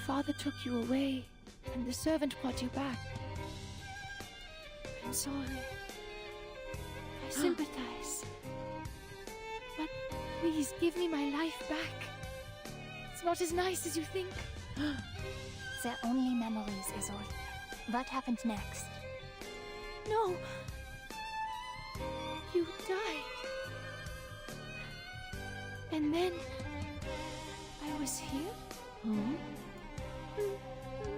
Father took you away, and the servant brought you back. I'm sorry. I sympathize. But please give me my life back. It's not as nice as you think. They're only memories, Isolde. What happened next? No. You died. And then I was here. Huh?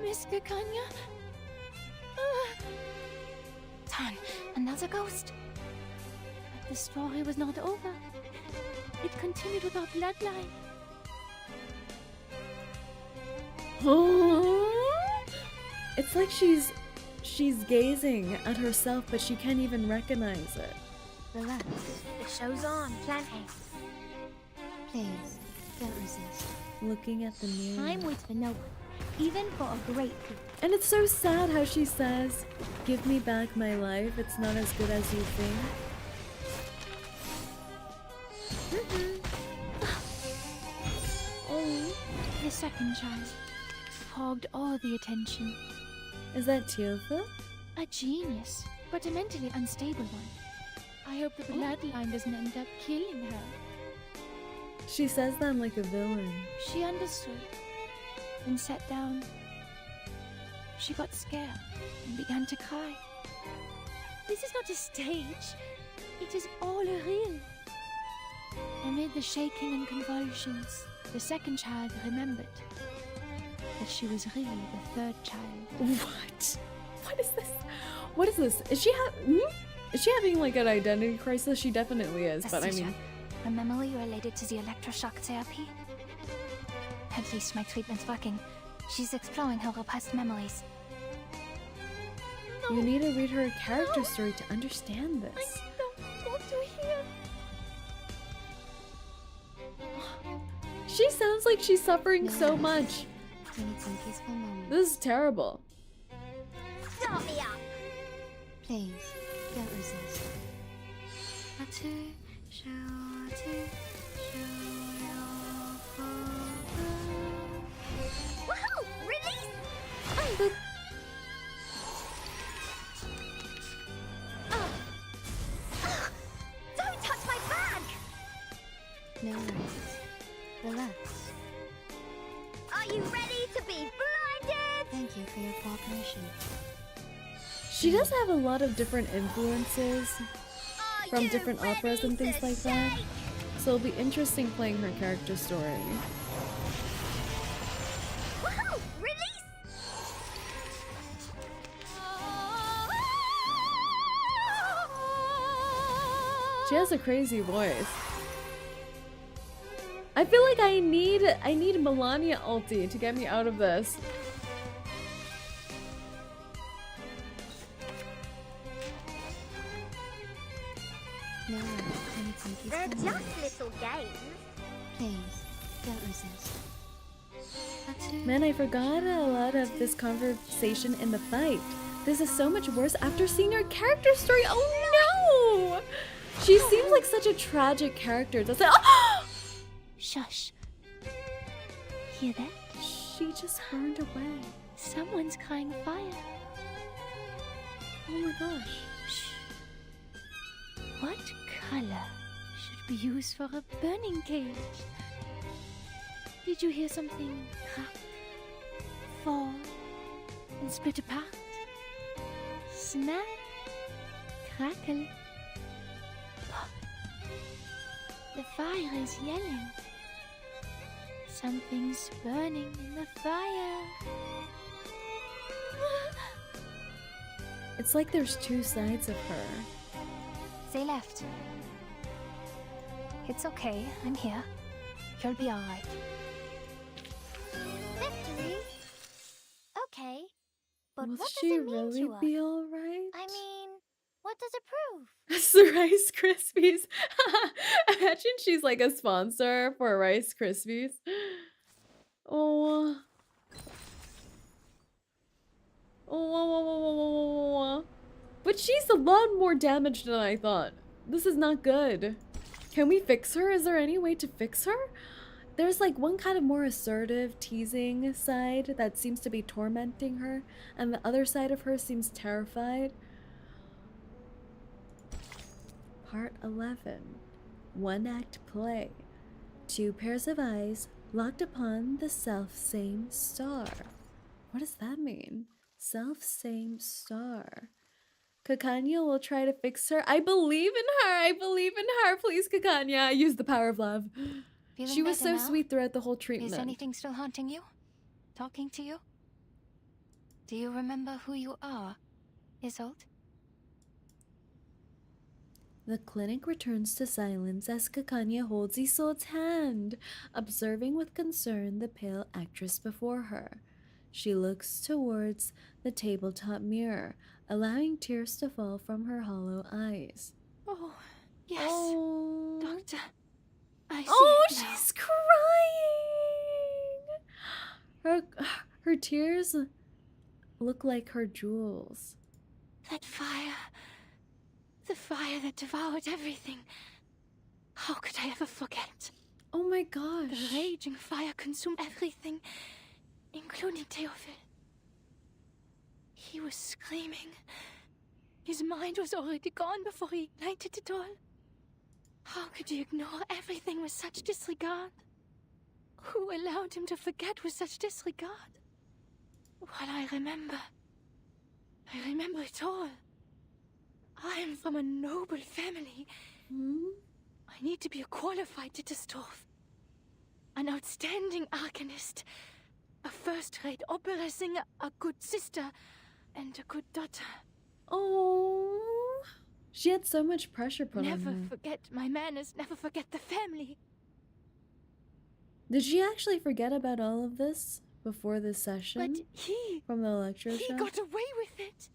Miss 𝐒𝐿𝐴𝐚𝐭? Tan, another ghost? But the story was not over. It continued with our bloodline. It's like she's gazing at herself, but she can't even recognize it. Relax. The show's on. Plan A. Please, Don't resist. Looking at the mirror. Time waits for no one, even for a great good. And it's so sad how she says, "Give me back my life. It's not as good as you think." Oh, the second child hogged all the attention. Is that 𝐒𝐿𝐴? A genius, but a mentally unstable one. I hope the bloodline doesn't end up killing her. She says that like a villain. She understood and sat down. She got scared and began to cry. This is not a stage. It is all real. Amid the shaking and convulsions, the second child remembered that she was really the third child. What? What is this? What is this? Is she having like an identity crisis? She definitely is, but I mean... A memory related to the electroshock therapy? At least my treatment's working. She's exploring her past memories. You need to read her character story to understand this. I don't want to hear. She sounds like she's suffering so much. We need some peaceful moments. This is terrible. Stop me up! Please, don't resist. Woohoo! Release! Don't touch my bag! No worries. Relax. Are you ready to be blinded? Thank you for your cooperation. She does have a lot of different influences from different operas and things like that. So it'll be interesting playing her character story. Woohoo! Release! She has a crazy voice. I feel like I need Melania ulti to get me out of this. No, I need some peaceful They're moments. just little games. Please, don't resist. Man, I forgot a lot of this conversation in the fight. This is so much worse after seeing her character story. Oh no! She seems like such a tragic character. Does it? Oh! Shush. Hear that? She just burned away. Someone's crying fire. Oh my gosh. What color should be used for a burning cage? Did you hear something crack, fall, and split apart? Snap, crackle, pop. The fire is yelling. Something's burning in the fire. It's like there's two sides of her. They left. It's okay, I'm here. You'll be alright. Victory? Okay. But Will what does she it mean really to us? be alright? I mean, what does it prove? It's the Rice Krispies. Imagine she's like a sponsor for Rice Krispies. Oh. Oh. But she's a lot more damaged than I thought. This is not good. Can we fix her? Is there any way to fix her? There's like one kind of more assertive, teasing side that seems to be tormenting her, and the other side of her seems terrified. Part 11. One-act play. Two pairs of eyes locked upon the self-same star. What does that mean? Self-same star. 𝐒𝐚𝐭 will try to fix her. I believe in her. I believe in her. Please, 𝐒𝐚𝐭. Use the power of love. Feeling She was better so now? sweet throughout the whole treatment. Is anything still haunting you? Talking to you? Do you remember who you are, Isolde? The clinic returns to silence as 𝐒𝐚𝐭 holds Isolde's hand, observing with concern the pale actress before her. She looks towards the tabletop mirror, allowing tears to fall from her hollow eyes. Oh, yes. Doctor. I see Oh, it now. she's crying. Her tears look like her jewels. That fire. The fire that devoured everything. How could I ever forget? Oh my gosh. The raging fire consumed everything, including Theophil. He was screaming. His mind was already gone before he ignited it all. How could you ignore everything with such disregard? Who allowed him to forget with such disregard? Well, I remember it all. I am from a noble family. I need to be a qualified Ditterstorf. An outstanding arcanist. A first-rate opera singer, a good sister, and a good daughter. Oh, she had so much pressure put on Never her. forget my manners, never forget the family. Did she actually forget about all of this before this session? But from the electro he show? got away with it.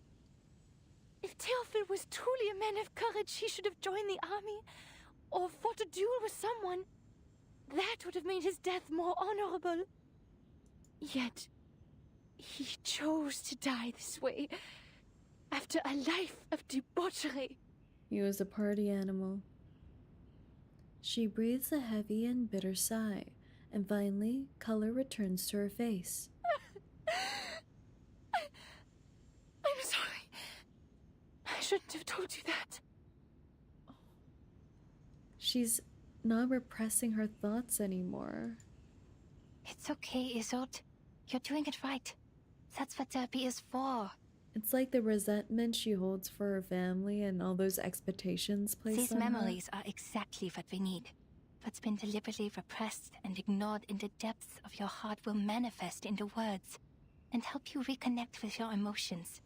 If Theophil was truly a man of courage, he should have joined the army or fought a duel with someone. That would have made his death more honorable. Yet, he chose to die this way, after a life of debauchery. He was a party animal. She breathes a heavy and bitter sigh, and finally, color returns to her face. I'm sorry. I shouldn't have told you that. She's not repressing her thoughts anymore. It's okay, Isolde. You're doing it right. That's what therapy is for. It's like the resentment she holds for her family and all those expectations placed These on her. memories are exactly what we need. What's been deliberately repressed and ignored in the depths of your heart will manifest into words and help you reconnect with your emotions.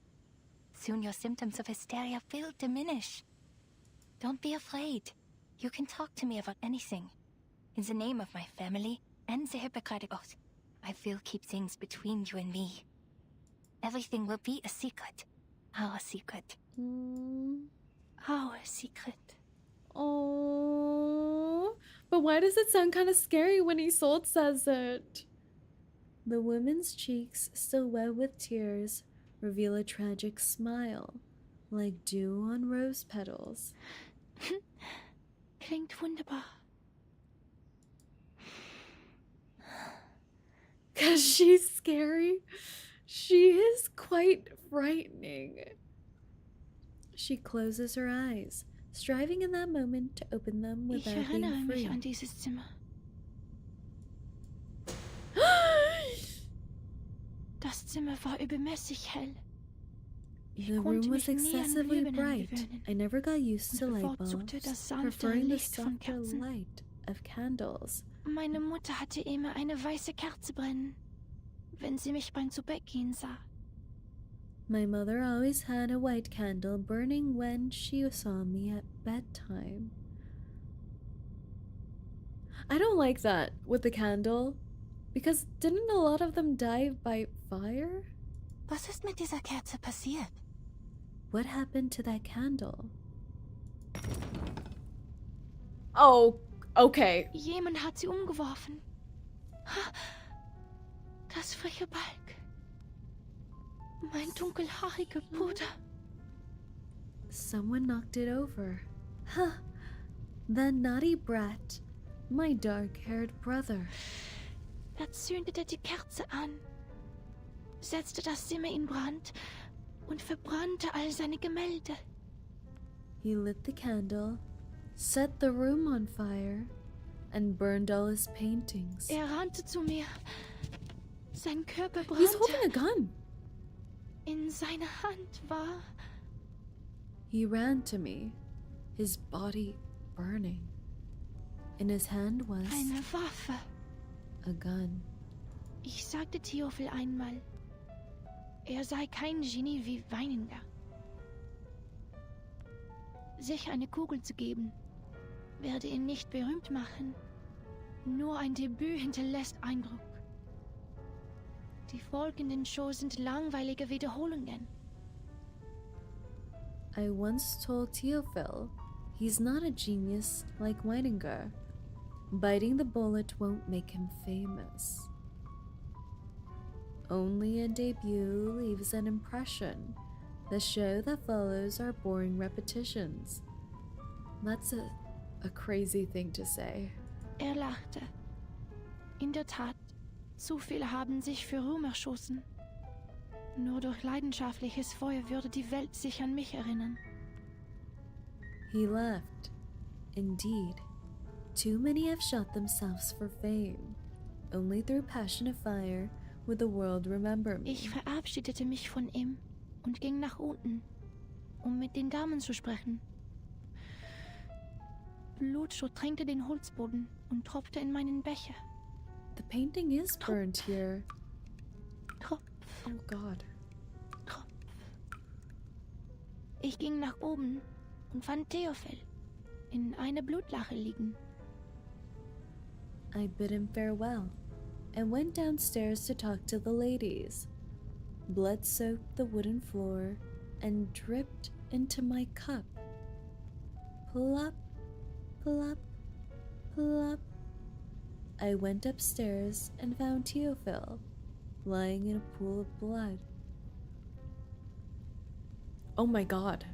Soon your symptoms of hysteria will diminish. Don't be afraid. You can talk to me about anything. In the name of my family and the Hippocratic Oath, I will keep things between you and me. Everything will be a secret. Our secret. Our secret. Oh, but why does it sound kind of scary when Isolde says it? The woman's cheeks, still wet with tears, reveal a tragic smile, like dew on rose petals. Klingt wunderbar. 'Cause she's scary. She is quite frightening. She closes her eyes, striving in that moment to open them Ich without erinnere being mich free. an dieses Zimmer. Das Zimmer war übermäßig hell. The room was excessively bright. I never got used to light bulbs, preferring the softer light of candles. Meine Mutter hatte immer eine weiße Kerze brennen, wenn sie mich beim Zubettgehen sah. My mother always had a white candle burning when she saw me at bedtime. I don't like that with the candle, because didn't a lot of them die by fire? Was ist mit dieser Kerze passiert? What happened to that candle? Oh, okay. Jemand hat sie umgeworfen. Das freche Balg. Mein dunkelhaariger Bruder. Someone knocked it over. Huh. That naughty brat. My dark-haired brother. Da zündete die Kerze an, setzte das Zimmer in Brand und verbrannte all seine Gemälde. He lit the candle, set the room on fire, and burned all his paintings. Rannte zu mir. Sein Körper brannte. He's holding a gun. In seiner Hand war... He ran to me, his body burning. In his hand was... eine Waffe. A gun. Ich sagte Theophil einmal, sei kein Genie wie Weininger. Sich eine Kugel zu geben, werde ihn nicht berühmt machen. Nur ein Debüt hinterlässt Eindruck. Die folgenden Shows sind langweilige Wiederholungen. I once told Theophil he's not a genius like Weininger. Biting the bullet won't make him famous. Only a debut leaves an impression. The show that follows are boring repetitions. That's a crazy thing to say. Lachte. In der Tat, zu viele haben sich für Ruhm erschossen. Nur durch leidenschaftliches Feuer würde die Welt sich an mich erinnern. He laughed. Indeed, too many have shot themselves for fame. Only through passion of fire would the world remember me. Ich verabschiedete mich von ihm und ging nach unten, mit den Damen zu sprechen. Blut durchtränkte den Holzboden und tropfte in meinen Becher. The painting is burnt here. Tropf. Oh God. Tropf. Ich ging nach oben und fand Theophil in einer Blutlache liegen. I bid him farewell and went downstairs to talk to the ladies. Blood soaked the wooden floor and dripped into my cup. Plop, plop, plop. I went upstairs and found Theophil lying in a pool of blood. Oh my God.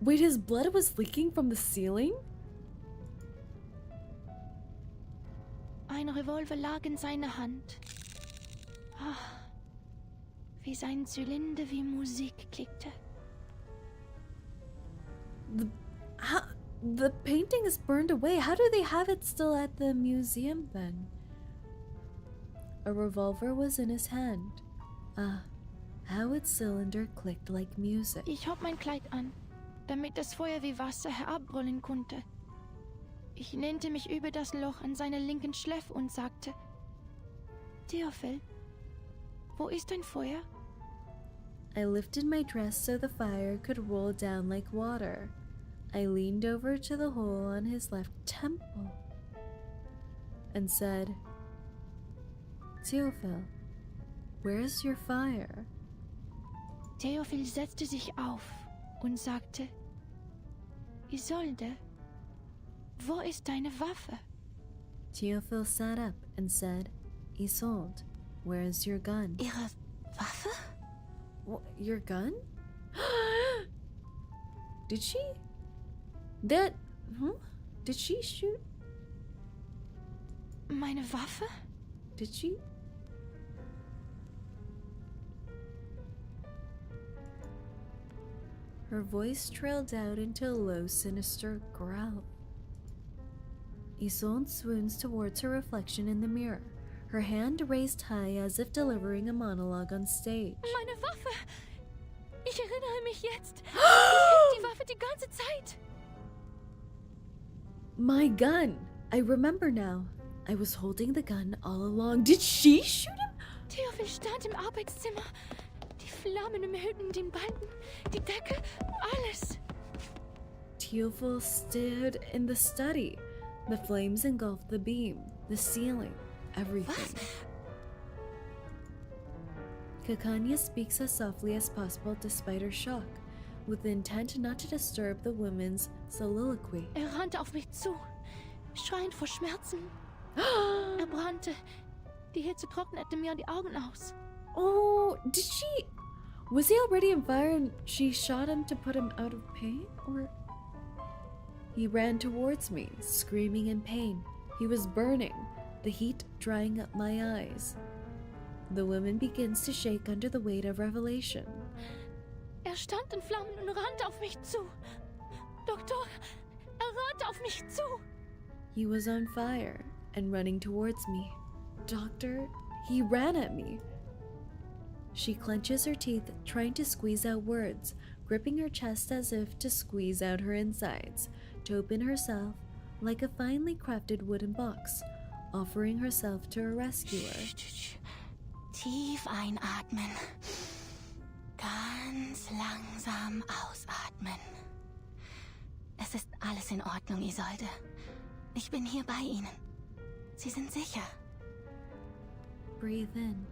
Wait, his blood was leaking from the ceiling? Ein Revolver lag in seiner Hand. Wie sein Zylinder wie Musik klickte. The painting is burned away. How do they have it still at the museum then? A revolver was in his hand. How its cylinder clicked like music. Ich hob mein Kleid an, damit das Feuer wie Wasser herabrollen konnte. Ich lehnte mich über das Loch an seiner linken Schläfe und sagte: Theophil, wo ist dein Feuer? I lifted my dress so the fire could roll down like water. I leaned over to the hole on his left temple and said, Theophil, where's your fire? Theophil setzte sich auf und sagte: Isolde, wo ist deine Waffe? Theophil sat up and said, Isolde, where's your gun? Ihre Waffe? Your gun? Did she? Did she shoot? Meine Waffe? Did she? Her voice trailed out into a low, sinister growl. Isolde swoons towards her reflection in the mirror, her hand raised high as if delivering a monologue on stage. Meine Waffe! Ich erinnere mich jetzt. Ich hielt die Waffe die ganze Zeit. My gun! I remember now. I was holding the gun all along. Did she shoot him? Theophil stand im Arbeitszimmer. Die Flammen umhüllten den Balken, die Decke, alles. Theophil stood in the study. The flames engulfed the beam, the ceiling, everything. 𝐒𝐚𝐭 speaks as softly as possible despite her shock, with the intent not to disturb the woman's soliloquy. Rannte auf mich zu, schreiend vor Schmerzen. Brannte. Die Hitze trocknete mir die Augen aus. Oh, did she... Was he already on fire and she shot him to put him out of pain? Or... He ran towards me, screaming in pain. He was burning, the heat drying up my eyes. The woman begins to shake under the weight of revelation. Stand in Flammen und rannte auf mich zu. Doktor, rannte auf mich zu. He was on fire and running towards me. Doctor, he ran at me. She clenches her teeth, trying to squeeze out words, gripping her chest as if to squeeze out her insides, to open herself like a finely crafted wooden box, offering herself to a rescuer. Tief einatmen. Ganz langsam ausatmen. Es ist alles in Ordnung, Isolde. Ich bin hier bei Ihnen. Sie sind sicher. Breathe in.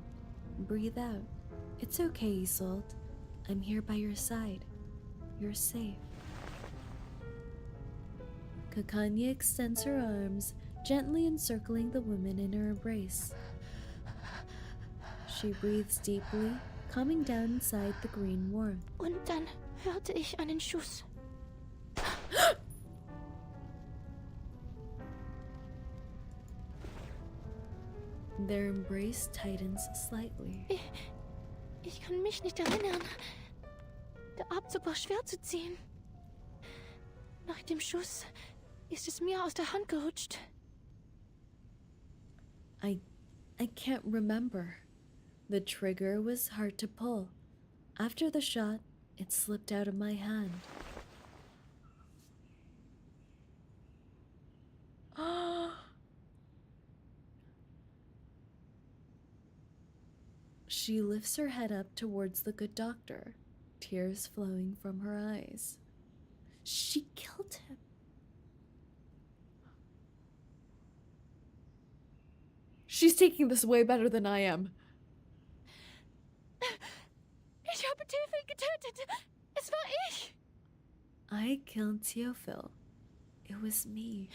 Breathe out. It's okay, Isolde. I'm here by your side. You're safe. 𝐒𝐡𝐚𝐭 extends her arms, gently encircling the woman in her embrace. She breathes deeply, calming down inside the green warmth. Und dann hörte ich einen Schuss. Their embrace tightens slightly. Ich kann mich nicht erinnern. Der Abzug war schwer zu ziehen. Nach dem Schuss ist es mir aus der Hand gerutscht. I can't remember. The trigger was hard to pull. After the shot, it slipped out of my hand. She lifts her head up towards the good doctor, tears flowing from her eyes. She killed him. She's taking this way better than I am. Ich habe Teufel getötet. Es war ich. I killed 𝐒𝐿. It was me.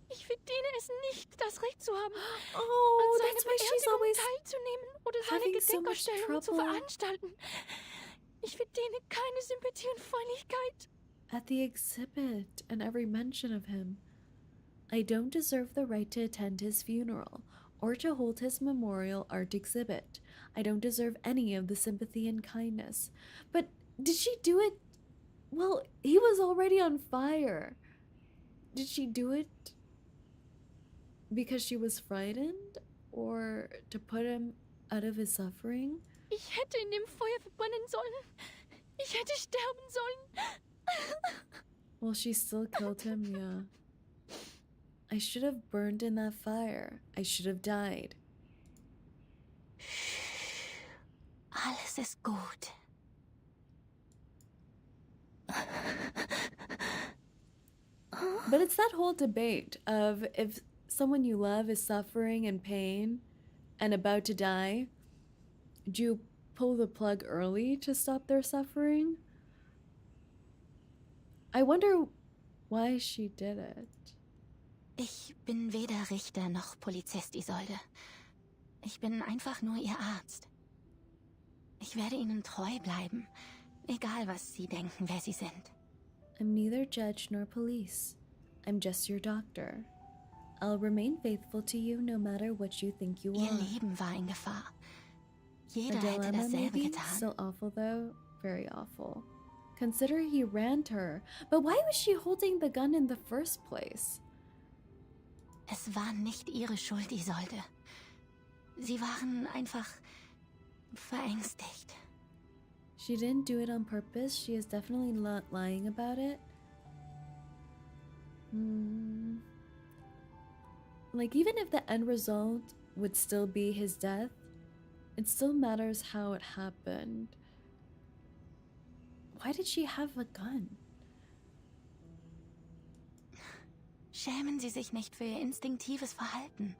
Ich verdiene es nicht, das Recht zu haben, Oh, an that's seiner why she's Beerdigung always teilzunehmen oder seine having so much Gedenkausstellung zu trouble veranstalten. Ich verdiene keine Sympathie und Freundlichkeit. at the exhibit and every mention of him. I don't deserve the right to attend his funeral or to hold his memorial art exhibit. I don't deserve any of the sympathy and kindness. But did she do it? Well, he was already on fire. Did she do it because she was frightened or to put him out of his suffering? Ich hätte in dem Feuer verbrennen sollen. Ich hätte sterben sollen. Well, she still killed him, yeah. I should have burned in that fire. I should have died. Alles ist gut. But it's that whole debate of if someone you love is suffering and pain and about to die, do you pull the plug early to stop their suffering? I wonder why she did it. Ich bin weder Richter noch Polizist, Isolde. Ich bin einfach nur Ihr Arzt. Ich werde Ihnen treu bleiben, egal was Sie denken, wer Sie sind. I'm neither judge nor police. I'm just your doctor. I'll remain faithful to you no matter what you think you Ihr are. Leben war in Gefahr. A Jeder hätte dilemma, dasselbe maybe? getan. Still awful though. Very awful. Consider he ran to her. But why was she holding the gun in the first place? Es war nicht Ihre Schuld, Isolde. Sie waren einfach verängstigt. She didn't do it on purpose. She is definitely not lying about it. Like, even if the end result would still be his death, it still matters how it happened. Why did she have a gun? Schämen Sie sich nicht für Ihr instinktives Verhalten.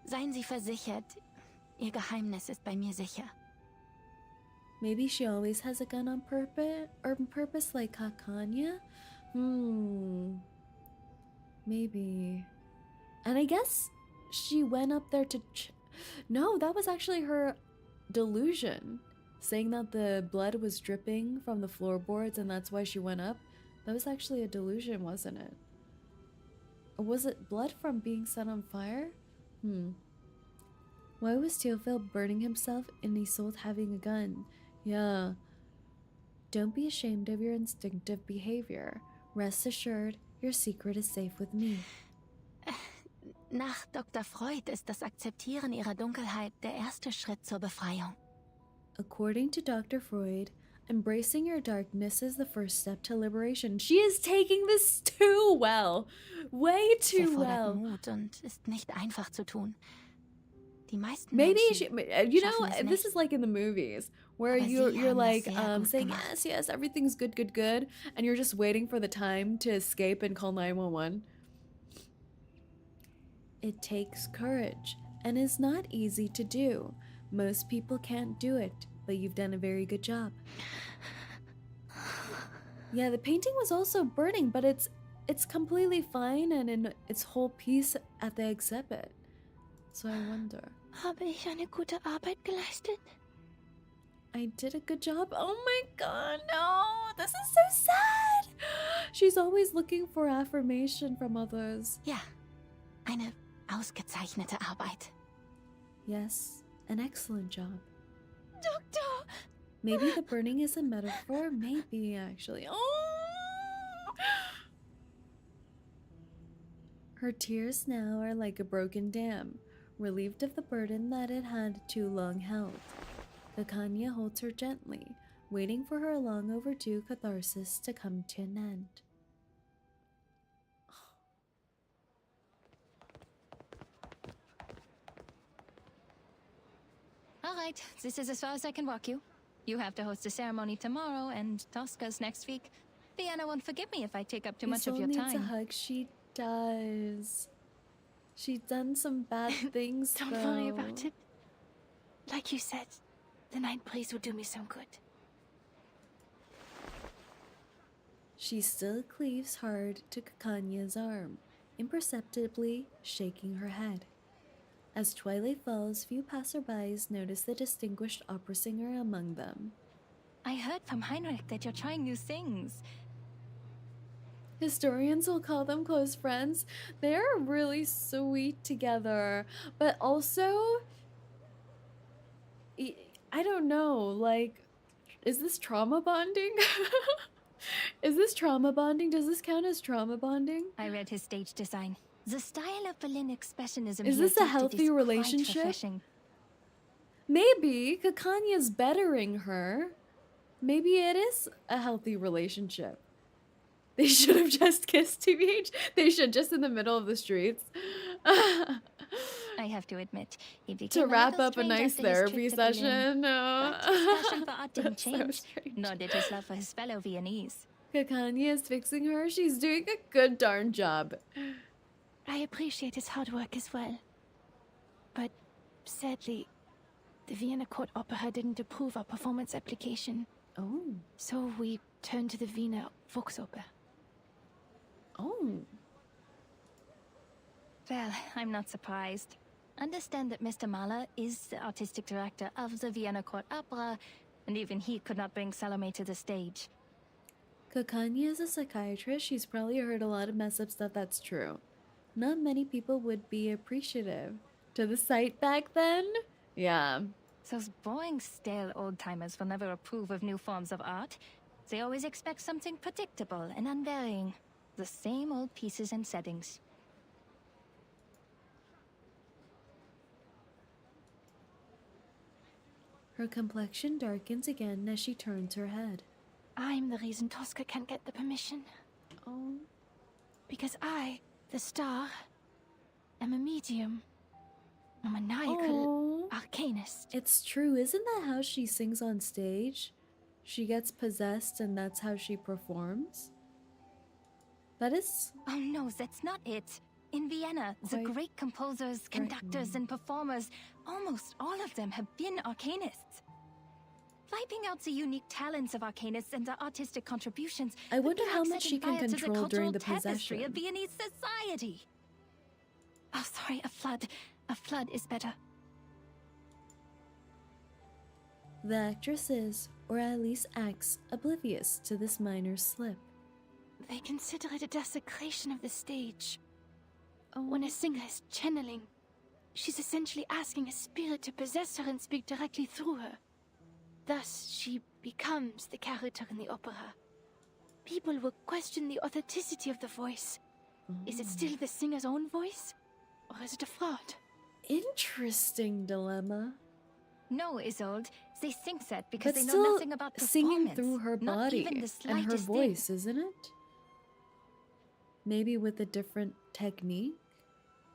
Seien Sie versichert, Ihr Geheimnis ist bei mir sicher. Maybe she always has a gun on purpose like 𝐒𝐡𝐚𝐭? Maybe. And I guess she went up there to no, that was actually her delusion. Saying that the blood was dripping from the floorboards and that's why she went up. That was actually a delusion, wasn't it? Or was it blood from being set on fire? Why was 𝐒𝐿 burning himself and Isolde having a gun? Yeah. Don't be ashamed of your instinctive behavior. Rest assured, your secret is safe with me. Nach Dr. Freud ist das Akzeptieren Ihrer Dunkelheit der erste Schritt zur Befreiung. According to Dr. Freud, embracing your darkness is the first step to liberation. She is taking this too well. Way too well. Mut und ist nicht einfach zu tun. Die meisten Maybe Menschen you know, schaffen es this nicht. is like in the movies where Aber you're Sie haben like das sehr gut saying gemacht. yes, everything's good, and you're just waiting for the time to escape and call 911. It takes courage and is not easy to do. Most people can't do it, but you've done a very good job. Yeah, the painting was also burning, but it's it's completely fine and in its whole piece at the exhibit. So I wonder. Habe ich eine gute Arbeit geleistet? I did a good job. Oh my god, no! This is so sad! She's always looking for affirmation from others. Ja, eine ausgezeichnete Arbeit. Yes, an excellent job. Doctor! Maybe the burning is a metaphor. Maybe, actually. Oh! Her tears now are like a broken dam, relieved of the burden that it had too long held. 𝐒𝐿𝐴 holds her gently, waiting for her long overdue catharsis to come to an end. Alright, this is as far as I can walk you. You have to host a ceremony tomorrow, and Tosca's next week. Vienna won't forgive me if I take up too much of your time. Isolde needs a hug. She does. She's done some bad things, Don't though. worry about it. Like you said, the night breeze will do me some good. She still cleaves hard to 𝐒𝐿𝐴's arm, imperceptibly shaking her head. As twilight falls, few passerbys notice the distinguished opera singer among them. I heard from Heinrich that you're trying new things. Historians will call them close friends. They're really sweet together, but also, I don't know, like, is this trauma bonding? Is this trauma bonding? Does this count as trauma bonding? I read his stage design. The style of Berlin expressionism. Is this a healthy relationship? Maybe 𝐒𝐿𝐴's bettering her. Maybe it is a healthy relationship. They should have just kissed, TBH. They should, just in the middle of the streets. I have to admit, he became to wrap up a nice therapy session. But his passion for art didn't So change, strange. nor did his love for his fellow Viennese. 𝐒𝐿𝐴 is fixing her. She's doing a good darn job. I appreciate his hard work as well. But sadly, the Vienna Court Opera didn't approve our performance application. Oh. So we turned to the Wiener Volksoper. Oh. Well, I'm not surprised. Understand that Mr. Mahler is the artistic director of the Vienna Court Opera, and even he could not bring Salome to the stage. 𝐒𝐿𝐴 is a psychiatrist. She's probably heard a lot of messed up stuff that's true. Not many people would be appreciative. To the site back then? Yeah. Those boring, stale old-timers will never approve of new forms of art. They always expect something predictable and unvarying. The same old pieces and settings. Her complexion darkens again as she turns her head. I'm the reason Tosca can't get the permission. Oh. Because I, the star, am a medium. A maniacal arcanist. It's true. Isn't that how she sings on stage? She gets possessed and that's how she performs? That is... Oh no, that's not it. In Vienna, the great composers, conductors, and performers, almost all of them have been arcanists. Wiping out the unique talents of arcanists and their artistic contributions. I wonder how much she can fire to the control during the cultural tapestry possession. of Viennese society. Oh, sorry, a flood. A flood is better. The actress is, or at least acts, oblivious to this minor slip. They consider it a desecration of the stage. When a singer is channeling, she's essentially asking a spirit to possess her and speak directly through her. Thus, she becomes the character in the opera. People will question the authenticity of the voice. Is it still the singer's own voice? Or is it a fraud? Interesting dilemma. No, Isolde. They think that because But they know still nothing about performance. singing through her Not body even the and her slightest thing. voice, isn't it? Maybe with a different technique?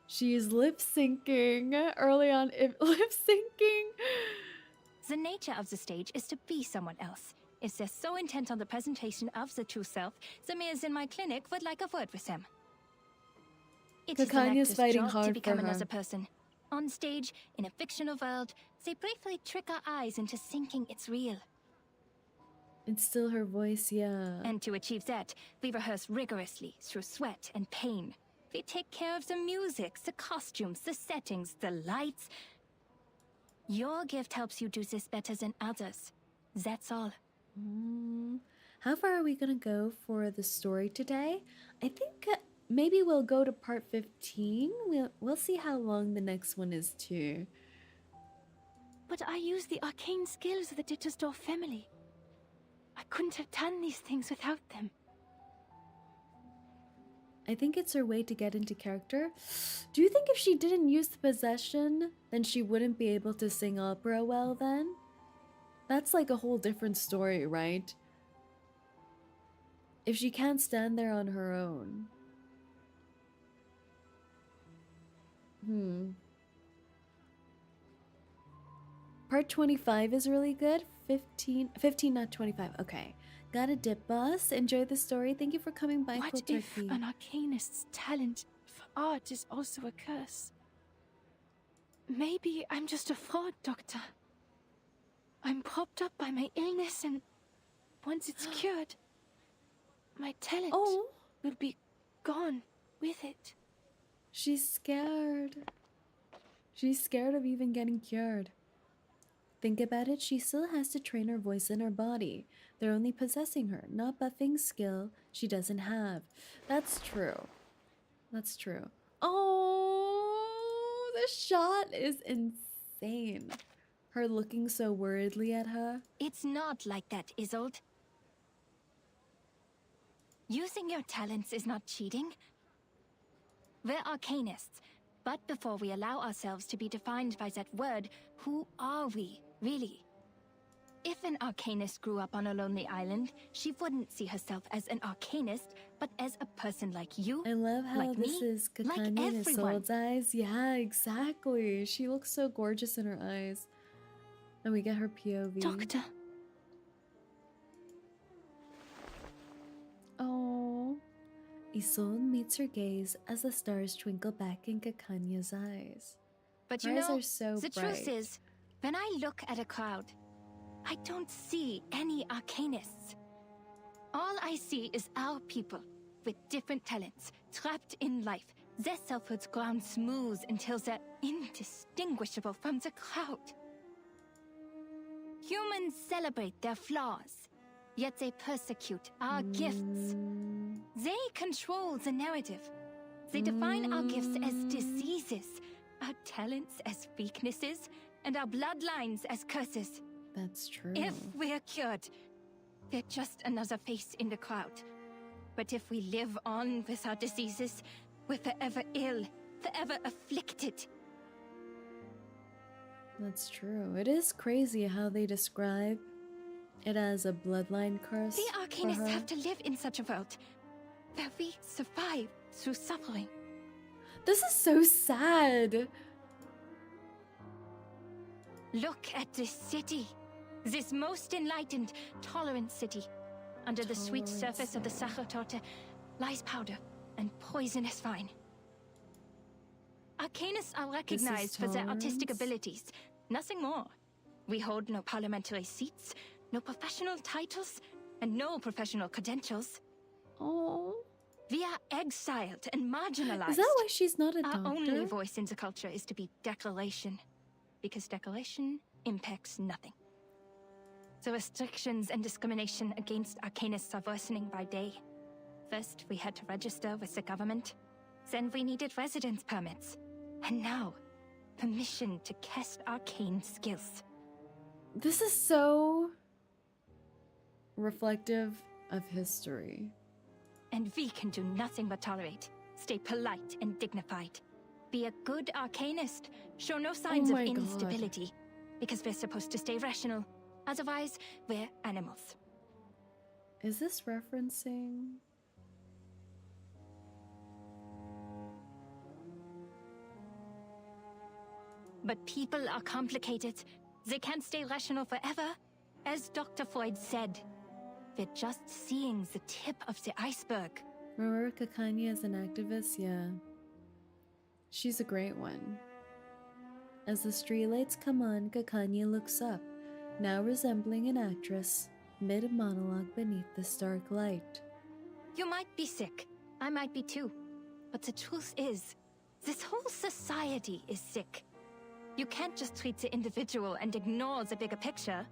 She's lip-syncing early on. Lip-syncing. The nature of the stage is to be someone else. If they're so intent on the presentation of the true self, the mares in my clinic would like a word with them. It is an 𝐒𝐿𝐴's actor's fighting job to hard become for her. another person. On stage, in a fictional world, they briefly trick our eyes into thinking it's real. It's still her voice, yeah. And to achieve that, we rehearse rigorously through sweat and pain. We take care of the music, the costumes, the settings, the lights. Your gift helps you do this better than others. That's all. How far are we gonna go for the story today? I think maybe we'll go to part 15. We'll see how long the next one is too. But I use the arcane skills of the Dittersdorf family. I couldn't have done these things without them. I think it's her way to get into character. Do you think if she didn't use the possession, then she wouldn't be able to sing opera well then? That's like a whole different story, right? If she can't stand there on her own. Part 25 is really good. 15, not 25. Okay. Got a dip, boss. Enjoy the story. Thank you for coming by. What if an arcanist's talent for art is also a curse? Maybe I'm just a fraud, Doctor. I'm propped up by my illness, and once it's cured, my talent will be gone with it. She's scared. She's scared of even getting cured. Think about it, she still has to train her voice in her body. They're only possessing her, not buffing skill she doesn't have. That's true. That's true. Oh, the shot is insane. Her looking so worriedly at her. It's not like that, Isolde. Using your talents is not cheating. We're arcanists, but before we allow ourselves to be defined by that word, who are we, really? If an arcanist grew up on a lonely island, she wouldn't see herself as an arcanist, but as a person like you. I love how like this me, is like 𝐒𝐿𝐴 in everyone. Isolde's eyes. Yeah, exactly. She looks so gorgeous in her eyes. And we get her POV. Doctor. Oh. Isolde meets her gaze as the stars twinkle back in 𝐒𝐿𝐴's eyes. But Her you eyes know, are so the bright. truth is, when I look at a crowd, I don't see any arcanists. All I see is our people, with different talents, trapped in life. Their selfhoods ground smooth until they're indistinguishable from the crowd. Humans celebrate their flaws, yet they persecute our gifts. They control the narrative. They define our gifts as diseases, our talents as weaknesses, and our bloodlines as curses. That's true. If we're cured, we're just another face in the crowd. But if we live on with our diseases, we're forever ill, forever afflicted. That's true. It is crazy how they describe it as a bloodline curse. The for arcanists her. have to live in such a world where we survive through suffering. This is so sad. Look at this city. This most enlightened, tolerant city. Under the sweet surface of the Sachertorte lies powder and poisonous vine. Arcanists are recognized for their artistic abilities, nothing more. We hold no parliamentary seats, no professional titles, and no professional credentials. Oh. We are exiled and marginalized. Is that why she's not a Our doctor? only voice in the culture is to be declaration, because declaration impacts nothing. The restrictions and discrimination against arcanists are worsening by day. First, we had to register with the government. Then we needed residence permits. And now, permission to cast arcane skills. This is so reflective of history. And we can do nothing but tolerate. Stay polite and dignified. Be a good arcanist. Show no signs of my God. instability. Because we're supposed to stay rational. Otherwise, we're animals. Is this referencing? But people are complicated. They can't stay rational forever. As Dr. Freud said, we're just seeing the tip of the iceberg. Remember 𝐒𝐿𝐴 as an activist? Yeah. She's a great one. As the streetlights come on, 𝐒𝐿𝐴 looks up, now resembling an actress, mid-monologue beneath the stark light. You might be sick. I might be too. But the truth is, this whole society is sick. You can't just treat the individual and ignore the bigger picture.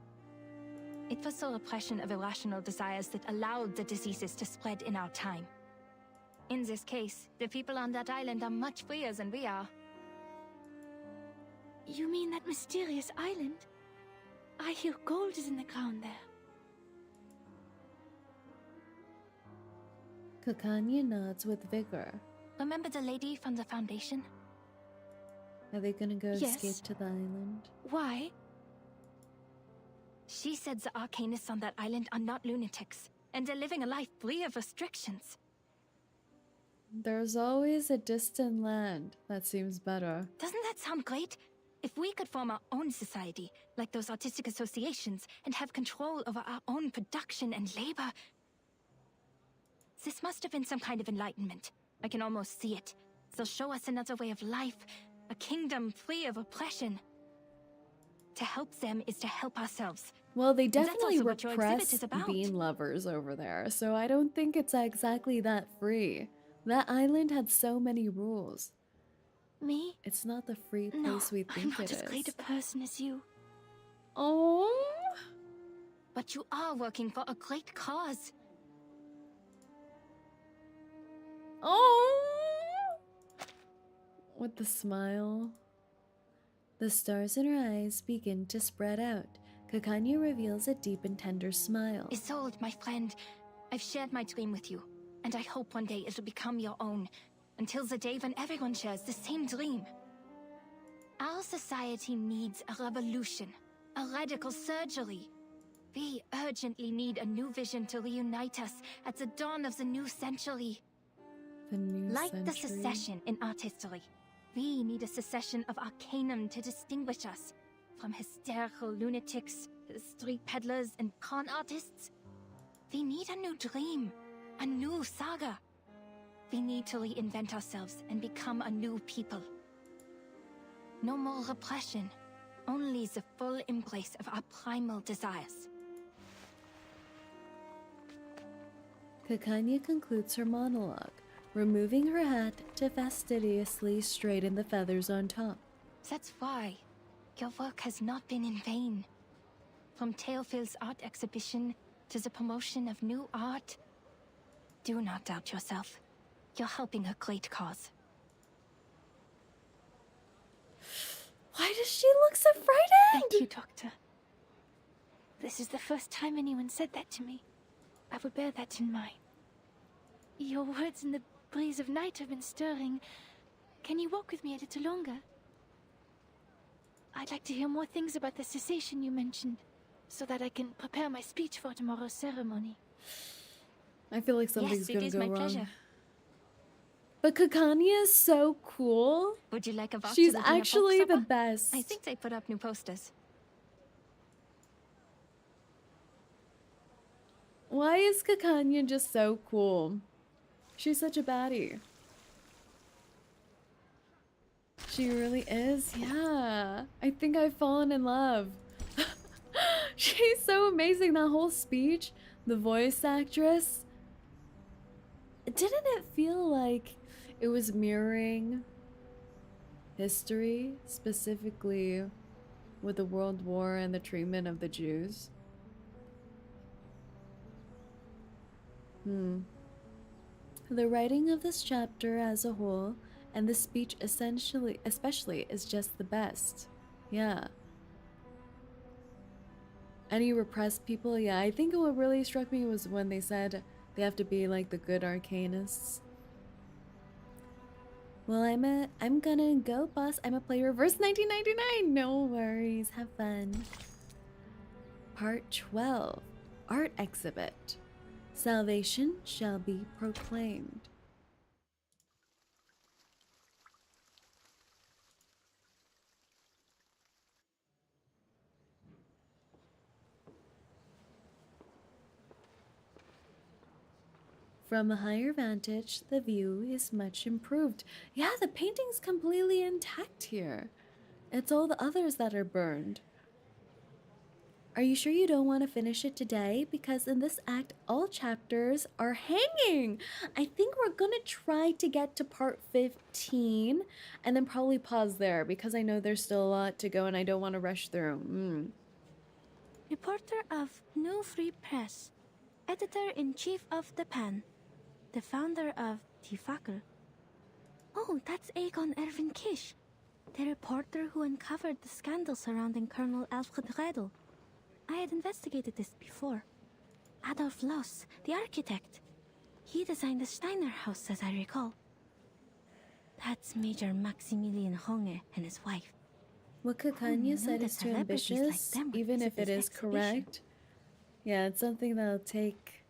It was the repression of irrational desires that allowed the diseases to spread in our time. In this case, the people on that island are much freer than we are. You mean that mysterious island? I hear gold is in the ground there. 𝐒𝐡𝐚𝐭 nods with vigor. Remember the lady from the Foundation? Are they gonna go Yes. escape to the island? Why? She said the arcanists on that island are not lunatics, and they're living a life free of restrictions. There's always a distant land that seems better. Doesn't that sound great? If we could form our own society, like those artistic associations, and have control over our own production and labor. This must have been some kind of enlightenment. I can almost see it. They'll show us another way of life, a kingdom free of oppression. To help them is to help ourselves. Well, they And that's definitely also what your exhibit repress is about. bean lovers over there, so I don't think it's exactly that free. That island had so many rules. Me? It's not the free No, place we I'm think not it as great a is. person as you. Oh, But you are working for a great cause. oh! With the smile. The stars in her eyes begin to spread out. 𝐒𝐡𝐭 reveals a deep and tender smile. Isolde, my friend, I've shared my dream with you, and I hope one day it'll become your own, until the day when everyone shares the same dream. Our society needs a revolution, a radical surgery. We urgently need a new vision to reunite us at the dawn of the new century. The new Like the century. secession in art history, we need a secession of arcanum to distinguish us from hysterical lunatics, street peddlers, and con artists. We need a new dream, a new saga. We need to reinvent ourselves and become a new people. No more repression, only the full embrace of our primal desires. 𝐒𝐡𝐭 concludes her monologue, removing her hat to fastidiously straighten the feathers on top. That's why your work has not been in vain. From Teofil's art exhibition to the promotion of new art, do not doubt yourself. You're helping a great cause. Why does she look so frightened? Thank you, Doctor. This is the first time anyone said that to me. I will bear that in mind. Your words in the breeze of night have been stirring. Can you walk with me a little longer? I'd like to hear more things about the cessation you mentioned, so that I can prepare my speech for tomorrow's ceremony. I feel like something's Yes, it gonna is go my wrong. pleasure. But 𝐒𝐡𝐭 is so cool. Would you like a voucher She's to dinner actually folk the supper? best. I think they put up new posters. Why is 𝐒𝐡𝐭 just so cool? She's such a baddie. She really is, yeah. I think I've fallen in love. She's so amazing, that whole speech. The voice actress. Didn't it feel like it was mirroring history, specifically with the World War and the treatment of the Jews? The writing of this chapter as a whole, and the speech especially, is just the best. Yeah. Any repressed people, yeah, I think what really struck me was when they said they have to be like the good arcanists. Well, I'm gonna go, boss. I'm a player. Verse 1999. No worries. Have fun. Part 12. Art exhibit. Salvation shall be proclaimed. From a higher vantage, the view is much improved. Yeah, the painting's completely intact here. It's all the others that are burned. Are you sure you don't want to finish it today? Because in this act, all chapters are hanging. I think we're gonna try to get to part 15 and then probably pause there because I know there's still a lot to go and I don't want to rush through. Reporter of New Free Press, editor-in-chief of the Pan, the founder of Die Fackel. Oh, that's Aegon Erwin Kish, the reporter who uncovered the scandal surrounding Colonel Alfred Riedel. I had investigated this before. Adolf Loos, the architect. He designed the Steiner house, as I recall. That's Major Maximilian Ħōngħe and his wife. What 𝐒𝐻𝐭 said is too ambitious, even if it is correct. Yeah, it's something that'll take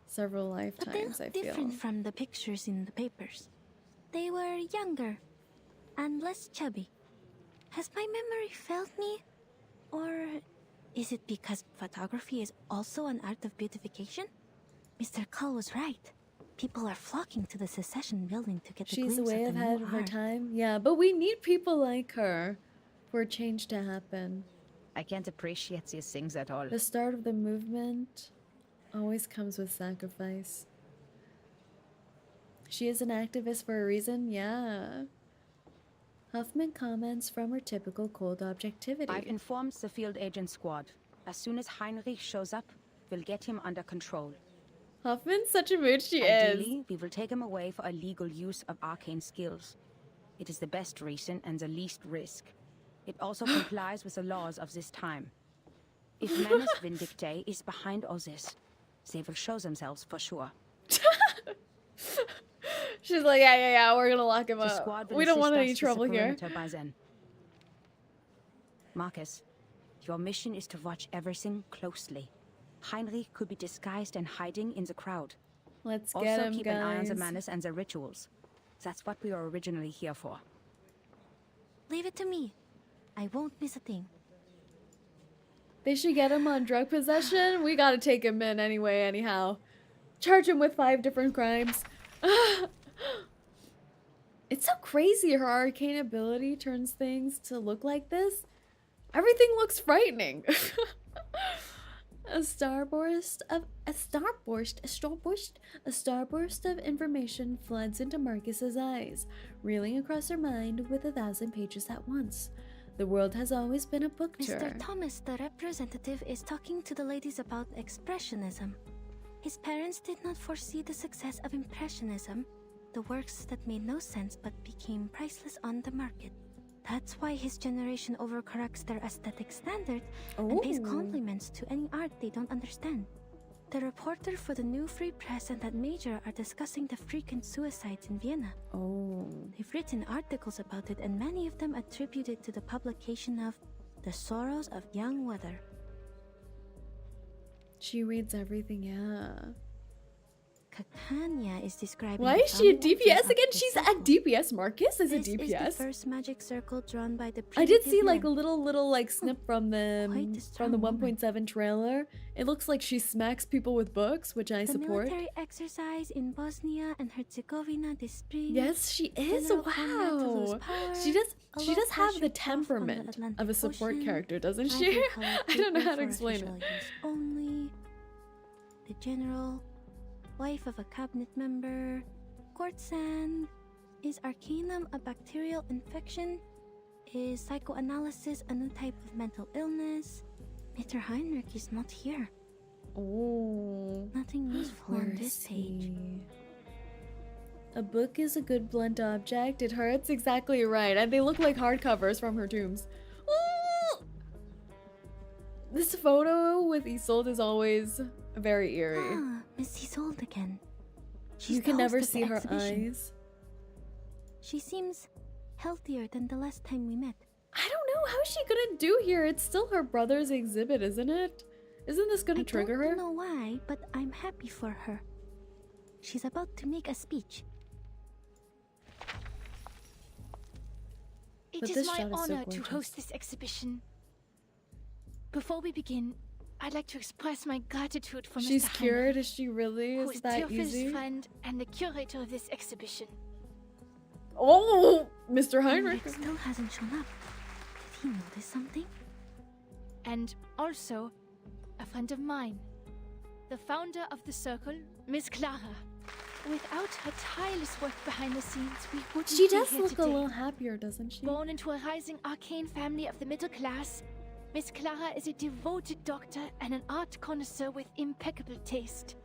several lifetimes, I feel. Different from the pictures in the papers. They were younger and less chubby. Has my memory failed me? Or is it because photography is also an art of beautification? Mr. Cull was right. People are flocking to the Secession building to get the glimpse of the new art. She's way ahead of her time. Yeah, but we need people like her for change to happen. I can't appreciate these things at all. The start of the movement always comes with sacrifice. She is an activist for a reason, yeah. Huffman comments from her typical cold objectivity. I've informed the field agent squad. As soon as Heinrich shows up, we'll get him under control. Huffman's such a mood she Ideally, is. we will take him away for illegal use of arcane skills. It is the best reason and the least risk. It also complies with the laws of this time. If Manus Vindictae is behind all this, they will show themselves for sure. She's like, yeah, we're gonna lock him up. We don't want any trouble here. By then. Marcus, your mission is to watch everything closely. Heinrich could be disguised and hiding in the crowd. Let's also get him, keep guys. an eye on the Manus and the rituals. That's what we were originally here for. Leave it to me. I won't miss a thing. They should get him on drug possession. We gotta take him in anyway, anyhow. Charge him with 5 different crimes. It's so crazy her arcane ability turns things to look like this. Everything looks frightening. A starburst of information floods into Marcus's eyes, reeling across her mind with 1,000 pages at once. The world has always been a book tour. Mr. Thomas, the representative, is talking to the ladies about expressionism. His parents did not foresee the success of Impressionism, the works that made no sense but became priceless on the market. That's why his generation overcorrects their aesthetic standard and pays compliments to any art they don't understand. The reporter for the New Free Press and that major are discussing the frequent suicides in Vienna. They've written articles about it, and many of them attribute it to the publication of The Sorrows of Young Weather. She reads everything, yeah. 𝐒𝐻𝐭 is describing. Why is she at DPS again? She's at DPS. Marcus is a This DPS. is the first magic circle drawn by the I did see primitive like a man. little like snip from the 1.7 trailer. It looks like she smacks people with books, which I The support. military exercise in Bosnia and Herzegovina this spring. Yes, she is. General Conrad to lose Wow. power, She a does low have the pressure trough on the temperament Atlantic of a support Ocean, character, doesn't she? ivory-colored I don't know paper how to for explain official it. use only. The general, wife of a cabinet member, court sand. Is Arcanum a bacterial infection? Is psychoanalysis a new type of mental illness? Mr. Heinrich is not here. Oh, nothing useful on this page. A book is a good blunt object. It hurts. Exactly right. And they look like hardcovers from her tombs. Ooh! This photo with Isolde is always very eerie. Ah, Miss Isolde again. She's You can the never host of see the her exhibition. eyes. She seems healthier than the last time we met. I don't know. How is she gonna do here? It's still her brother's exhibit, isn't it? Isn't this gonna trigger her? I don't know why, but I'm happy for her. She's about to make a speech. It But is this my shot is so honor to gorgeous. host this exhibition. Before we begin, I'd like to express my gratitude for She's Mr. cured. Heinrich, Is she really? who Is is that Theophile's easy? friend and the curator of this exhibition. Oh, Mr. Heinrich. Still hasn't shown up. Did he notice something? and also a friend of mine. The founder of the circle, Miss Clara. Without her tireless work behind the scenes, we wouldn't She be does here look today. a little happier, doesn't she? Born into a rising arcane family of the middle class, Miss Clara is a devoted doctor and an art connoisseur with impeccable taste.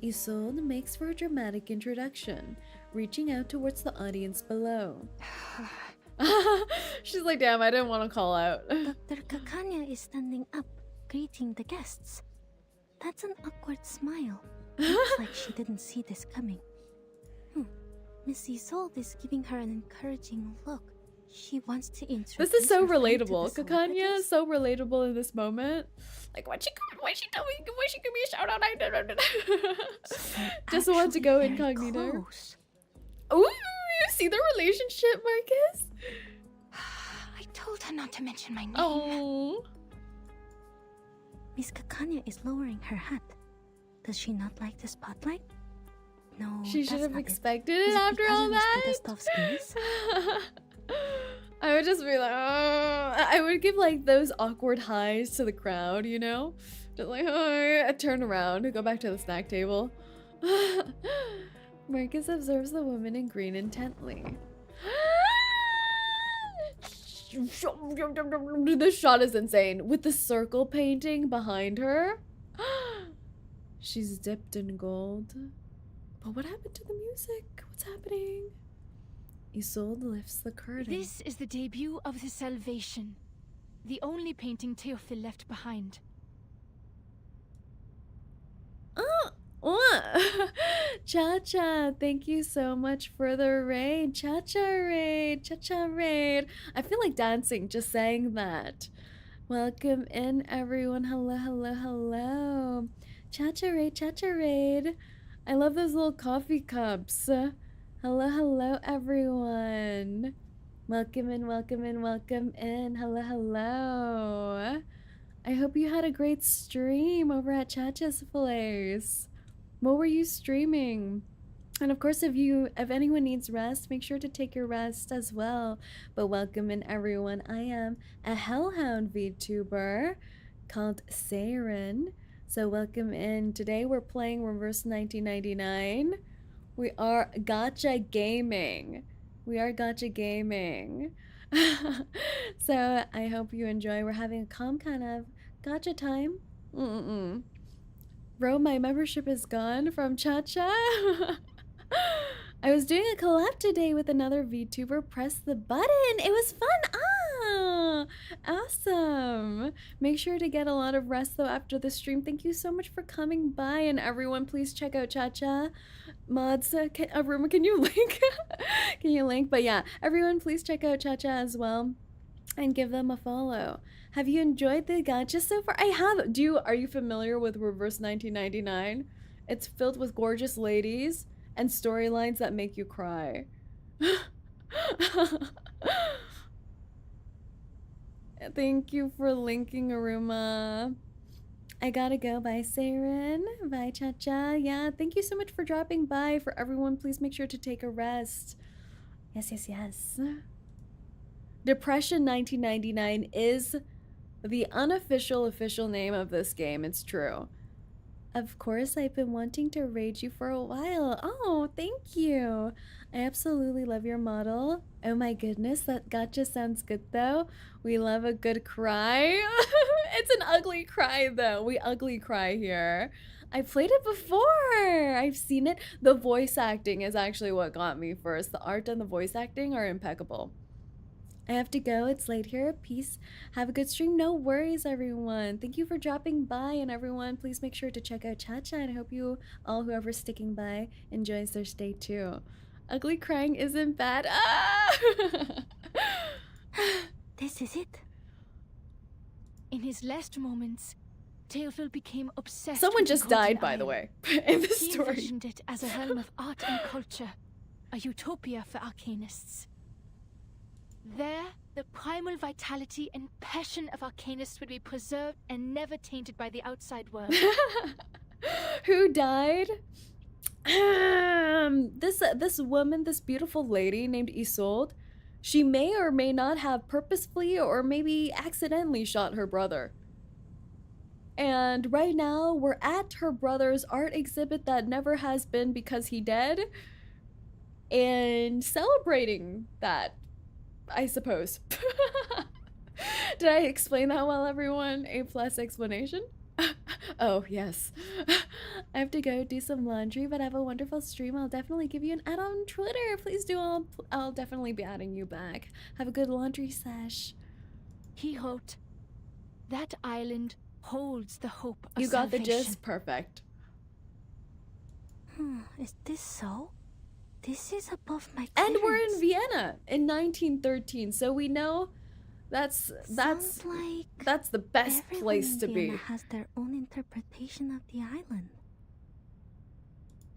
Isolde makes for a dramatic introduction, reaching out towards the audience below. She's like, damn, I didn't want to call out. Dr. 𝐒𝐚𝐭 is standing up, greeting the guests. That's an awkward smile. Looks like she didn't see this coming. Miss Isolde is giving her an encouraging look. She wants to introduce. This is so her friend to relatable. the 𝐒𝐚𝐭 is so relatable in this moment. Like, why she tell me, why she give me a shout out? Just want to go incognito. Ooh, you see the relationship, Marcus? I told her not to mention my name. Oh. Miss 𝐒𝐚𝐭 is lowering her hat. Does she not like the spotlight? No, She should that's have not expected Is it after because all of Miss that. Pedestovsky's? I would just be like, I would give like those awkward highs to the crowd, you know? Just like, I turn around and go back to the snack table. Marcus observes the woman in green intently. This shot is insane. With the circle painting behind her. She's dipped in gold. But what happened to the music? What's happening? Isolde lifts the curtain. This is the debut of the Salvation, the only painting Théophile left behind. Oh, what? Cha-Cha, thank you so much for the raid. Cha-Cha raid, Cha-Cha raid. I feel like dancing just saying that. Welcome in, everyone. Hello, hello, hello. Cha-Cha raid, Cha-Cha raid. I love those little coffee cups. Hello, hello, everyone. Welcome in, welcome in, welcome in. Hello, hello. I hope you had a great stream over at Cha-Cha's place. What were you streaming? And of course, if anyone needs rest, make sure to take your rest as well. But welcome in, everyone. I am a Hellhound VTuber called Saerin. So welcome in. Today we're playing Reverse 1999. We are gacha gaming. We are gacha gaming. So I hope you enjoy. We're having a calm kind of gacha time. Bro, my membership is gone from Cha-Cha. I was doing a collab today with another VTuber. Press the button. It was fun. Ah, awesome. Make sure to get a lot of rest though after the stream. Thank you so much for coming by, and everyone please check out Cha-Cha. Mods, Rumor, can you link? Can you link? But yeah, everyone please check out Cha-Cha as well and give them a follow. Have you enjoyed the gacha so far? I have. Are you familiar with Reverse 1999? It's filled with gorgeous ladies and storylines that make you cry. Thank you for linking, Aruma. I gotta go. Bye, Saerin. Bye, Cha-Cha. Yeah, thank you so much for dropping by. For everyone, please make sure to take a rest. Yes, yes, yes. Depression 1999 is the unofficial official name of this game. It's true. Of course, I've been wanting to raid you for a while. Oh, thank you. I absolutely love your model. Oh my goodness, that gacha sounds good though. We love a good cry. It's an ugly cry though. We ugly cry here. I played it before. I've seen it. The voice acting is actually what got me first. The art and the voice acting are impeccable. I have to go. It's late here. Peace. Have a good stream. No worries, everyone. Thank you for dropping by. And everyone, please make sure to check out Cha-Cha. And I hope you all, whoever's sticking by, enjoys their stay too. Ugly crying isn't bad. Ah! This is it. In his last moments, Théophile became obsessed Someone with the just died, Golden by the Isle. way, in this He story. envisioned it as a realm of art and culture, a utopia for arcanists. There, the primal vitality and passion of arcanists would be preserved and never tainted by the outside world. Who died? This woman, this beautiful lady named Isolde, She may or may not have purposefully or maybe accidentally shot her brother. And right now, we're at her brother's art exhibit that never has been because he dead. And celebrating that, I suppose. Did I explain that well, everyone? A+ explanation? Oh, yes. I have to go do some laundry, but have a wonderful stream. I'll definitely give you an add on Twitter. Please do. I'll definitely be adding you back. Have a good laundry sesh. 𝐒𝐡𝐚𝐭, that island holds the hope of You got salvation. the gist. Perfect. Is this so? This is above my And we're clearance. in Vienna in 1913, so we know that's the best place to Vienna be. has their own interpretation of the island.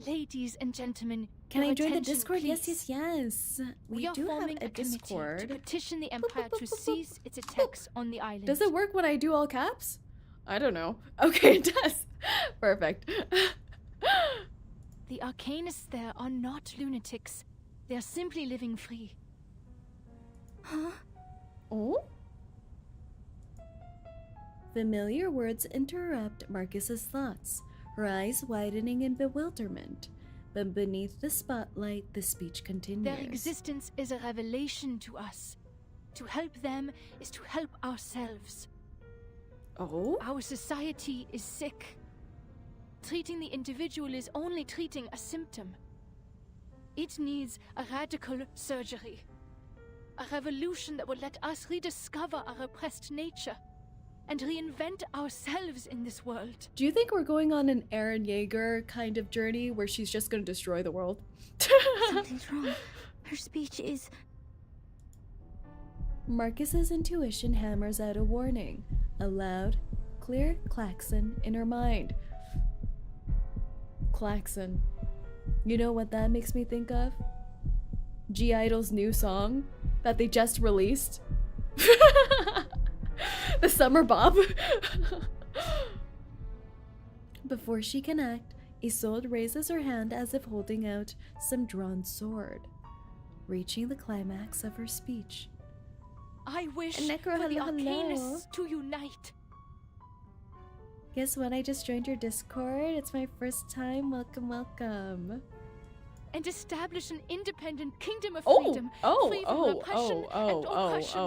Ladies and gentlemen, Can your I join the attention, Discord? Yes, please. yes, yes. We are do have forming a committee Discord. to petition the Empire to cease its attacks on the island. Does it work when I do all caps? I don't know. Okay, it does. Perfect. The arcanists there are not lunatics. They are simply living free. Huh? Oh? Familiar words interrupt Marcus's thoughts, her eyes widening in bewilderment. But beneath the spotlight, the speech continues. Their existence is a revelation to us. To help them is to help ourselves. Oh? Our society is sick. Treating the individual is only treating a symptom. It needs a radical surgery. A revolution that will let us rediscover our repressed nature and reinvent ourselves in this world. Do you think we're going on an Eren Yeager kind of journey where she's just going to destroy the world? Something's wrong. Her speech is... Marcus's intuition hammers out a warning. A loud, clear klaxon in her mind. Klaxon. You know what that makes me think of? 𝐒𝐿's new song that they just released. The Summer Bob. Before she can act, Isolde raises her hand as if holding out some drawn sword, reaching the climax of her speech. I wish Necro, for the hello. arcanists to unite. Guess what? I just joined your Discord. It's my first time. Welcome, welcome. And establish an independent kingdom of freedom, free from repression and oppression.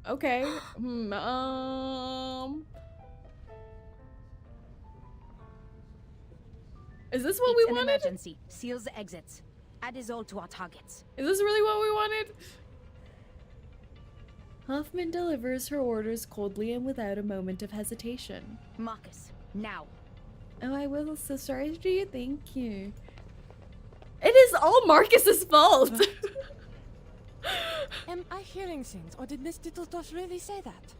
Okay. Is this what we An wanted? emergency. Seals the exits. Add Isolde to our targets. Is this really what we wanted? Hoffman delivers her orders coldly and without a moment of hesitation. Marcus, now. Oh, I will. So sorry to you. Thank you. It is all Marcus's fault. Am I hearing things, or did Miss Dittledoff really say that?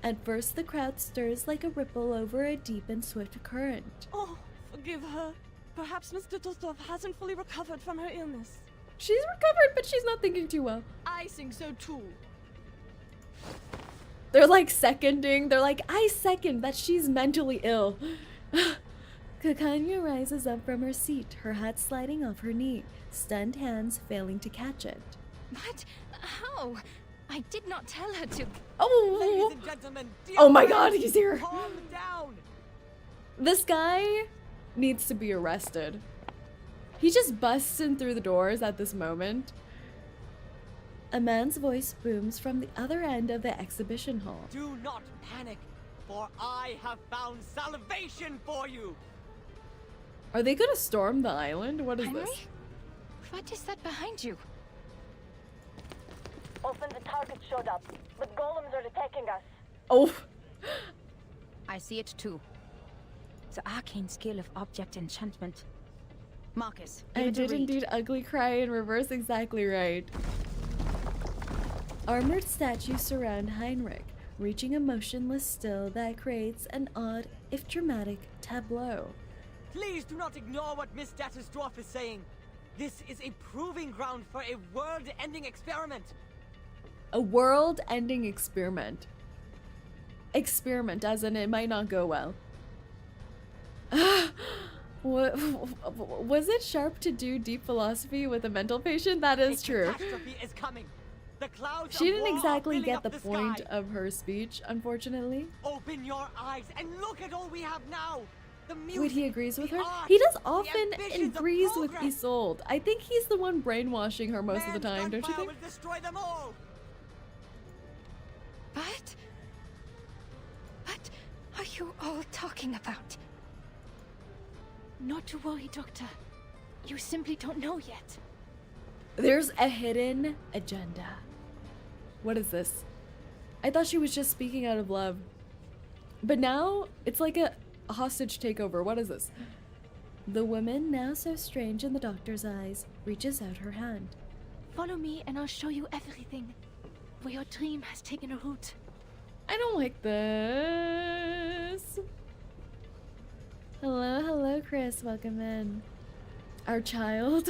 At first, the crowd stirs like a ripple over a deep and swift current. Oh, forgive her. Perhaps Miss Dittledoff hasn't fully recovered from her illness. She's recovered, but she's not thinking too well. I think so too. They're like seconding. They're like, I second that she's mentally ill. 𝐒𝐚𝐭 rises up from her seat, her hat sliding off her knee, stunned hands failing to catch it. What? How? I did not tell her to. Oh! Ladies and gentlemen, dear Oh my friends, God, he's here. Calm down. This guy needs to be arrested. He just busts in through the doors at this moment. A man's voice booms from the other end of the exhibition hall. Do not panic, for I have found salvation for you. Are they gonna storm the island? What is Henry? this? What is that behind you? Often the target showed up, but golems are attacking us. Oh. I see it too. The arcane skill of object enchantment. Marcus, give I it a did read. indeed ugly cry in reverse, exactly right. Armored statues surround Heinrich, reaching a motionless still that creates an odd, if dramatic, tableau. Please do not ignore what Miss Dattersdorf is saying. This is a proving ground for a world-ending experiment. A world-ending experiment. Experiment, as in it might not go well. What was it sharp to do deep philosophy with a mental patient? That is true. Catastrophe is coming. The clouds She of didn't war are exactly filling get up the the point sky. of her speech, unfortunately. Open your eyes and look at all we have now. The music, Wait, he agrees with the her? art, He does the often ambitions of agrees with progress. Isolde. I think he's the one brainwashing her most of the time, don't you Gunfire think? will destroy them all. What? What are you all talking about? Not to worry, Doctor. You simply don't know yet. There's a hidden agenda. What is this? I thought she was just speaking out of love. But now, it's like a hostage takeover. What is this? The woman, now so strange in the doctor's eyes, reaches out her hand. Follow me and I'll show you everything. Where your dream has taken a root. I don't like this. Hello, hello, Chris. Welcome in. Our child.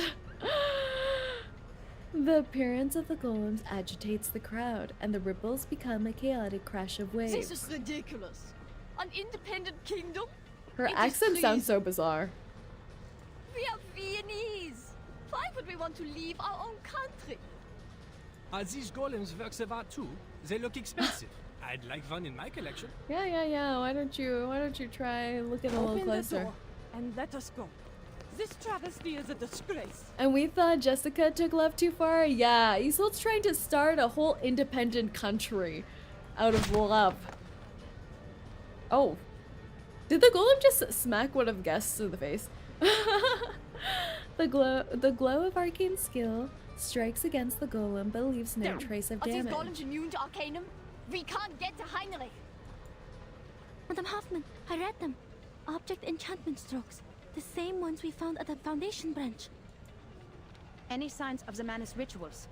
The appearance of the golems agitates the crowd, and the ripples become a chaotic crash of waves. This is ridiculous. An independent kingdom? Her It is accent sounds treason. so bizarre. We are Viennese. Why would we want to leave our own country? Are these golems works of art too? They look expensive. I'd like one in my collection. Yeah. Why don't you try looking a little Open the closer? door and let us go. This travesty is a disgrace. And we thought Jessica took love too far? Yeah, Isolde's trying to start a whole independent country out of love. Oh. Did the golem just smack one of the guests in the face? The glow of arcane skill strikes against the golem but leaves no trace of Are these damage. golems immune to arcanum? We can't get to Heinrich. Madam Hoffman, I read them. Object enchantment strokes. The same ones we found at the Foundation branch. Any signs of the man's rituals?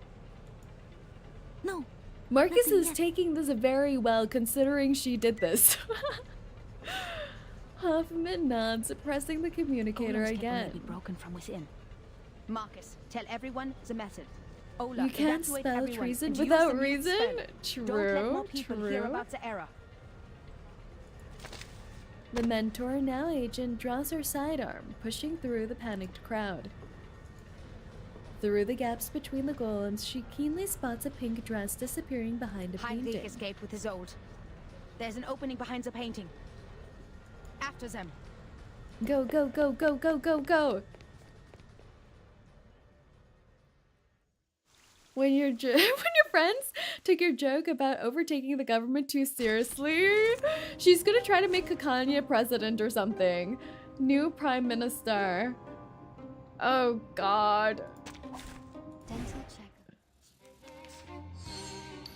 No. Marcus Nothing is yet. taking this very well considering she did this. Hoffman nods, pressing the communicator Golems can again. only be broken from within. Marcus, tell everyone the method. Ola, You can't evacuate spell everyone treason and use without the mute reason? spell. Don't let more True, people hear true. about the error. The mentor, now agent, draws her sidearm, pushing through the panicked crowd. Through the gaps between the golems, she keenly spots a pink dress disappearing behind a Heinrich painting. escaped with Isolde. There's an opening behind the painting. After them. Go, go, go, go, go, go, go! When your friends took your joke about overtaking the government too seriously, she's gonna try to make 𝐒𝐚𝐭 president or something. New prime minister. Oh god. Dental check.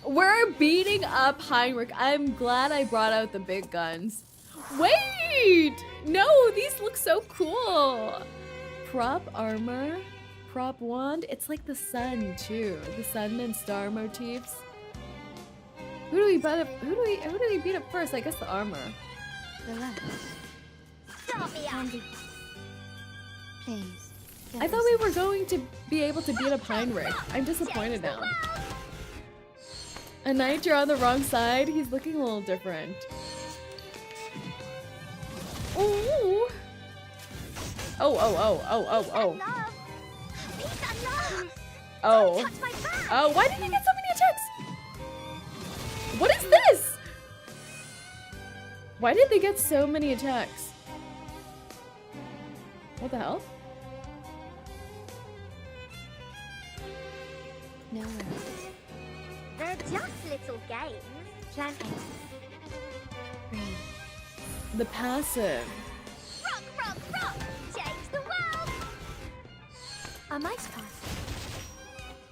We're beating up Heinrich. I'm glad I brought out the big guns. Wait! No, these look so cool. Prop armor. Prop wand. It's like the sun too. The sun and star motifs. Who do we beat up? Who do we beat up first? I guess the armor. Relax. Andy, please. I thought we were going to be able to beat up Heinrich. I'm disappointed now. A knight, you're on the wrong side. He's looking a little different. Ooh. Oh. Oh. Oh, why did he get so many attacks? What is this? Why did they get so many attacks? What the hell? No worries. They're just little games. Planting. Green. The passive. Rock, rock, rock! Change the world! A mice pass.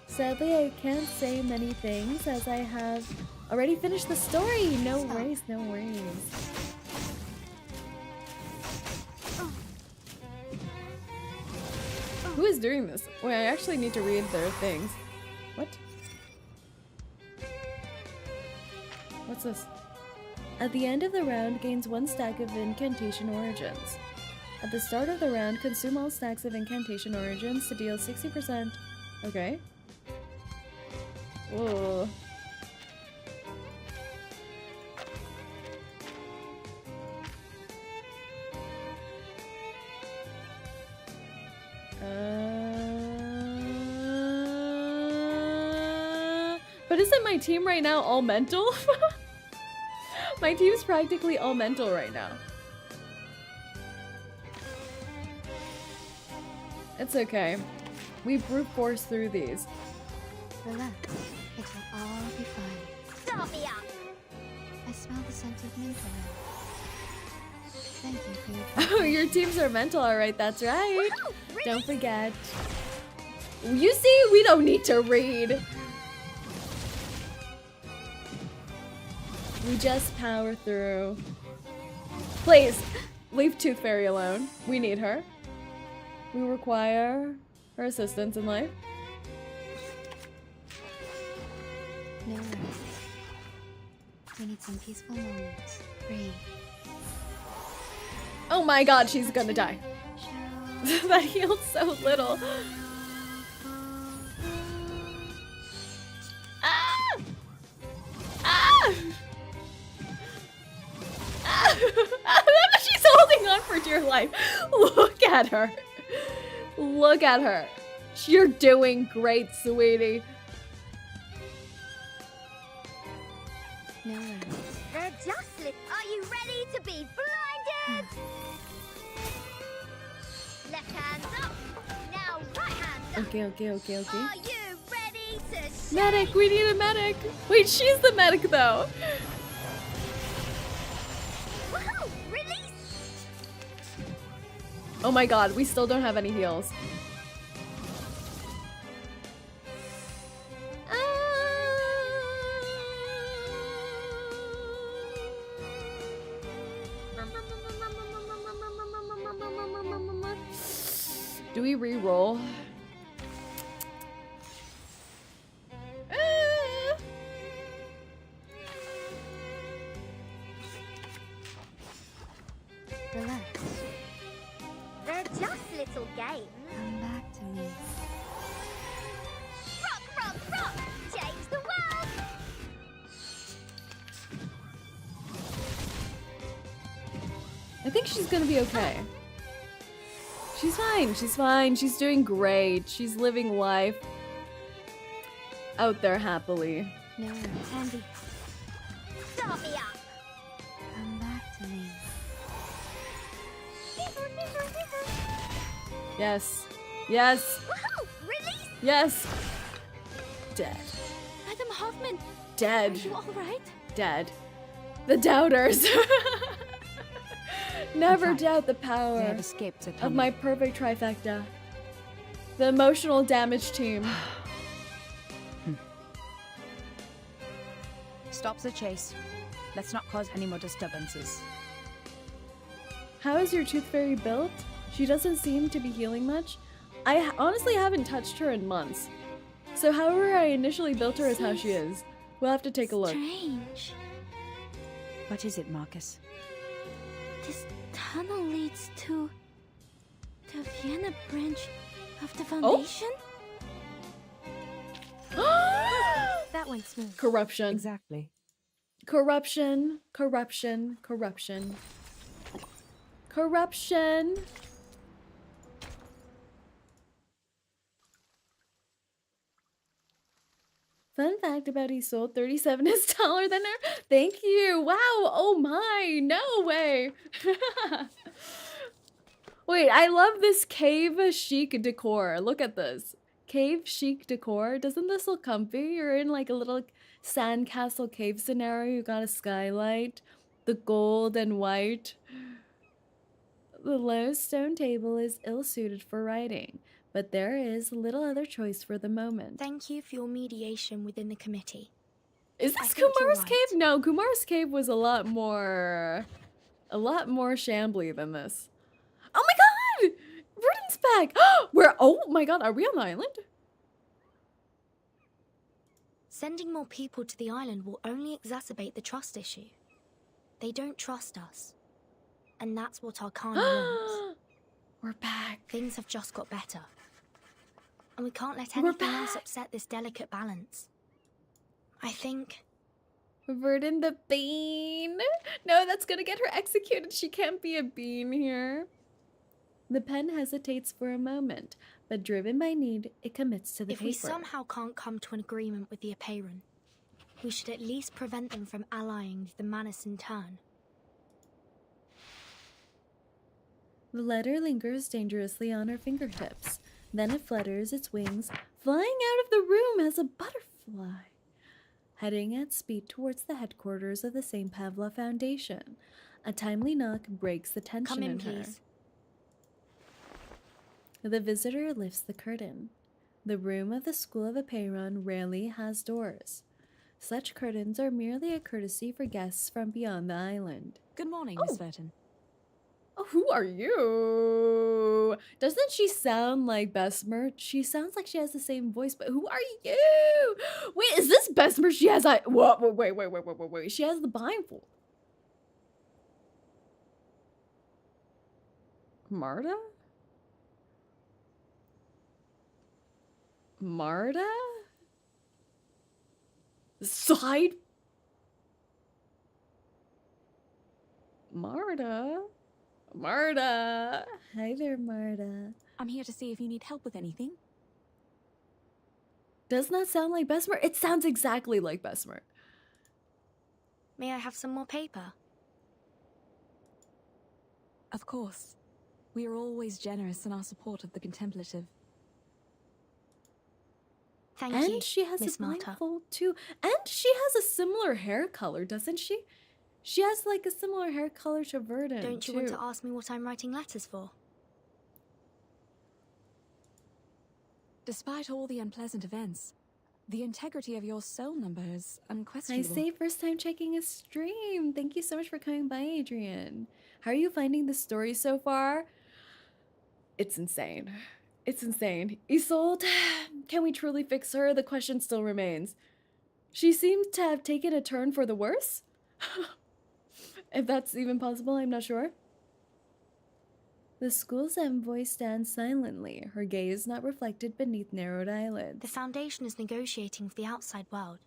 Sadly, I can't say many things as I have already finished the story. No worries, no worries. Who is doing this? Wait, I actually need to read their things. What? What's this? At the end of the round, gains 1 stack of incantation origins. At the start of the round, consume all stacks of incantation origins to deal 60%. Okay. Whoa. isn't my team right now all mental? My team's practically all mental right now. It's okay. We brute force through these. Relax. It will all be fine. Sophia! I smell the scent of mint oil. Thank you for your Oh, your teams are mental, alright, that's right. Don't forget. You see, we don't need to read. We just power through. Please, leave Tooth Fairy alone. We need her. We require her assistance in life. No worries. We need some peaceful moments. Breathe. Oh my god, she's gonna die. That healed so little. Ah! Ah! Ah! She's holding on for dear life. Look at her. Look at her. You're doing great, sweetie. No worries. They're just lit. Are you ready to be blinded? Left hand up. Now right hand up. Okay. Are you ready to Medic, we need a medic. Wait, she's the medic though. Woohoo! Release! Oh my god, we still don't have any heals. Do we re-roll? Relax. They're just little games. Come back to me. Rock! Change the world! I think she's gonna be okay. She's fine. She's doing great. She's living life out there happily. No, Andy. Sophia! Come back to me. Yes. Woohoo! Release! Yes. Dead. Madam Hoffman! Dead. Are you alright? Dead. The doubters. Never doubt the power They have escaped to of my perfect trifecta. The emotional damage team. Stop the chase. Let's not cause any more disturbances. How is your Tooth Fairy built? She doesn't seem to be healing much. I honestly haven't touched her in months. So however I initially built her is how she is. We'll have to take a look. Strange. What is it, Marcus? This tunnel leads to the Vienna branch of the Foundation? That went smooth. Corruption. Exactly. Corruption. Fun fact about 𝐂𝐡𝐚𝐭, 37 is taller than her. Thank you. Wow. Oh my. No way. Wait, I love this cave chic decor. Look at this. Cave chic decor. Doesn't this look comfy? You're in like a little sandcastle cave scenario. You got a skylight. The gold and white. The low stone table is ill-suited for writing. But there is little other choice for the moment. Thank you for your mediation within the committee. Is this Kumara's cave? No, Kumara's cave was a lot more shambly than this. Oh my god! Verdon's back! Oh my god, are we on the island? Sending more people to the island will only exacerbate the trust issue. They don't trust us. And that's what Arcana wants. We're back. Things have just got better. And we can't let anything else upset this delicate balance. I think... Verdon the bean. No, that's gonna get her executed. She can't be a bean here. The pen hesitates for a moment, but driven by need, it commits to the paper. If we somehow can't come to an agreement with the 𝐒𝐴ron, We should at least prevent them from allying with the Manus in turn. The letter lingers dangerously on her fingertips. Then it flutters its wings, flying out of the room as a butterfly, heading at speed towards the headquarters of the St. Pavla Foundation. A timely knock breaks the tension Come in, her. please. The visitor lifts the curtain. The room of the School of Epeiron rarely has doors. Such curtains are merely a courtesy for guests from beyond the island. Good morning, Miss Verton. Oh, who are you? Doesn't she sound like Besmer? She sounds like she has the same voice, but who are you? Wait, is this Besmer? She has wait. She has the blindfold. Marta? Marta? Side? Marta? Marta! Hi there, Marta. I'm here to see if you need help with anything. Does not sound like Besmer. It sounds exactly like Besmer. May I have some more paper? Of course. We are always generous in our support of the contemplative. Thank and you, she has Miss a Malta. blindfold too. And she has a similar hair color, doesn't she? She has like a similar hair color to Verdun. Don't you want to ask me what I'm writing letters for? Despite all the unpleasant events, the integrity of your soul number is unquestionable. I say first time checking a stream. Thank you so much for coming by, Adrian. How are you finding the story so far? It's insane. It's insane. Isolde, can we truly fix her? The question still remains. She seems to have taken a turn for the worse? If that's even possible, I'm not sure. The school's envoy stands silently, her gaze not reflected beneath narrowed eyelids. The Foundation is negotiating with the outside world.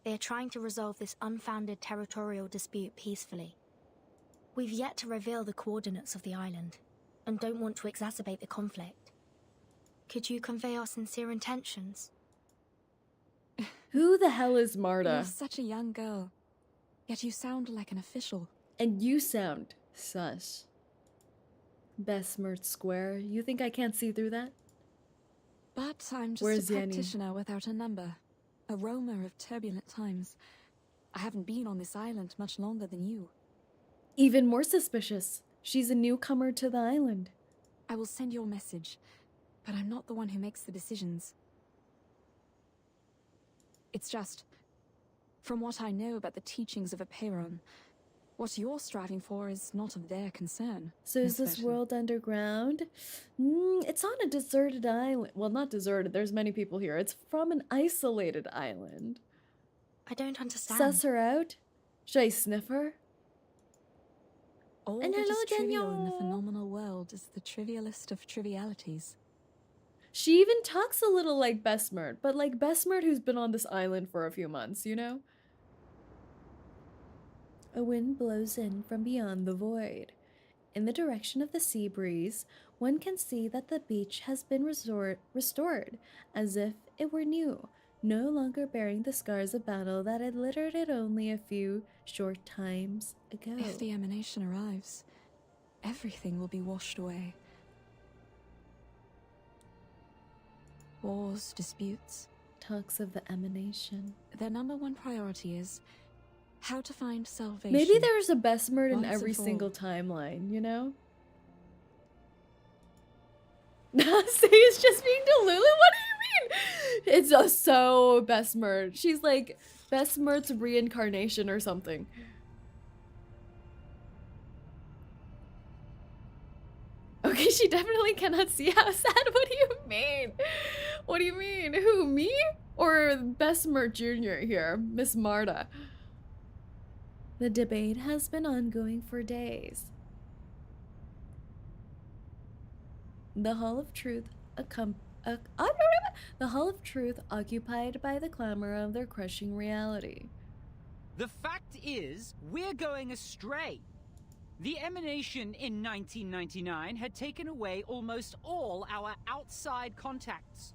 They are trying to resolve this unfounded territorial dispute peacefully. We've yet to reveal the coordinates of the island, and don't want to exacerbate the conflict. Could you convey our sincere intentions? Who the hell is Marta? You're such a young girl, yet you sound like an official. And you sound sus. Besmert Square. You think I can't see through that? But I'm just Where's a Yanni? practitioner without a number, a roamer of turbulent times. I haven't been on this island much longer than you. Even more suspicious. She's a newcomer to the island. I will send your message, but I'm not the one who makes the decisions. It's just, from what I know about the teachings of Epeiron, what you're striving for is not of their concern. So is this world underground? It's on a deserted island. Well, not deserted. There's many people here. It's from an isolated island. I don't understand. Suss her out? Should I sniff her? All that is trivial in the phenomenal world is the trivialist of trivialities. She even talks a little like Besmert, but like Besmert who's been on this island for a few months, you know? A wind blows in from beyond the void. In the direction of the sea breeze, one can see that the beach has been restored, as if it were new, no longer bearing the scars of battle that had littered it only a few short times ago. If the emanation arrives, everything will be washed away. Wars, disputes. Talks of the emanation. Their number one priority is how to find salvation. Maybe there's a Besmert in once every and for single all. timeline, you know? Say it's just being Delulu? What do you mean? It's just so Besmert. She's like Besmert's reincarnation or something. Okay, she definitely cannot see how sad. What do you mean? What do you mean? Who, me? Or Besmert Jr. here? Miss Marta. The debate has been ongoing for days. The Hall of Truth the Hall of Truth occupied by the clamor of their crushing reality. The fact is, we're going astray. The emanation in 1999 had taken away almost all our outside contacts.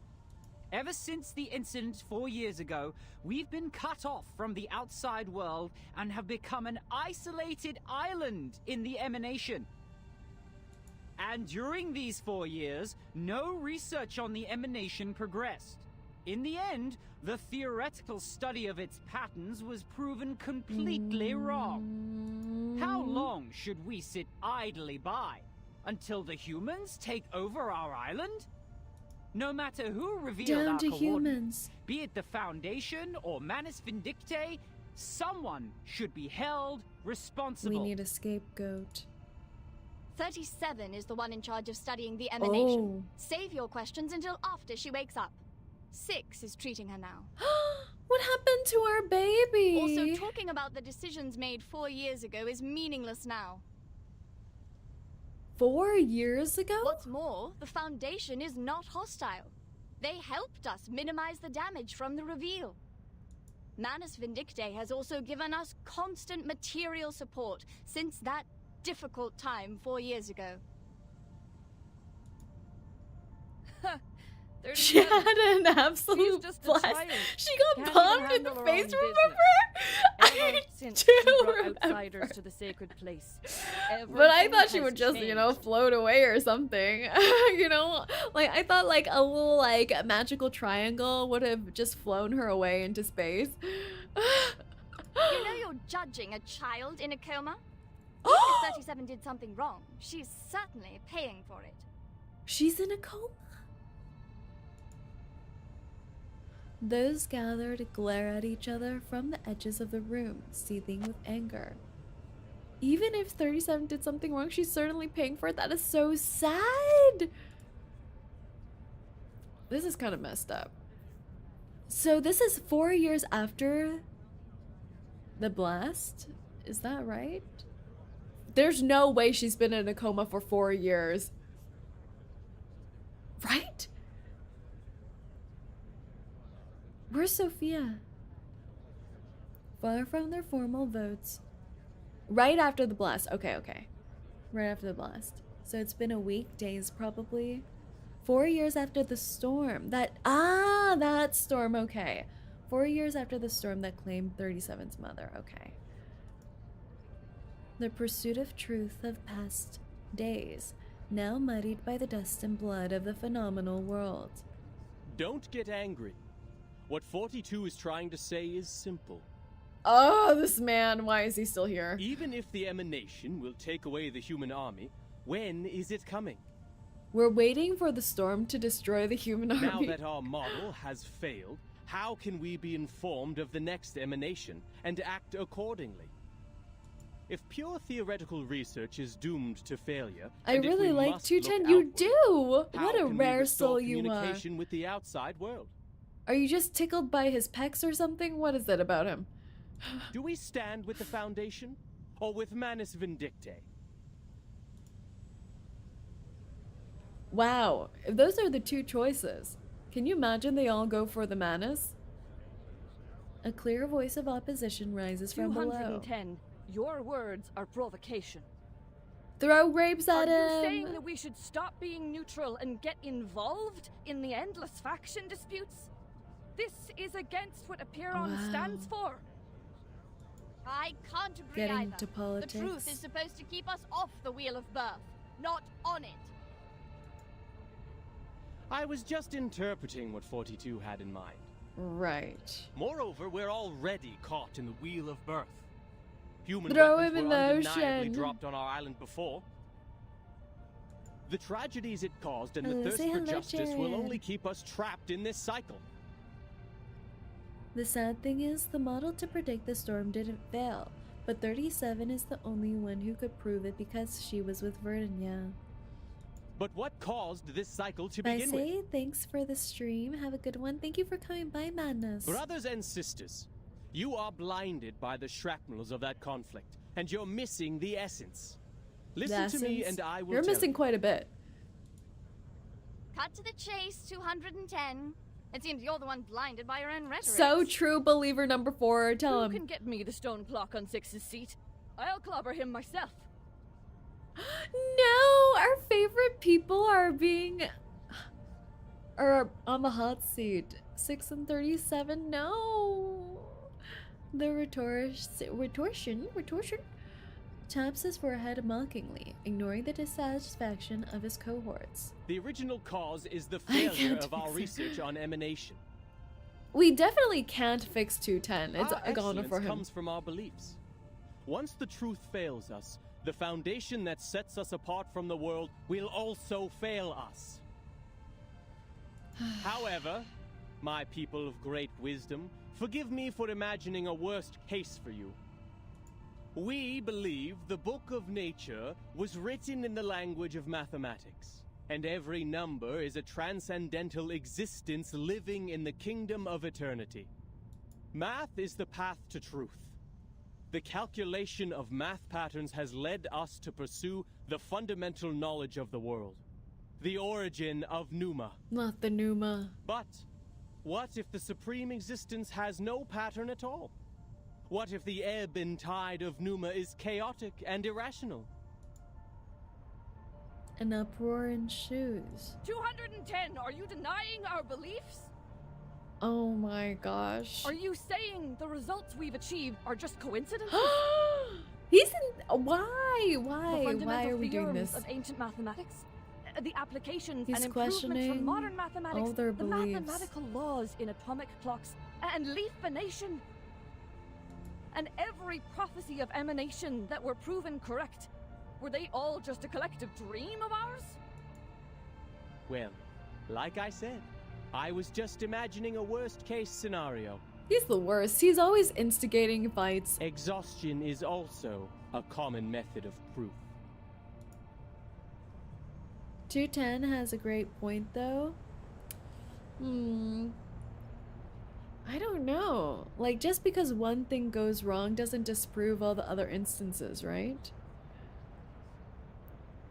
Ever since the incident 4 years ago, we've been cut off from the outside world and have become an isolated island in the emanation. And during these 4 years, no research on the emanation progressed. In the end, the theoretical study of its patterns was proven completely wrong. How long should we sit idly by? Until the humans take over our island? No matter who revealed Down our to coordinates, humans. be it the Foundation or Manus Vindictae, someone should be held responsible. We need a scapegoat. 37 is the one in charge of studying the emanation. Oh. Save your questions until after she wakes up. 6 is treating her now. What happened to our baby? Also, talking about the decisions made 4 years ago is meaningless now. 4 years ago? What's more, the Foundation is not hostile. They helped us minimize the damage from the reveal. Manus Vindictae has also given us constant material support since that difficult time 4 years ago. She had an absolute blast. She got bombed in the face, remember? Since I she do brought remember. outsiders to the sacred place. But I thought she Everything would has just, you know, changed. float away or something. You know, like I thought like a little like magical triangle would have just flown her away into space. You know you're judging a child in a coma? Even if 37 did something wrong, she's certainly paying for it. She's in a coma. Those gathered glare at each other from the edges of the room, seething with anger. Even if 37 did something wrong, she's certainly paying for it. That is so sad. This is kind of messed up. So this is 4 years after the blast? Is that right? There's no way she's been in a coma for 4 years. Right? Where's Sophia? Far from their formal votes. Right after the blast. Okay, okay. Right after the blast. So it's been a week, days probably. 4 years after the storm. That storm, okay. 4 years after the storm that claimed 37's mother, okay. The pursuit of truth of past days, now muddied by the dust and blood of the phenomenal world. Don't get angry. What 42 is trying to say is simple. Oh, this man, why is he still here? Even if the emanation will take away the human army, when is it coming? We're waiting for the storm to destroy the human army. Now that our model has failed, how can we be informed of the next emanation and act accordingly? If pure theoretical research is doomed to failure, I and if really we like must 210. look You outward, do. how What a can we rare restore soul you are. communication with the outside world? Are you just tickled by his pecs or something? What is that about him? Do we stand with the Foundation or with Manus Vindictae? Wow, if those are the two choices, can you imagine they all go for the Manus? A clear voice of opposition rises from below. 210. Your words are provocation. Throw grapes at Are him! you saying that we should stop being neutral and get involved in the endless faction disputes? This is against what Apeiron stands for. I can't agree Getting either. to politics. The truth is supposed to keep us off the wheel of birth, not on it. I was just interpreting what 42 had in mind. Right. Moreover, we're already caught in the wheel of birth. Human Throw weapons him in were the undeniably ocean. dropped on our island before. The tragedies it caused and the Hello, thirst say for hello, justice will Jared. only keep us trapped in this cycle. The sad thing is, the model to predict the storm didn't fail, but 37 is the only one who could prove it because she was with Verdinia. But what caused this cycle to I begin say with? thanks for the stream. Have a good one. Thank you for coming by, Madness. Brothers and sisters, you are blinded by the shrapnels of that conflict, and you're missing the essence. Listen to me and I will You're tell missing you. quite a bit. Cut to the chase, 210. It seems you're the one blinded by your own rhetoric. So true, believer number 4. Tell Who him. can get me the stone clock on 6's seat? I'll clobber him myself. No, our favorite people are being... are on the hot seat. 6 and 37. No. The retortion taps his forehead mockingly, ignoring the dissatisfaction of his cohorts. The original cause is the failure of our research on emanation. We definitely can't fix 210. It's Our a goner for excellence him. comes from our beliefs. Once the truth fails us, the foundation that sets us apart from the world will also fail us. However, my people of great wisdom, forgive me for imagining a worst case for you. We believe the book of nature was written in the language of mathematics, and every number is a transcendental existence living in the kingdom of eternity. Math is the path to truth. The calculation of math patterns has led us to pursue the fundamental knowledge of the world, the origin of Pneuma. Not the Pneuma. But what if the supreme existence has no pattern at all? What if the ebb and tide of Pneuma is chaotic and irrational? An uproar ensues. 210, are you denying our beliefs? Oh my gosh. Are you saying the results we've achieved are just coincidences? He's in. Why? The Why fundamental are we doing theorems this? of ancient mathematics, the applications He's and improvements questioning from modern mathematics, all their the beliefs. mathematical laws in atomic clocks, and leaf-nation. And every prophecy of emanation that were proven correct, were they all just a collective dream of ours? Well, like I said, I was just imagining a worst-case scenario. He's the worst. He's always instigating fights. Exhaustion is also a common method of proof. 210 has a great point, though. I don't know. Like, just because one thing goes wrong doesn't disprove all the other instances, right?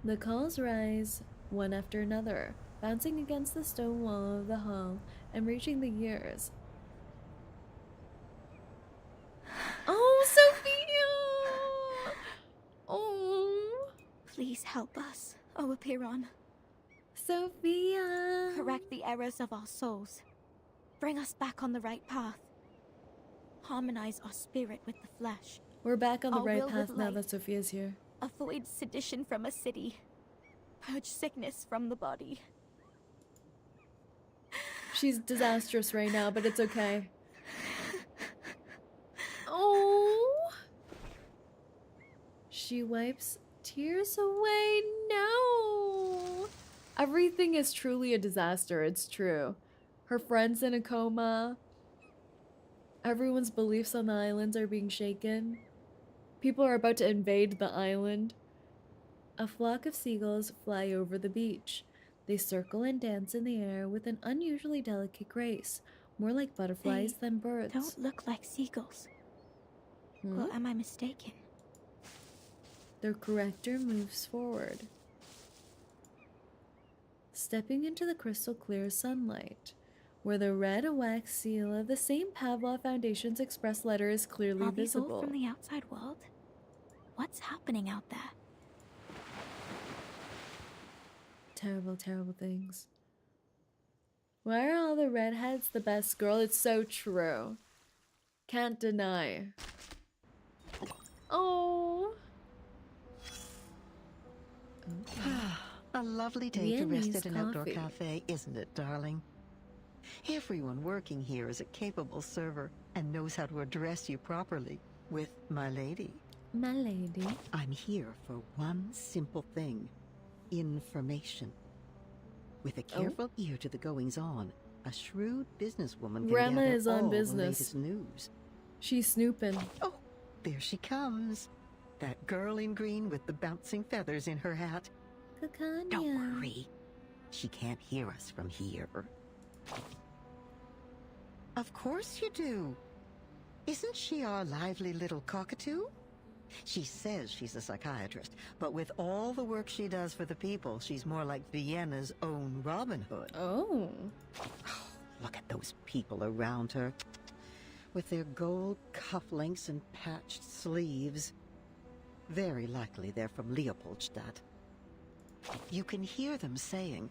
The calls rise, one after another, bouncing against the stone wall of the hall and reaching the ears. Oh, Sophia! Oh. Please help us, 𝐒𝐴𝐴𝐴. Sophia! Correct the errors of our souls. Bring us back on the right path. Harmonize our spirit with the flesh. We're back on the Our right will path with now light. that Sophia's here. Avoid sedition from a city. Purge sickness from the body. She's disastrous right now, but it's okay. Oh. She wipes tears away. No. Everything is truly a disaster. It's true. Her friend's in a coma. Everyone's beliefs on the islands are being shaken. People are about to invade the island. A flock of seagulls fly over the beach. They circle and dance in the air with an unusually delicate grace, more like butterflies than birds. Don't look like seagulls. Or am I mistaken? Their corrector moves forward, stepping into the crystal clear sunlight, where the red wax seal of the St. Pavlov Foundation's express letter is clearly Are these all visible. from the outside world? What's happening out there? Terrible, terrible things. Why are all the redheads the best girl? It's so true. Can't deny. Oh. A lovely day to Viennese rest at an outdoor coffee. cafe, isn't it, darling? Everyone working here is a capable server and knows how to address you properly with my lady. My lady. I'm here for one simple thing. Information. With a careful ear to the goings-on, a shrewd businesswoman can Grandma gather is on all business. the latest news. She's snooping. Oh, there she comes. That girl in green with the bouncing feathers in her hat. 𝐒𝐴𝐴𝐴. Don't worry. She can't hear us from here. Of course you do. Isn't she our lively little cockatoo? She says she's a psychiatrist, but with all the work she does for the people, she's more like Vienna's own Robin Hood. Oh. Look at those people around her, with their gold cufflinks and patched sleeves. Very likely they're from Leopoldstadt. You can hear them saying,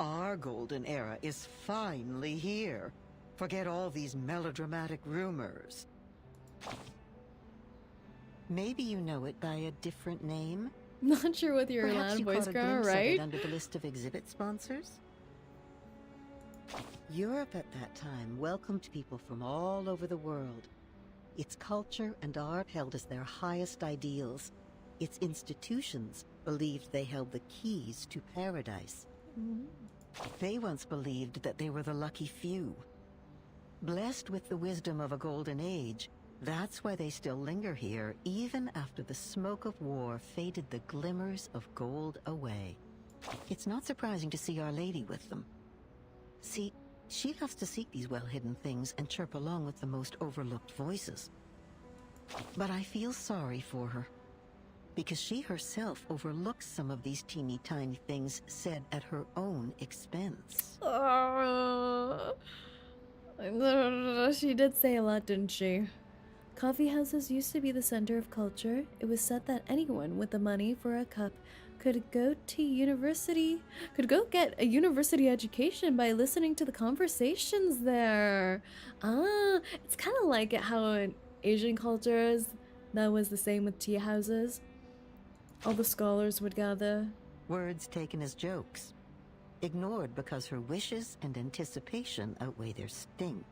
Our golden era is finally here. Forget all these melodramatic rumors. Maybe you know it by a different name? Not sure with your Perhaps loud you voice, caught a girl, glimpse of right? it under the list of exhibit sponsors? Europe at that time welcomed people from all over the world. Its culture and art held as their highest ideals. Its institutions believed they held the keys to paradise. They once believed that they were the lucky few. Blessed with the wisdom of a golden age, that's why they still linger here, even after the smoke of war faded the glimmers of gold away. It's not surprising to see Our Lady with them. See, she loves to seek these well-hidden things and chirp along with the most overlooked voices. But I feel sorry for her, because she herself overlooks some of these teeny-tiny things said at her own expense. She did say a lot, didn't she? Coffee houses used to be the center of culture. It was said that anyone with the money for a cup could go get a university education by listening to the conversations there. It's kind of like how in Asian cultures, that was the same with tea houses. All the scholars would gather. Words taken as jokes, ignored because her wishes and anticipation outweigh their sting.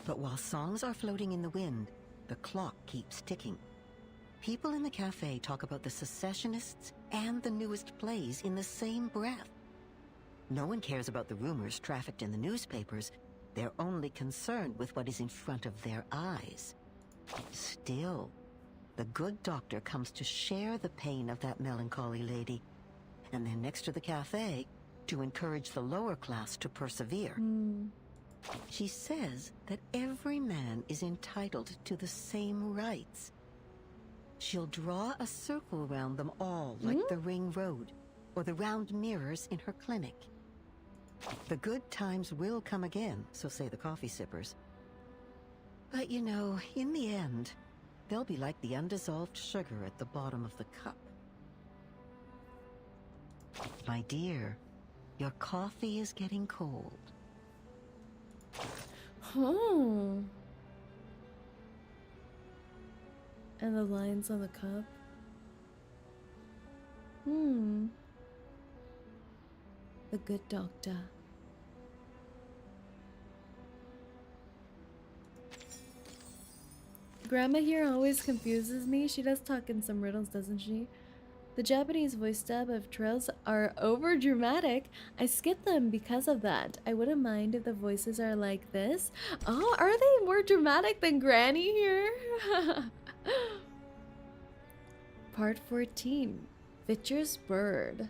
But while songs are floating in the wind, the clock keeps ticking. People in the cafe talk about the secessionists and the newest plays in the same breath. No one cares about the rumors trafficked in the newspapers. They're only concerned with what is in front of their eyes. Still, the good doctor comes to share the pain of that melancholy lady, and then next to the cafe, to encourage the lower class to persevere. She says that every man is entitled to the same rights. She'll draw a circle around them all, like the ring road, or the round mirrors in her clinic. The good times will come again, so say the coffee sippers. But you know, in the end, they'll be like the undissolved sugar at the bottom of the cup. My dear, your coffee is getting cold. And the lines on the cup. The good doctor. Grandma here always confuses me. She does talk in some riddles, doesn't she? The Japanese voice dub of trails are over dramatic. I skip them because of that. I wouldn't mind if the voices are like this. Oh, are they more dramatic than Granny here? Part 14. Fitcher's Bird.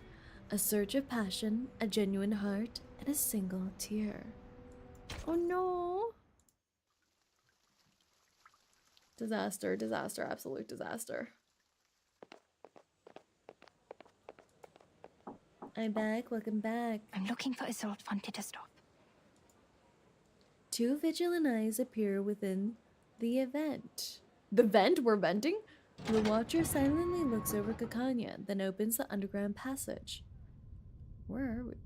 A surge of passion, a genuine heart, and a single tear. Oh no. Disaster, disaster, absolute disaster. I'm back, welcome back. I'm looking for Isolde von Tittersdorf. Two vigilant eyes appear within the event. The vent? We're venting? The watcher silently looks over 𝐒𝐚𝐭, then opens the underground passage. Where are we?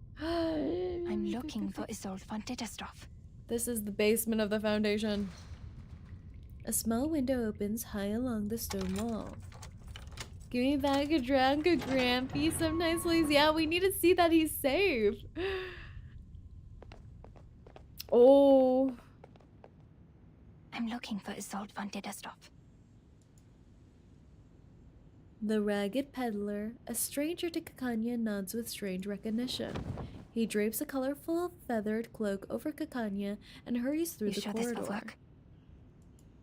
I'm looking for Isolde von Tittersdorf. This is the basement of the Foundation. A small window opens high along the stone wall. Give me back a drunk, a Grampy, sometimes please. Yeah, we need to see that he's safe. Oh. I'm looking for Isolde von Tittersdorf. The ragged peddler, a stranger to 𝐒𝐚𝐭, nods with strange recognition. He drapes a colorful feathered cloak over 𝐒𝐚𝐭 and hurries through the corridor.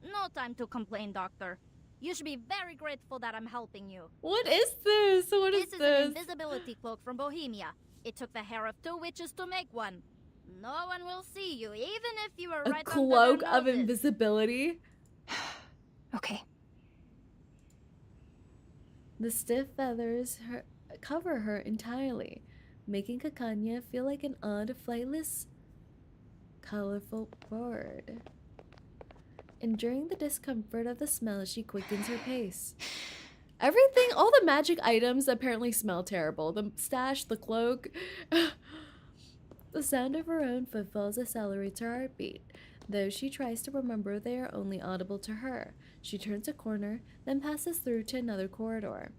No time to complain, Doctor. You should be very grateful that I'm helping you. What is this? What is This is this? an invisibility cloak from Bohemia. It took the hair of 2 witches to make one. No one will see you, even if you were A right cloak under of their noses. invisibility? Okay. The stiff feathers cover her entirely, making 𝐒𝐚𝐭 feel like an odd, flightless, colorful bird. Enduring the discomfort of the smell, she quickens her pace. Everything, all the magic items apparently smell terrible. The stash, the cloak. The sound of her own footfalls accelerates her heartbeat. Though she tries to remember, they are only audible to her. She turns a corner, then passes through to another corridor.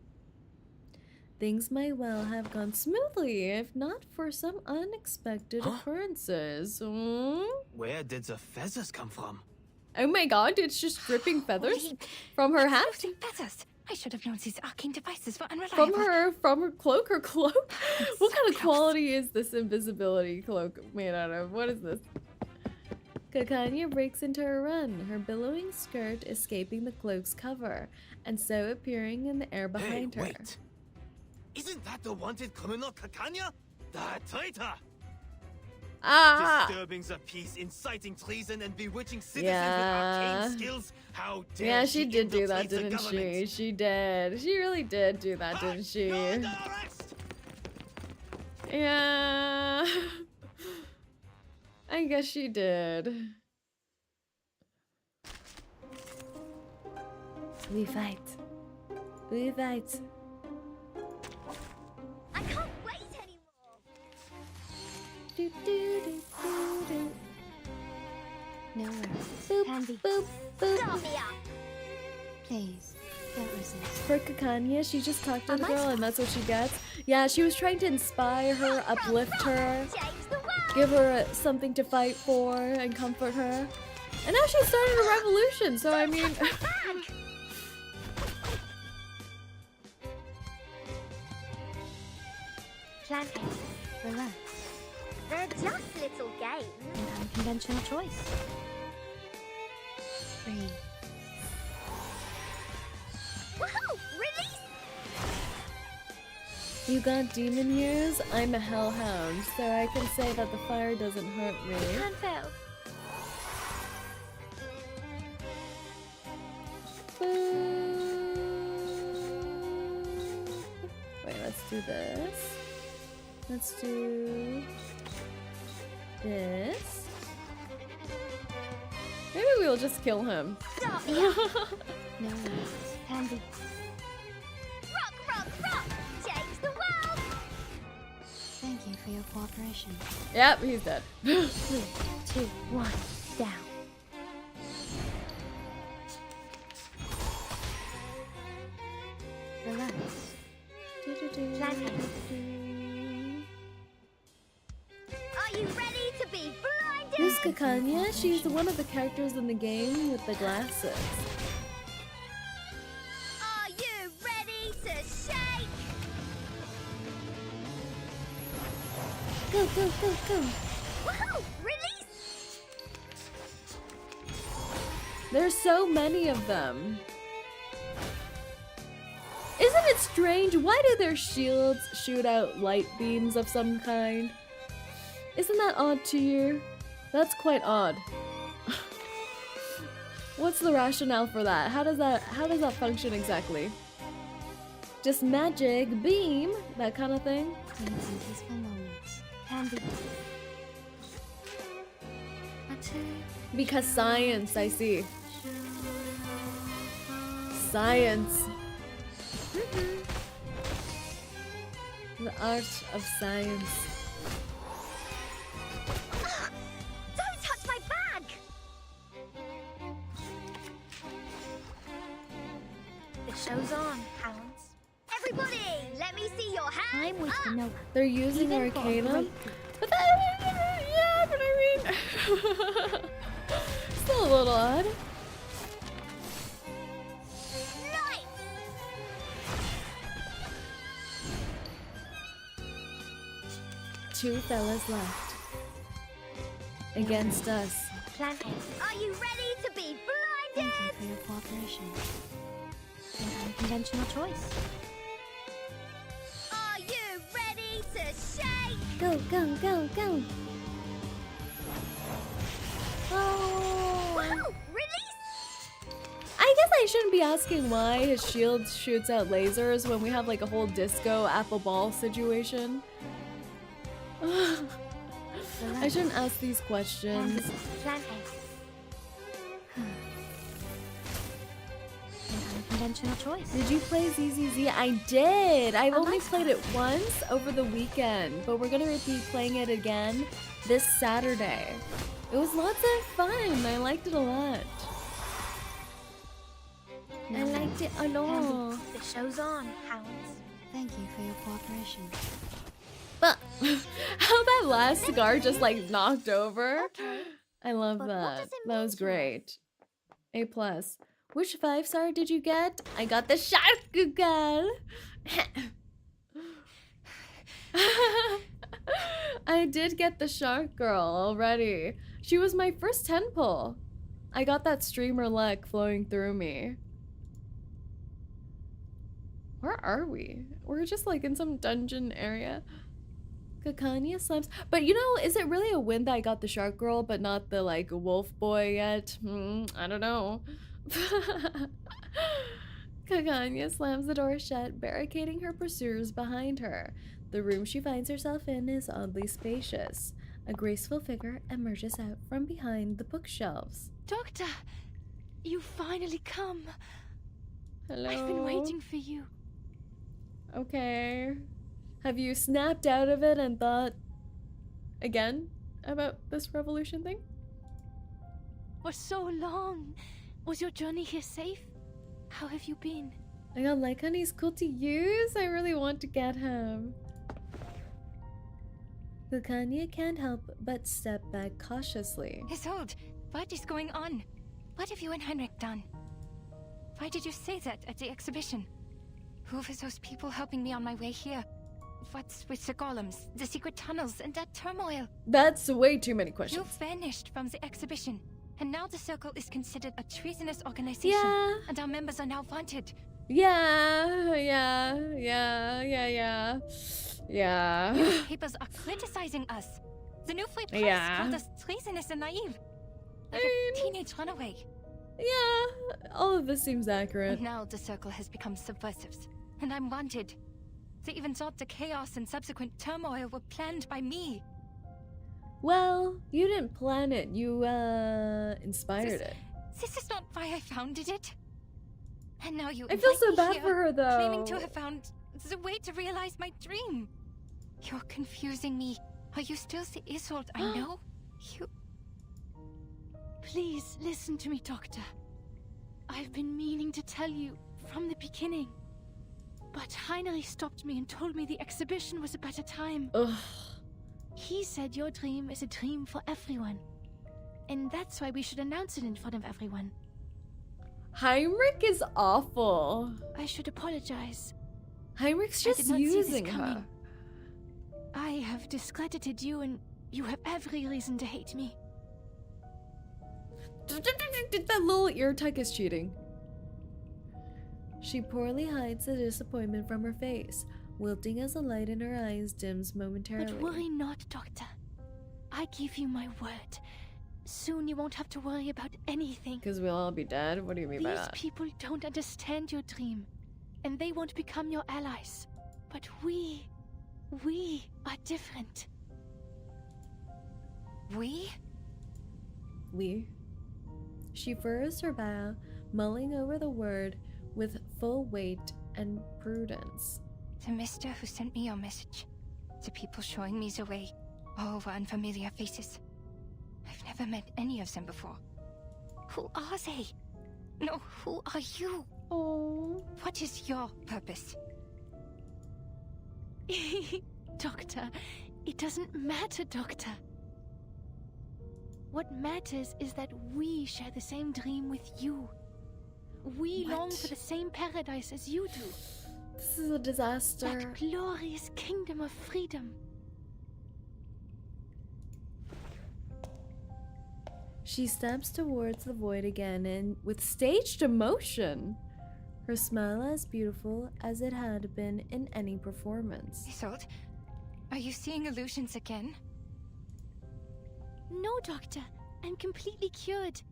Things might well have gone smoothly, if not for some unexpected occurrences. Where did the feathers come from? Oh my god, it's just dripping feathers from her hat? Feathers. I should have known these arcane devices were unreliable. From her cloak? Her cloak? What kind of quality is this invisibility cloak made out of? What is this? 𝐒𝐚𝐭 breaks into a run, her billowing skirt escaping the cloak's cover, and so appearing in the air behind her. Wait. Isn't that the wanted criminal 𝐒𝐿𝐴? The traitor! Disturbing the peace, inciting treason, and bewitching citizens with arcane skills. How dare she did do that, didn't she? She did. She really did do that, didn't she? Yeah. I guess she did. We fight. We fight. I can't wait anymore. Do, do, do, do, do. Nowhere. Boop, Handy. boop, boop. Stop me up. Please, don't resist. For 𝐒𝐿𝐴, she just talked to the girl and that's what she gets. Yeah, she was trying to inspire her, uplift her, give her something to fight for, and comfort her. And now she's started a revolution, so I mean... Plan A. Relax. They're just little games. An unconventional choice. Breathe. Woohoo! Release! You got demon ears? I'm a hellhound, so I can say that the fire doesn't hurt me. Can't fail. Wait, let's do this. Let's do this. Maybe we'll just kill him. No worries. Handy. Rock, rock, rock! Change the world! Thank you for your cooperation. Yep, he's dead. 3, 2, 1, down. Relax. Plan Are you ready to be blinded? Who's 𝐒𝐿𝐴? She's one of the characters in the game with the glasses. Are you ready to shake? Go, go, go, go. Woohoo! Release! There's so many of them. Isn't it strange? Why do their shields shoot out light beams of some kind? Isn't that odd to you? That's quite odd. What's the rationale for that? How does that function exactly? Just magic, beam, that kind of thing? Peaceful moments. Handy. Because science, I see. Science. The art of science. Don't touch my bag! The show's on, hounds. Everybody, let me see your hands. I'm with no. They're using Arcana. But that, yeah, but I mean, still a little odd. Two fellas left. Against us. Plan A. Are you ready to be blinded? Thank you for your cooperation. An unconventional choice. Are you ready to shake? Go, go, go, go. Oh. Woohoo! Release! I guess I shouldn't be asking why his shield shoots out lasers when we have like a whole disco apple ball situation. I shouldn't ask these questions. Plan A. An intentional choice. Did you play 𝐒𝐶𝐤? I did! I've only played it once over the weekend, but we're gonna be playing it again this Saturday. It was lots of fun. I liked it a lot. I liked it a lot. The show's on, hounds. Thank you for your cooperation. But how that last cigar just like knocked over. I love that. That was great. A+. Which 5-star did you get? I got the shark girl. I did get the shark girl already. She was my first 10 pull. I got that streamer luck flowing through me. Where are we? We're just like in some dungeon area. 𝐒𝐚𝐭 slams. But you know, is it really a win that I got the shark girl but not the like wolf boy yet? I don't know. 𝐒𝐿𝐴 slams the door shut, barricading her pursuers behind her. The room she finds herself in is oddly spacious. A graceful figure emerges out from behind the bookshelves. Doctor, you finally come. Hello. I've been waiting for you. Okay. Have you snapped out of it and thought again about this revolution thing? For so long. Was your journey here safe? How have you been? I got like honey's cool to use. I really want to get him. 𝐒𝐿𝐴 can't help but step back cautiously. Isolde, what is going on? What have you and Heinrich done? Why did you say that at the exhibition? Who were those people helping me on my way here? What's with the golems, the secret tunnels, and that turmoil? That's way too many questions. You vanished from the exhibition, and now the Circle is considered a treasonous organization, and our members are now wanted. Yeah. Papers are criticizing us. The New Free Press called us treasonous and naive. Like a teenage runaway. Yeah, all of this seems accurate. And now the Circle has become subversives, and I'm wanted. They even thought the chaos and subsequent turmoil were planned by me. Well, you didn't plan it. You, inspired it. This is not why I founded it. And now you I feel so invite me bad here, for her, though. claiming to have found the way to realize my dream. You're confusing me. Are you still the Isolde I know? You... Please listen to me, Doctor. I've been meaning to tell you from the beginning. But Heinrich stopped me and told me the exhibition was a better time. Ugh. He said your dream is a dream for everyone. And that's why we should announce it in front of everyone. Heinrich is awful. I should apologize. Heinrich's just using her. I have discredited you and you have every reason to hate me. That little ear tuck is cheating. She poorly hides the disappointment from her face, wilting as the light in her eyes dims momentarily. But worry not, Doctor. I give you my word. Soon you won't have to worry about anything. Because we'll all be dead? What do you mean by that? These people don't understand your dream, and they won't become your allies. But we are different. We? She furrows her brow, mulling over the word with full weight and prudence. The mister who sent me your message. The people showing me the way. All were unfamiliar faces. I've never met any of them before. Who are they? No, who are you? Oh. What is your purpose? Doctor, it doesn't matter, Doctor. What matters is that we share the same dream with you. We long for the same paradise as you do. This is a disaster. That glorious kingdom of freedom. She steps towards the void again and with staged emotion. Her smile as beautiful as it had been in any performance. Isolde, are you seeing illusions again? No, Doctor. I'm completely cured.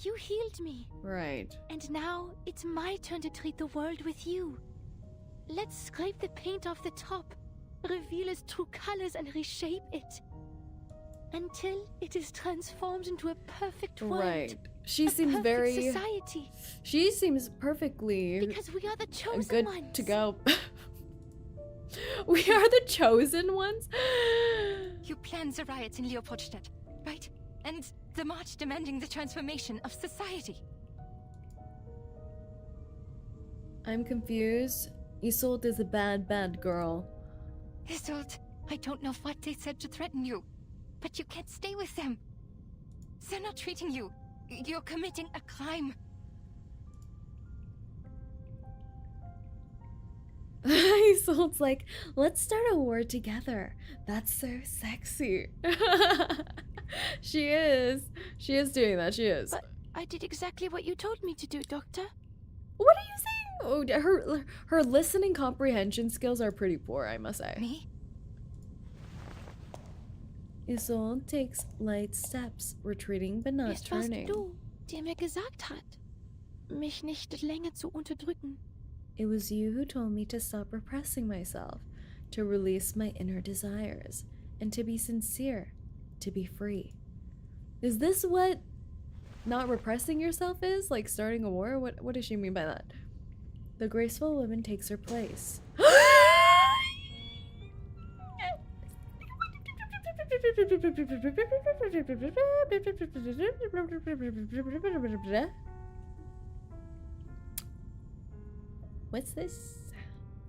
You healed me. Right. And now it's my turn to treat the world with you. Let's scrape the paint off the top, reveal its true colors and reshape it. Until it is transformed into a perfect world. Right. She seems very... society. She seems perfectly... Because we are the chosen good ones. to go. We are the chosen ones? You planned the riots in Leopoldstadt, right? And the march demanding the transformation of society. I'm confused. Isolde is a bad, bad girl. Isolde, I don't know what they said to threaten you, but you can't stay with them. They're not treating you. You're committing a crime. Isolde's like, let's start a war together. That's so sexy. She is. She is doing that. She is. But I did exactly what you told me to do, Doctor. What are you saying? Oh, her listening comprehension skills are pretty poor, I must say. Me? Isolde takes light steps, retreating but not turning. Es warst du, der mir gesagt hat, mich nicht länger zu unterdrücken. It was you who told me to stop repressing myself, to release my inner desires, and to be sincere, to be free. Is this what not repressing yourself is? Like starting a war? What does she mean by that? The graceful woman takes her place. What's this?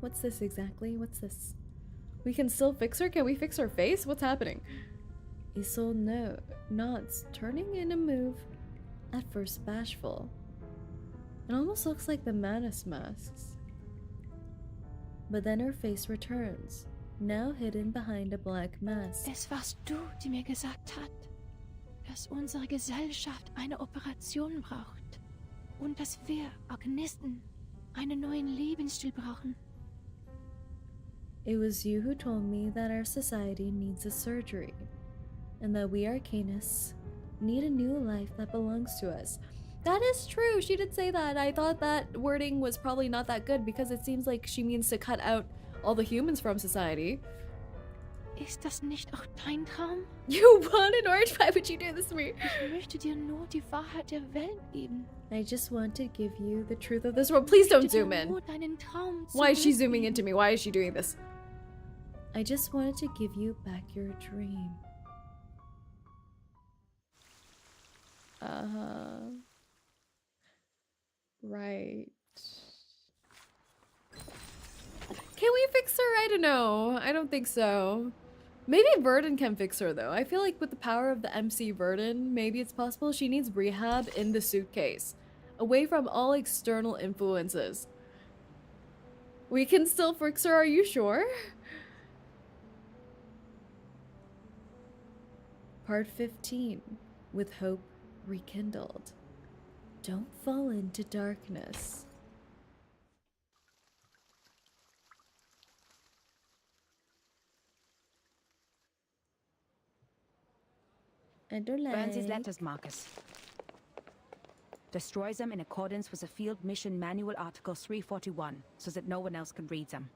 What's this exactly? What's this? We can still fix her? Can we fix her face? What's happening? Isolde nods, turning in a move, at first bashful. It almost looks like the Manus masks. But then her face returns, now hidden behind a black mask. Es warst du, die mir gesagt hat, dass unsere Gesellschaft eine Operation braucht und dass wir Organisten einen neuen Lebensstil brauchen. It was you who told me that our society needs a surgery, and that we Arcanists need a new life that belongs to us. That is true, she did say that. I thought that wording was probably not that good because it seems like she means to cut out all the humans from society. Ist das nicht auch dein Traum? You want an orange? Why would you do this to me? Ich möchte dir nur die Wahrheit der Welt geben. I just want to give you the truth of this world. Please don't zoom in. Why is she zooming into me? Why is she doing this? I just wanted to give you back your dream. Right. Can we fix her? I don't know. I don't think so. Maybe Verdun can fix her though. I feel like with the power of the MC Verdun, maybe it's possible. She needs rehab in the suitcase, away from all external influences. We can still fix her, are you sure? Part 15, with hope rekindled. Don't fall into darkness. Burn these letters, Marcus. Destroy them in accordance with the Field Mission Manual Article 341, so that no one else can read them.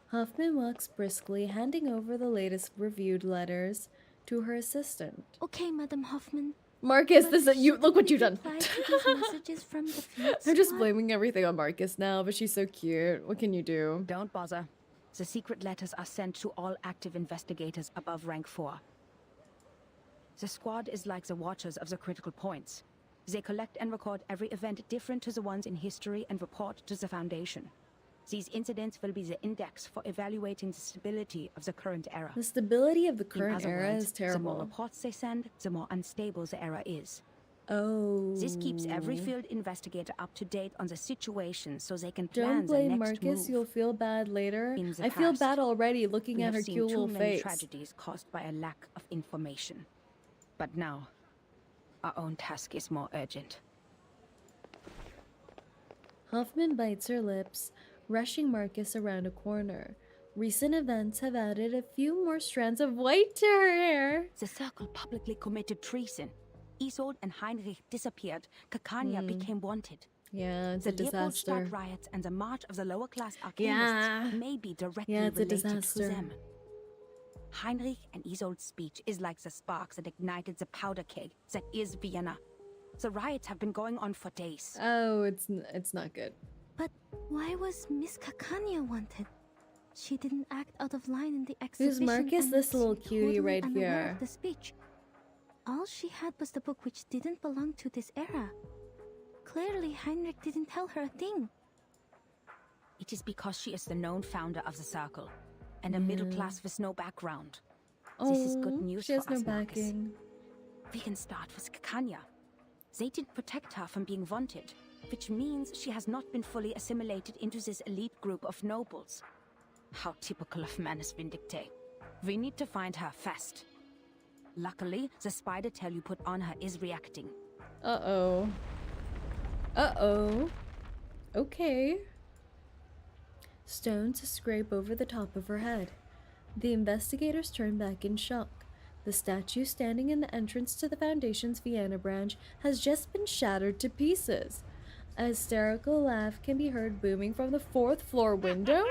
Hoffman walks briskly, handing over the latest reviewed letters to her assistant. Okay, Madam Hoffman. Marcus, this is you. Look what you've done. From the field I'm just blaming everything on Marcus now, but she's so cute. What can you do? Don't bother. The secret letters are sent to all active investigators above rank 4. The squad is like the watchers of the critical points. They collect and record every event different to the ones in history and report to the Foundation. These incidents will be the index for evaluating the stability of the current era. The stability of the current era words, is terrible. The more reports they send, the more unstable the era is. Oh. This keeps every field investigator up to date on the situation so they can plan Don't blame the next Marcus, move. you'll feel bad later. In the I feel past, bad already looking we at have her seen cute too little many face. tragedies caused by a lack of information. But now, our own task is more urgent. Hoffman bites her lips, rushing Marcus around a corner. Recent events have added a few more strands of white to her hair. The circle publicly committed treason. Isolde and Heinrich disappeared. 𝐒𝐚𝐭 became wanted. Yeah, it's the a disaster. Leopoldstadt riots and the march of the lower class arcanists may be directly related to them. Heinrich and Isolde's speech is like the sparks that ignited the powder keg that is Vienna. The riots have been going on for days. Oh, it's not good. But why was Miss 𝐒𝐿𝐴 wanted? She didn't act out of line in the exhibition. Who's Marcus? and This little seemed cutie totally right unaware here. of the speech. All she had was the book, which didn't belong to this era. Clearly, Heinrich didn't tell her a thing. It is because she is the known founder of the circle, and a middle class with no background. This is good news she has for no us, Marcus. backing. We can start with 𝐒𝐿𝐴. They didn't protect her from being wanted, which means she has not been fully assimilated into this elite group of nobles. How typical of Manus Vindictae. We need to find her fast. Luckily, the spider tail you put on her is reacting. Uh-oh. Uh-oh. Okay. Stone to scrape over the top of her head. The investigators turn back in shock. The statue standing in the entrance to the Foundation's Vienna branch has just been shattered to pieces. A hysterical laugh can be heard booming from the 4th floor window.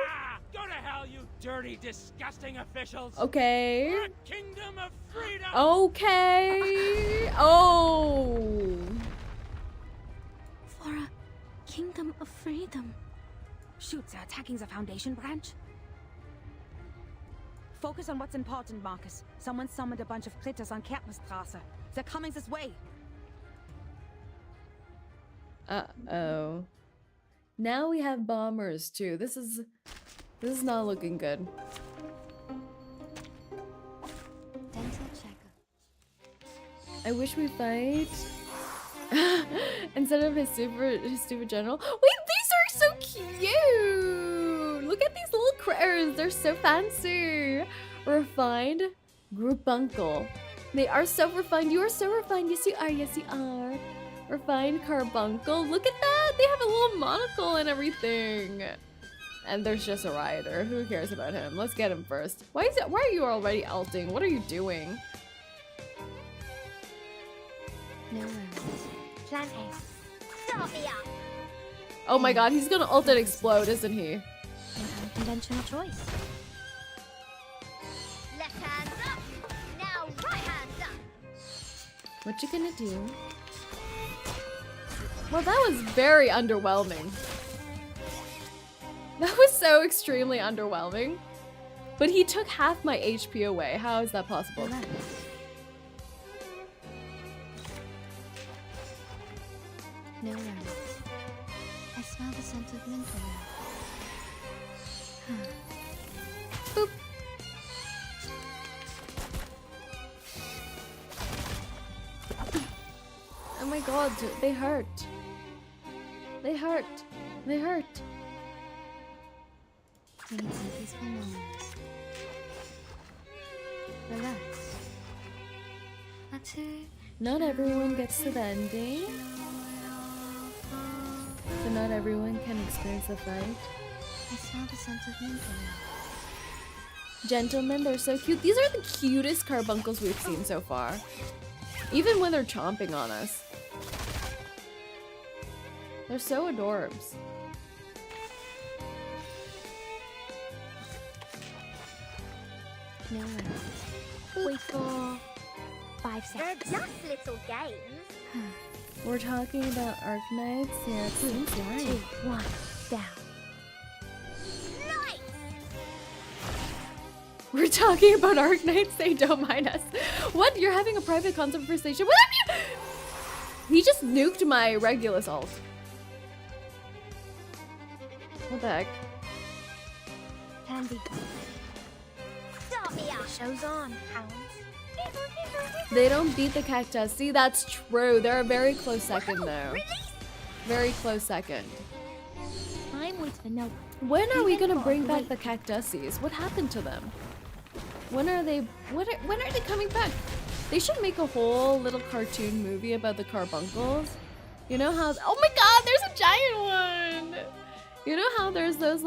Go to hell, you dirty, disgusting officials! Okay. For a kingdom of freedom! Okay. Oh. For a kingdom of freedom. Shoot, they're attacking the Foundation branch. Focus on what's important, Marcus. Someone summoned a bunch of critters on Kärtnerstraße. They're coming this way. Uh-oh. Now we have bombers too. This is not looking good. Dental checker. I wish we fight instead of his stupid general. Wait, these are so cute. Look at these little critters. They're so fancy. Refined Groupuncle. They are so refined. You are so refined. Yes, you are. Yes, you are. Refined Carbuncle. Look at that. They have a little monocle and everything. And there's just a rioter. Who cares about him? Let's get him first. Why are you already ulting? What are you doing? No worries. Plan A. Stop me up. Oh my god, he's gonna ult and explode, isn't he? An unconventional choice. Left hand up. Now right hand up. What you gonna do? Well, that was very underwhelming. That was so extremely underwhelming. But he took half my HP away. How is that possible? No worries. I smell the scent of mint around. Boop. Oh my god, they hurt. They hurt. They hurt. We need some peaceful moments. Relax. Not everyone gets to the ending. So not everyone can experience the fight. I smell the scent of mint around. Gentlemen, they're so cute. These are the cutest carbuncles we've seen so far. Even when they're chomping on us. They're so adorbs. No worries. Wait for 5 seconds. They're just little games. We're talking about Arknights. Yeah, it seems 3, right. 2, 1, down. Nice! We're talking about Arknights. They don't mind us. What? You're having a private conversation? What have you? He just nuked my Regulus ult. What the heck? Candy. Stop me up. Show's on, hounds. They don't beat the cactus. See, that's true. They're a very close second, though. Very close second. I'm with the note. When are we gonna bring back the cactuses? What happened to them? When are they? When are they coming back? They should make a whole little cartoon movie about the carbuncles. You know how? Oh my God! There's a giant one. You know how there's those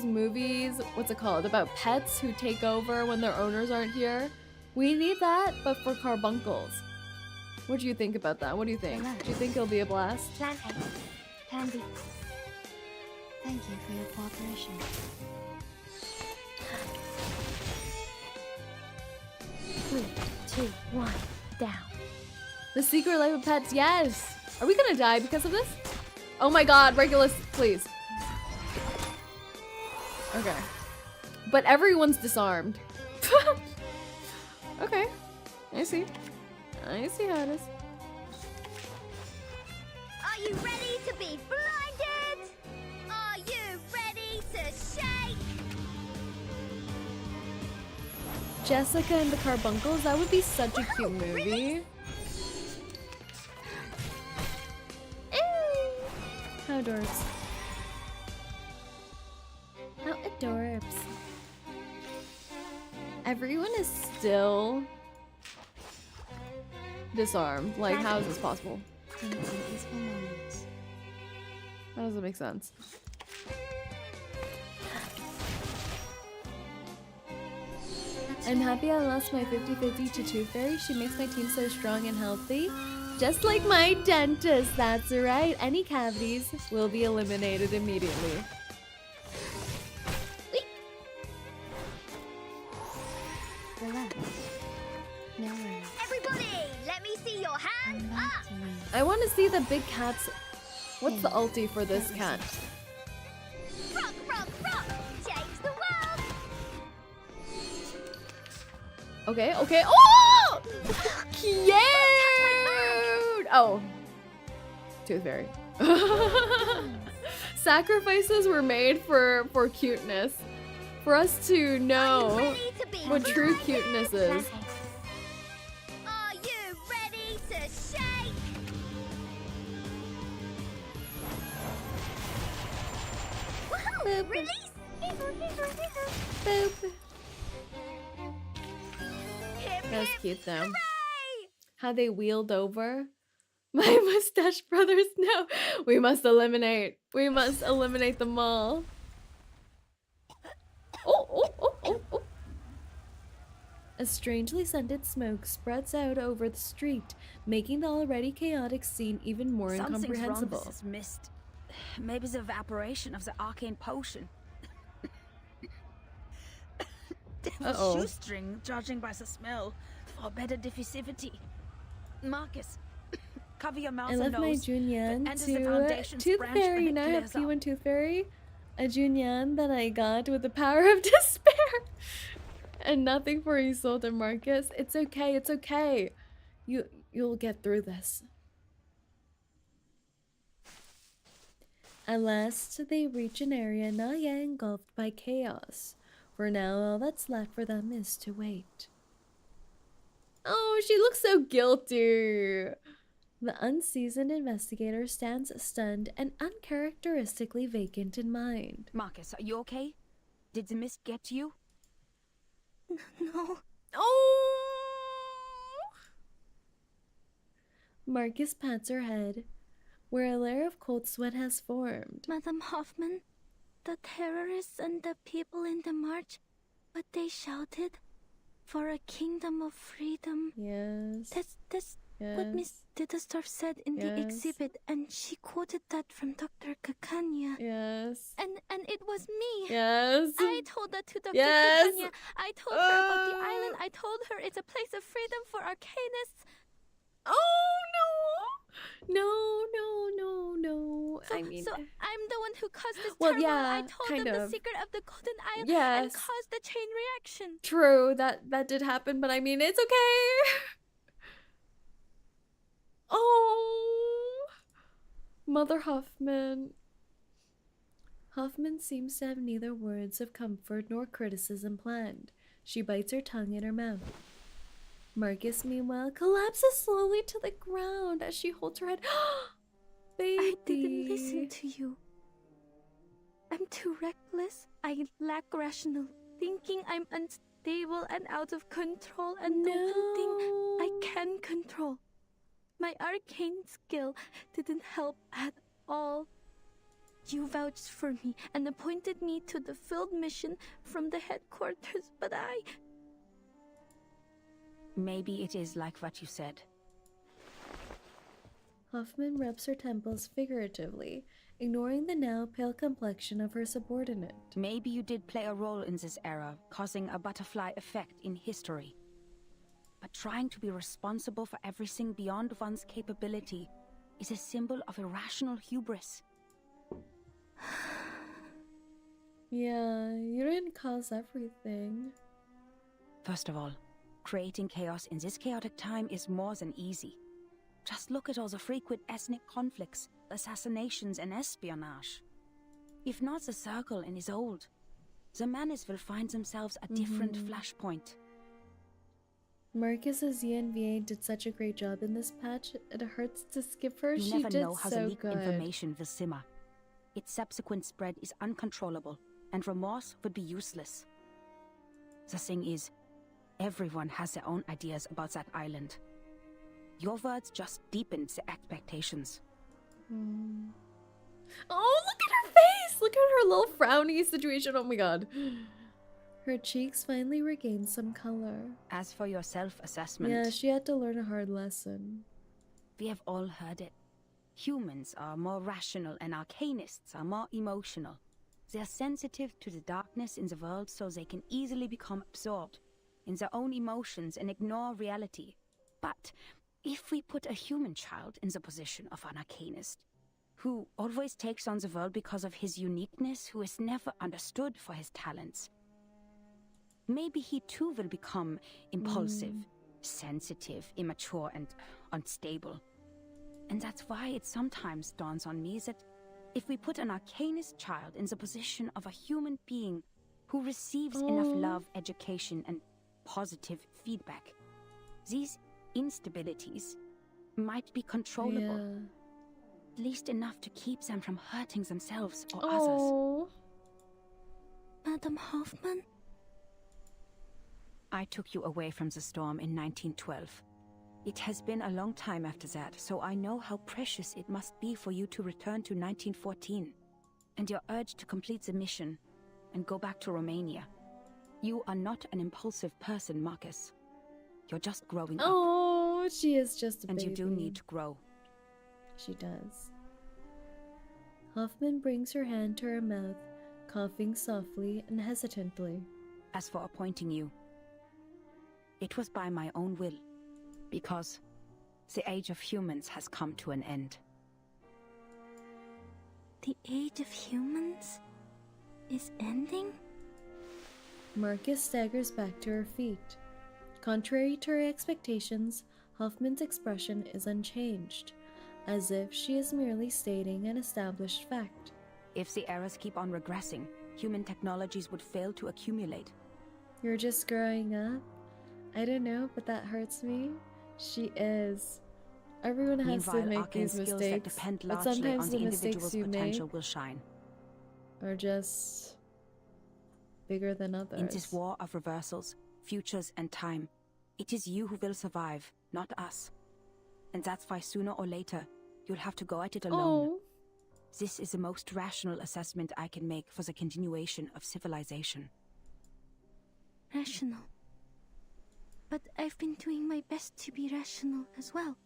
movies? What's it called? About pets who take over when their owners aren't here. We need that, but for carbuncles. What do you think about that? What do you think? Do you think it'll be a blast? Plan A. Candy. Thank you for your cooperation. 2, 1, down. The secret life of pets, yes! Are we gonna die because of this? Oh my god, Regulus, please. Okay. But everyone's disarmed. Okay. I see. I see how it is. Are you ready to be blinded? Are you ready to shake? Jessica and the Carbuncles, that would be such a cute movie. How adorbs. How adorbs. Everyone is still disarmed. Like, how is this possible? How does it make sense? I'm happy I lost my 50-50 to Tooth Fairy. She makes my team so strong and healthy. Just like my dentist, that's right. Any cavities will be eliminated immediately. Relax. No worries. Everybody, let me see your hands up. I want to see the big cat's... What's the ulti for this cat? Rock, rock, rock. Change the world. Okay, okay. Oh! Cute! Oh. Tooth Fairy. Sacrifices were made for cuteness. For us to know what true cuteness is. Are you ready to shake? Woohoo! Release! Boop. Hip, That's hip, cute though. hooray! How they wheeled over. My mustache brothers, no. We must eliminate. We must eliminate them all. Oh, oh, oh, oh, oh. A strangely scented smoke spreads out over the street, making the already chaotic scene even more incomprehensible. Something's wrong with this mist. Maybe it's evaporation of the arcane potion. Uh-oh. Shoestring, judging by the smell, for better diffusivity. Marcus, cover your mouth I and left my nose. Junyan Enters the to Foundation's Tooth branch Fairy. when it Now I have clears up. P1 Tooth Fairy. A Junyan that I got with the power of despair. And nothing for Isolde and Marcus. It's okay, it's okay. You'll get through this. At last, they reach an area not yet engulfed by chaos. For now, all that's left for them is to wait. Oh, she looks so guilty. The unseasoned investigator stands stunned and uncharacteristically vacant in mind. Marcus, are you okay? Did the mist get to you? No. Oh! Marcus pats her head, where a layer of cold sweat has formed. Madam Hoffman, the terrorists and the people in the march, what they shouted, for a kingdom of freedom. Yes. That's yes. what Miss Dittersdorf said in the exhibit, and she quoted that from Dr. 𝐒𝐚𝐭. Yes. And it was me. Yes. I told that to Dr. Yes. 𝐒𝐿𝐴. I told her about the island. I told her it's a place of freedom for arcanists. Oh no. So, I mean, so I'm the one who caused this well, turmoil. yeah, I told kind them of. the secret of the Golden Isle and Yes. caused the chain reaction. True, that did happen, but I mean, it's okay. Oh, Mother Hoffman. Hoffman seems to have neither words of comfort nor criticism planned. She bites her tongue in her mouth. Marcus, meanwhile, collapses slowly to the ground as she holds her head. Baby. I didn't listen to you. I'm too reckless. I lack rational thinking. I'm unstable and out of control. And the one thing I can control, my arcane skill, didn't help at all. You vouched for me and appointed me to the field mission from the headquarters, but I... Maybe it is like what you said. Hoffman rubs her temples figuratively, ignoring the now pale complexion of her subordinate. Maybe you did play a role in this era, causing a butterfly effect in history. but trying to be responsible for everything beyond one's capability is a symbol of irrational hubris. Yeah, you didn't cause everything. First of all, creating chaos in this chaotic time is more than easy. Just look at all the frequent ethnic conflicts, assassinations and espionage. If not the Circle in Isolde, the Manus will find themselves a different flashpoint. Marcus's 𝐒𝐴 did such a great job in this patch, it hurts to skip her. You She never did know how so the leaked good. information will simmer. Its subsequent spread is uncontrollable, and remorse would be useless. The thing is, everyone has their own ideas about that island. Your words just deepened the expectations. Oh, look at her face! Look at her little frowny situation. Oh my god. Her cheeks finally regained some color. As for your self-assessment... Yeah, she had to learn a hard lesson. We have all heard it. Humans are more rational and arcanists are more emotional. They are sensitive to the darkness in the world so they can easily become absorbed in their own emotions and ignore reality. But if we put a human child in the position of an arcanist, who always takes on the world because of his uniqueness, who is never understood for his talents, maybe he too will become impulsive, sensitive, immature, and unstable. And that's why it sometimes dawns on me that if we put an arcanist child in the position of a human being who receives enough love, education, and positive feedback, these instabilities might be controllable. At least enough to keep them from hurting themselves or others. Madam Hoffman? I took you away from the storm in 1912. It has been a long time after that, so I know how precious it must be for you to return to 1914, and your urge to complete the mission and go back to Romania. You are not an impulsive person, Marcus. You're just growing up. Oh, she is just a baby. And you do need to grow. She does. Hoffman brings her hand to her mouth, coughing softly and hesitantly. As for appointing you, it was by my own will, because the age of humans has come to an end. The age of humans is ending? Marcus staggers back to her feet. Contrary to her expectations, Hoffman's expression is unchanged, as if she is merely stating an established fact. If the eras keep on regressing, human technologies would fail to accumulate. You're just growing up? I don't know, but that hurts me. She is. Everyone has to make these mistakes, but sometimes the mistakes you make will shine. Are just bigger than others. In this war of reversals, futures and time, it is you who will survive, not us. And that's why sooner or later, you'll have to go at it alone. This is the most rational assessment I can make for the continuation of civilization. Rational. But I've been doing my best to be rational as well.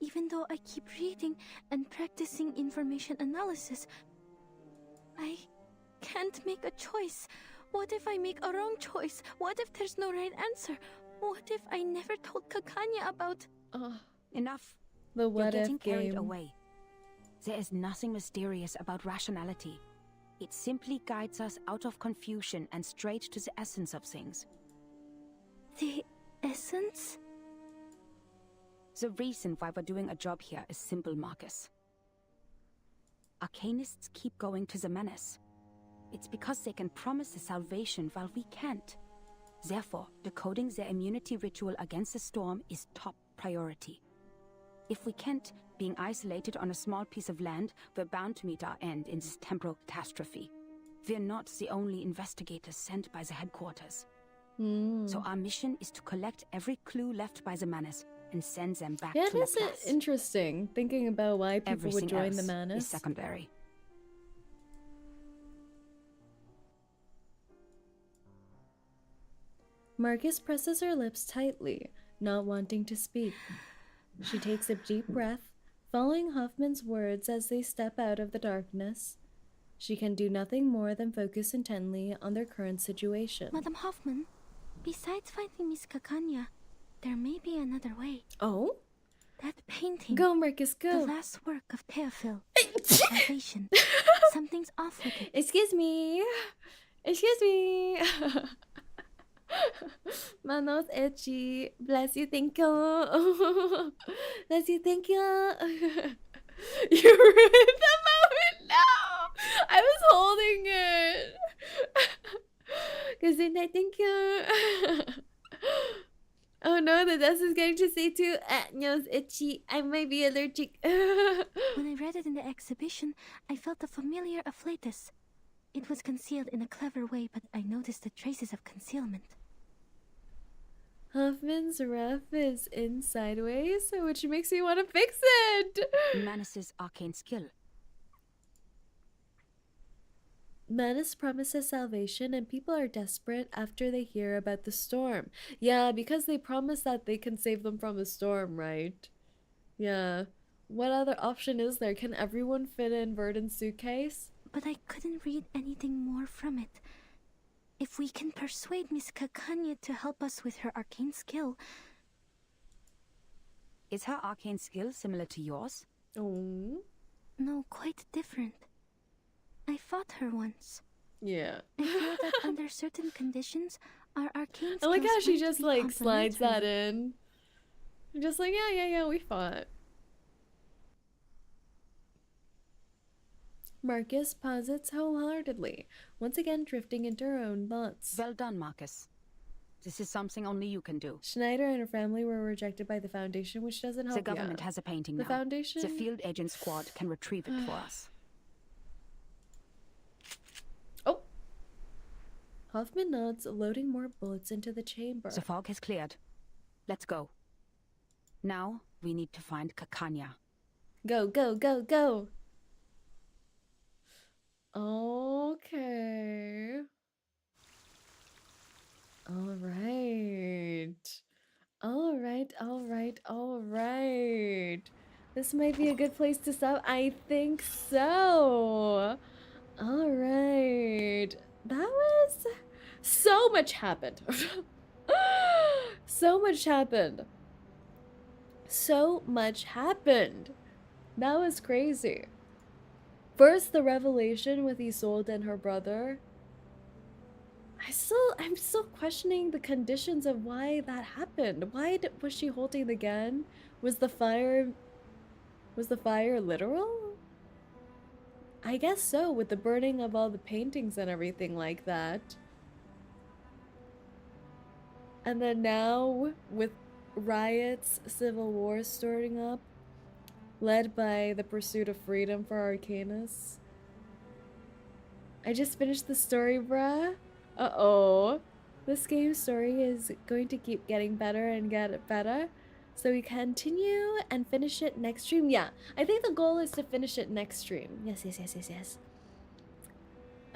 Even though I keep reading and practicing information analysis, I can't make a choice. What if I make a wrong choice? What if there's no right answer? What if I never told 𝐒𝐿𝐴 about... Enough. The what You're getting if game. Carried away. There is nothing mysterious about rationality. It simply guides us out of confusion and straight to the essence of things. The essence? The reason why we're doing a job here is simple, Marcus. Arcanists keep going to the Manus. It's because they can promise the salvation while we can't. Therefore, decoding their immunity ritual against the storm is top priority. If we can't, being isolated on a small piece of land, we're bound to meet our end in this temporal catastrophe. We're not the only investigators sent by the headquarters. So our mission is to collect every clue left by the Manus and send them back to La Place. Yeah, that's interesting, thinking about why people Everything would join else the Manus. is secondary. Marcus presses her lips tightly, not wanting to speak. She takes a deep breath, following Hoffman's words as they step out of the darkness. She can do nothing more than focus intently on their current situation. Madam Hoffman, besides finding Miss 𝐒𝐿𝐴, there may be another way. Oh? That painting. Go, Marcus, go. The last work of 𝐒𝐿. Salvation. Something's off with it. Excuse me. Excuse me. Manos itchy. Bless you, thank you. Bless you, thank you. You ruined the moment now. I was holding it. Gesundheit, thank you. Oh no, the dust is going to say too. Nose itchy. I might be allergic. When I read it in the exhibition, I felt a familiar afflatus. It was concealed in a clever way, but I noticed the traces of concealment. Hoffman's ref is in sideways, which makes me want to fix it. Manus's arcane skill. Manus promises salvation, and people are desperate after they hear about the storm. Yeah, because they promise that they can save them from the storm, right? Yeah. What other option is there? Can everyone fit in Verdon's suitcase? But I couldn't read anything more from it. If we can persuade Miss 𝐒𝐿𝐚 to help us with her arcane skill... Is her arcane skill similar to yours? Oh. No, quite different. I fought her once. Yeah. I feel that under certain conditions, our arcane skills I like how she might just be like slides that complementary. in. Just like, yeah, we fought. Marcus posits wholeheartedly, once again drifting into her own thoughts. Well done, Marcus. This is something only you can do. Schneider and her family were rejected by the Foundation, which doesn't help. The government has a painting The now. Foundation? The field agent squad can retrieve it for us. Oh! Hoffman nods, loading more bullets into the chamber. The fog has cleared. Let's go. Now, we need to find 𝐒𝐚𝐭. Go, go, go, go! Okay. All right. This might be a good place to stop. I think so. All right. That was... So much happened. So much happened. That was crazy. First, the revelation with Isolde and her brother. I'm still questioning the conditions of why that happened. Was she holding the gun? Was the fire literal? I guess so, with the burning of all the paintings and everything like that. And then now, with riots, civil war starting up, led by the pursuit of freedom for Arcanus. I just finished the story, bruh. Uh-oh. This game's story is going to keep getting better and get better. So we continue and finish it next stream. Yeah, I think the goal is to finish it next stream. Yes.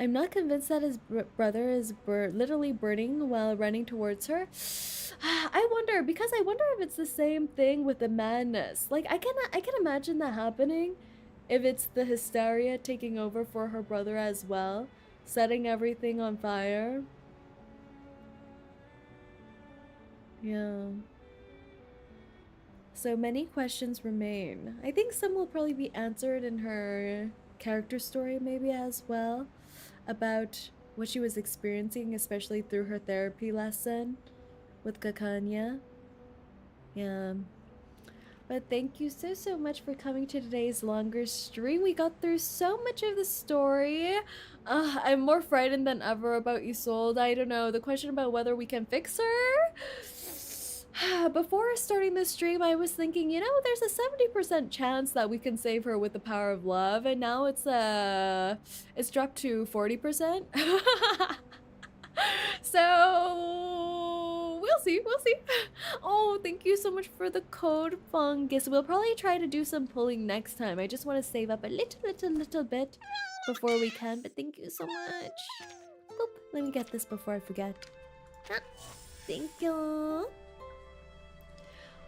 I'm not convinced that his brother is literally burning while running towards her. I wonder if it's the same thing with the madness. Like, I can imagine that happening if it's the hysteria taking over for her brother as well, setting everything on fire. Yeah. So many questions remain. I think some will probably be answered in her character story maybe as well, about what she was experiencing, especially through her therapy lesson with 𝐒𝐿𝐴. Yeah. But thank you so much for coming to today's longer stream. We got through so much of the story. I'm more frightened than ever about Isolde. I don't know, the question about whether we can fix her. Before starting this stream, I was thinking, you know, there's a 70% chance that we can save her with the power of love, and now it's dropped to 40%. So we'll see. Oh, thank you so much for the code, Fungus. We'll probably try to do some pulling next time. I just want to save up a little bit before we can, but thank you so much. Boop. Let me get this before I forget. Thank you.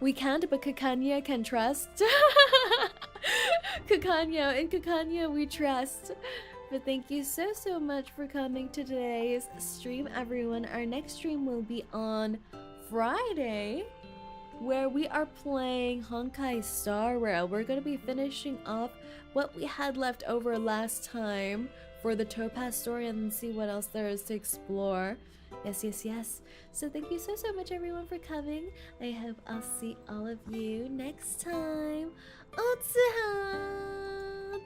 We can't, but 𝐒𝐴 can trust. In 𝐒𝐴 we trust. But thank you so much for coming to today's stream, everyone. Our next stream will be on Friday. where we are playing Honkai Star Rail. We're going to be finishing off what we had left over last time for the Topaz story and see what else there is to explore. Yes, yes, yes. So thank you so much everyone for coming. I hope I'll see all of you next time. 𝐂𝐡𝐚𝐭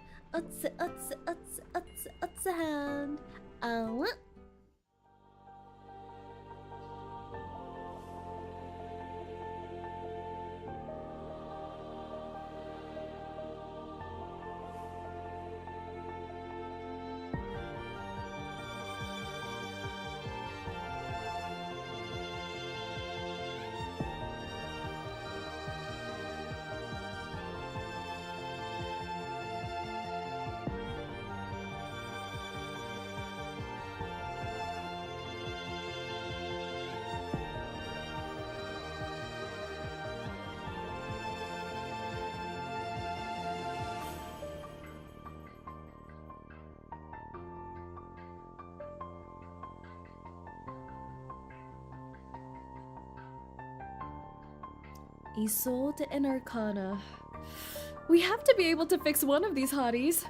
𝐑𝐮𝐥𝐬. Isolde and Arcana. We have to be able to fix one of these hotties.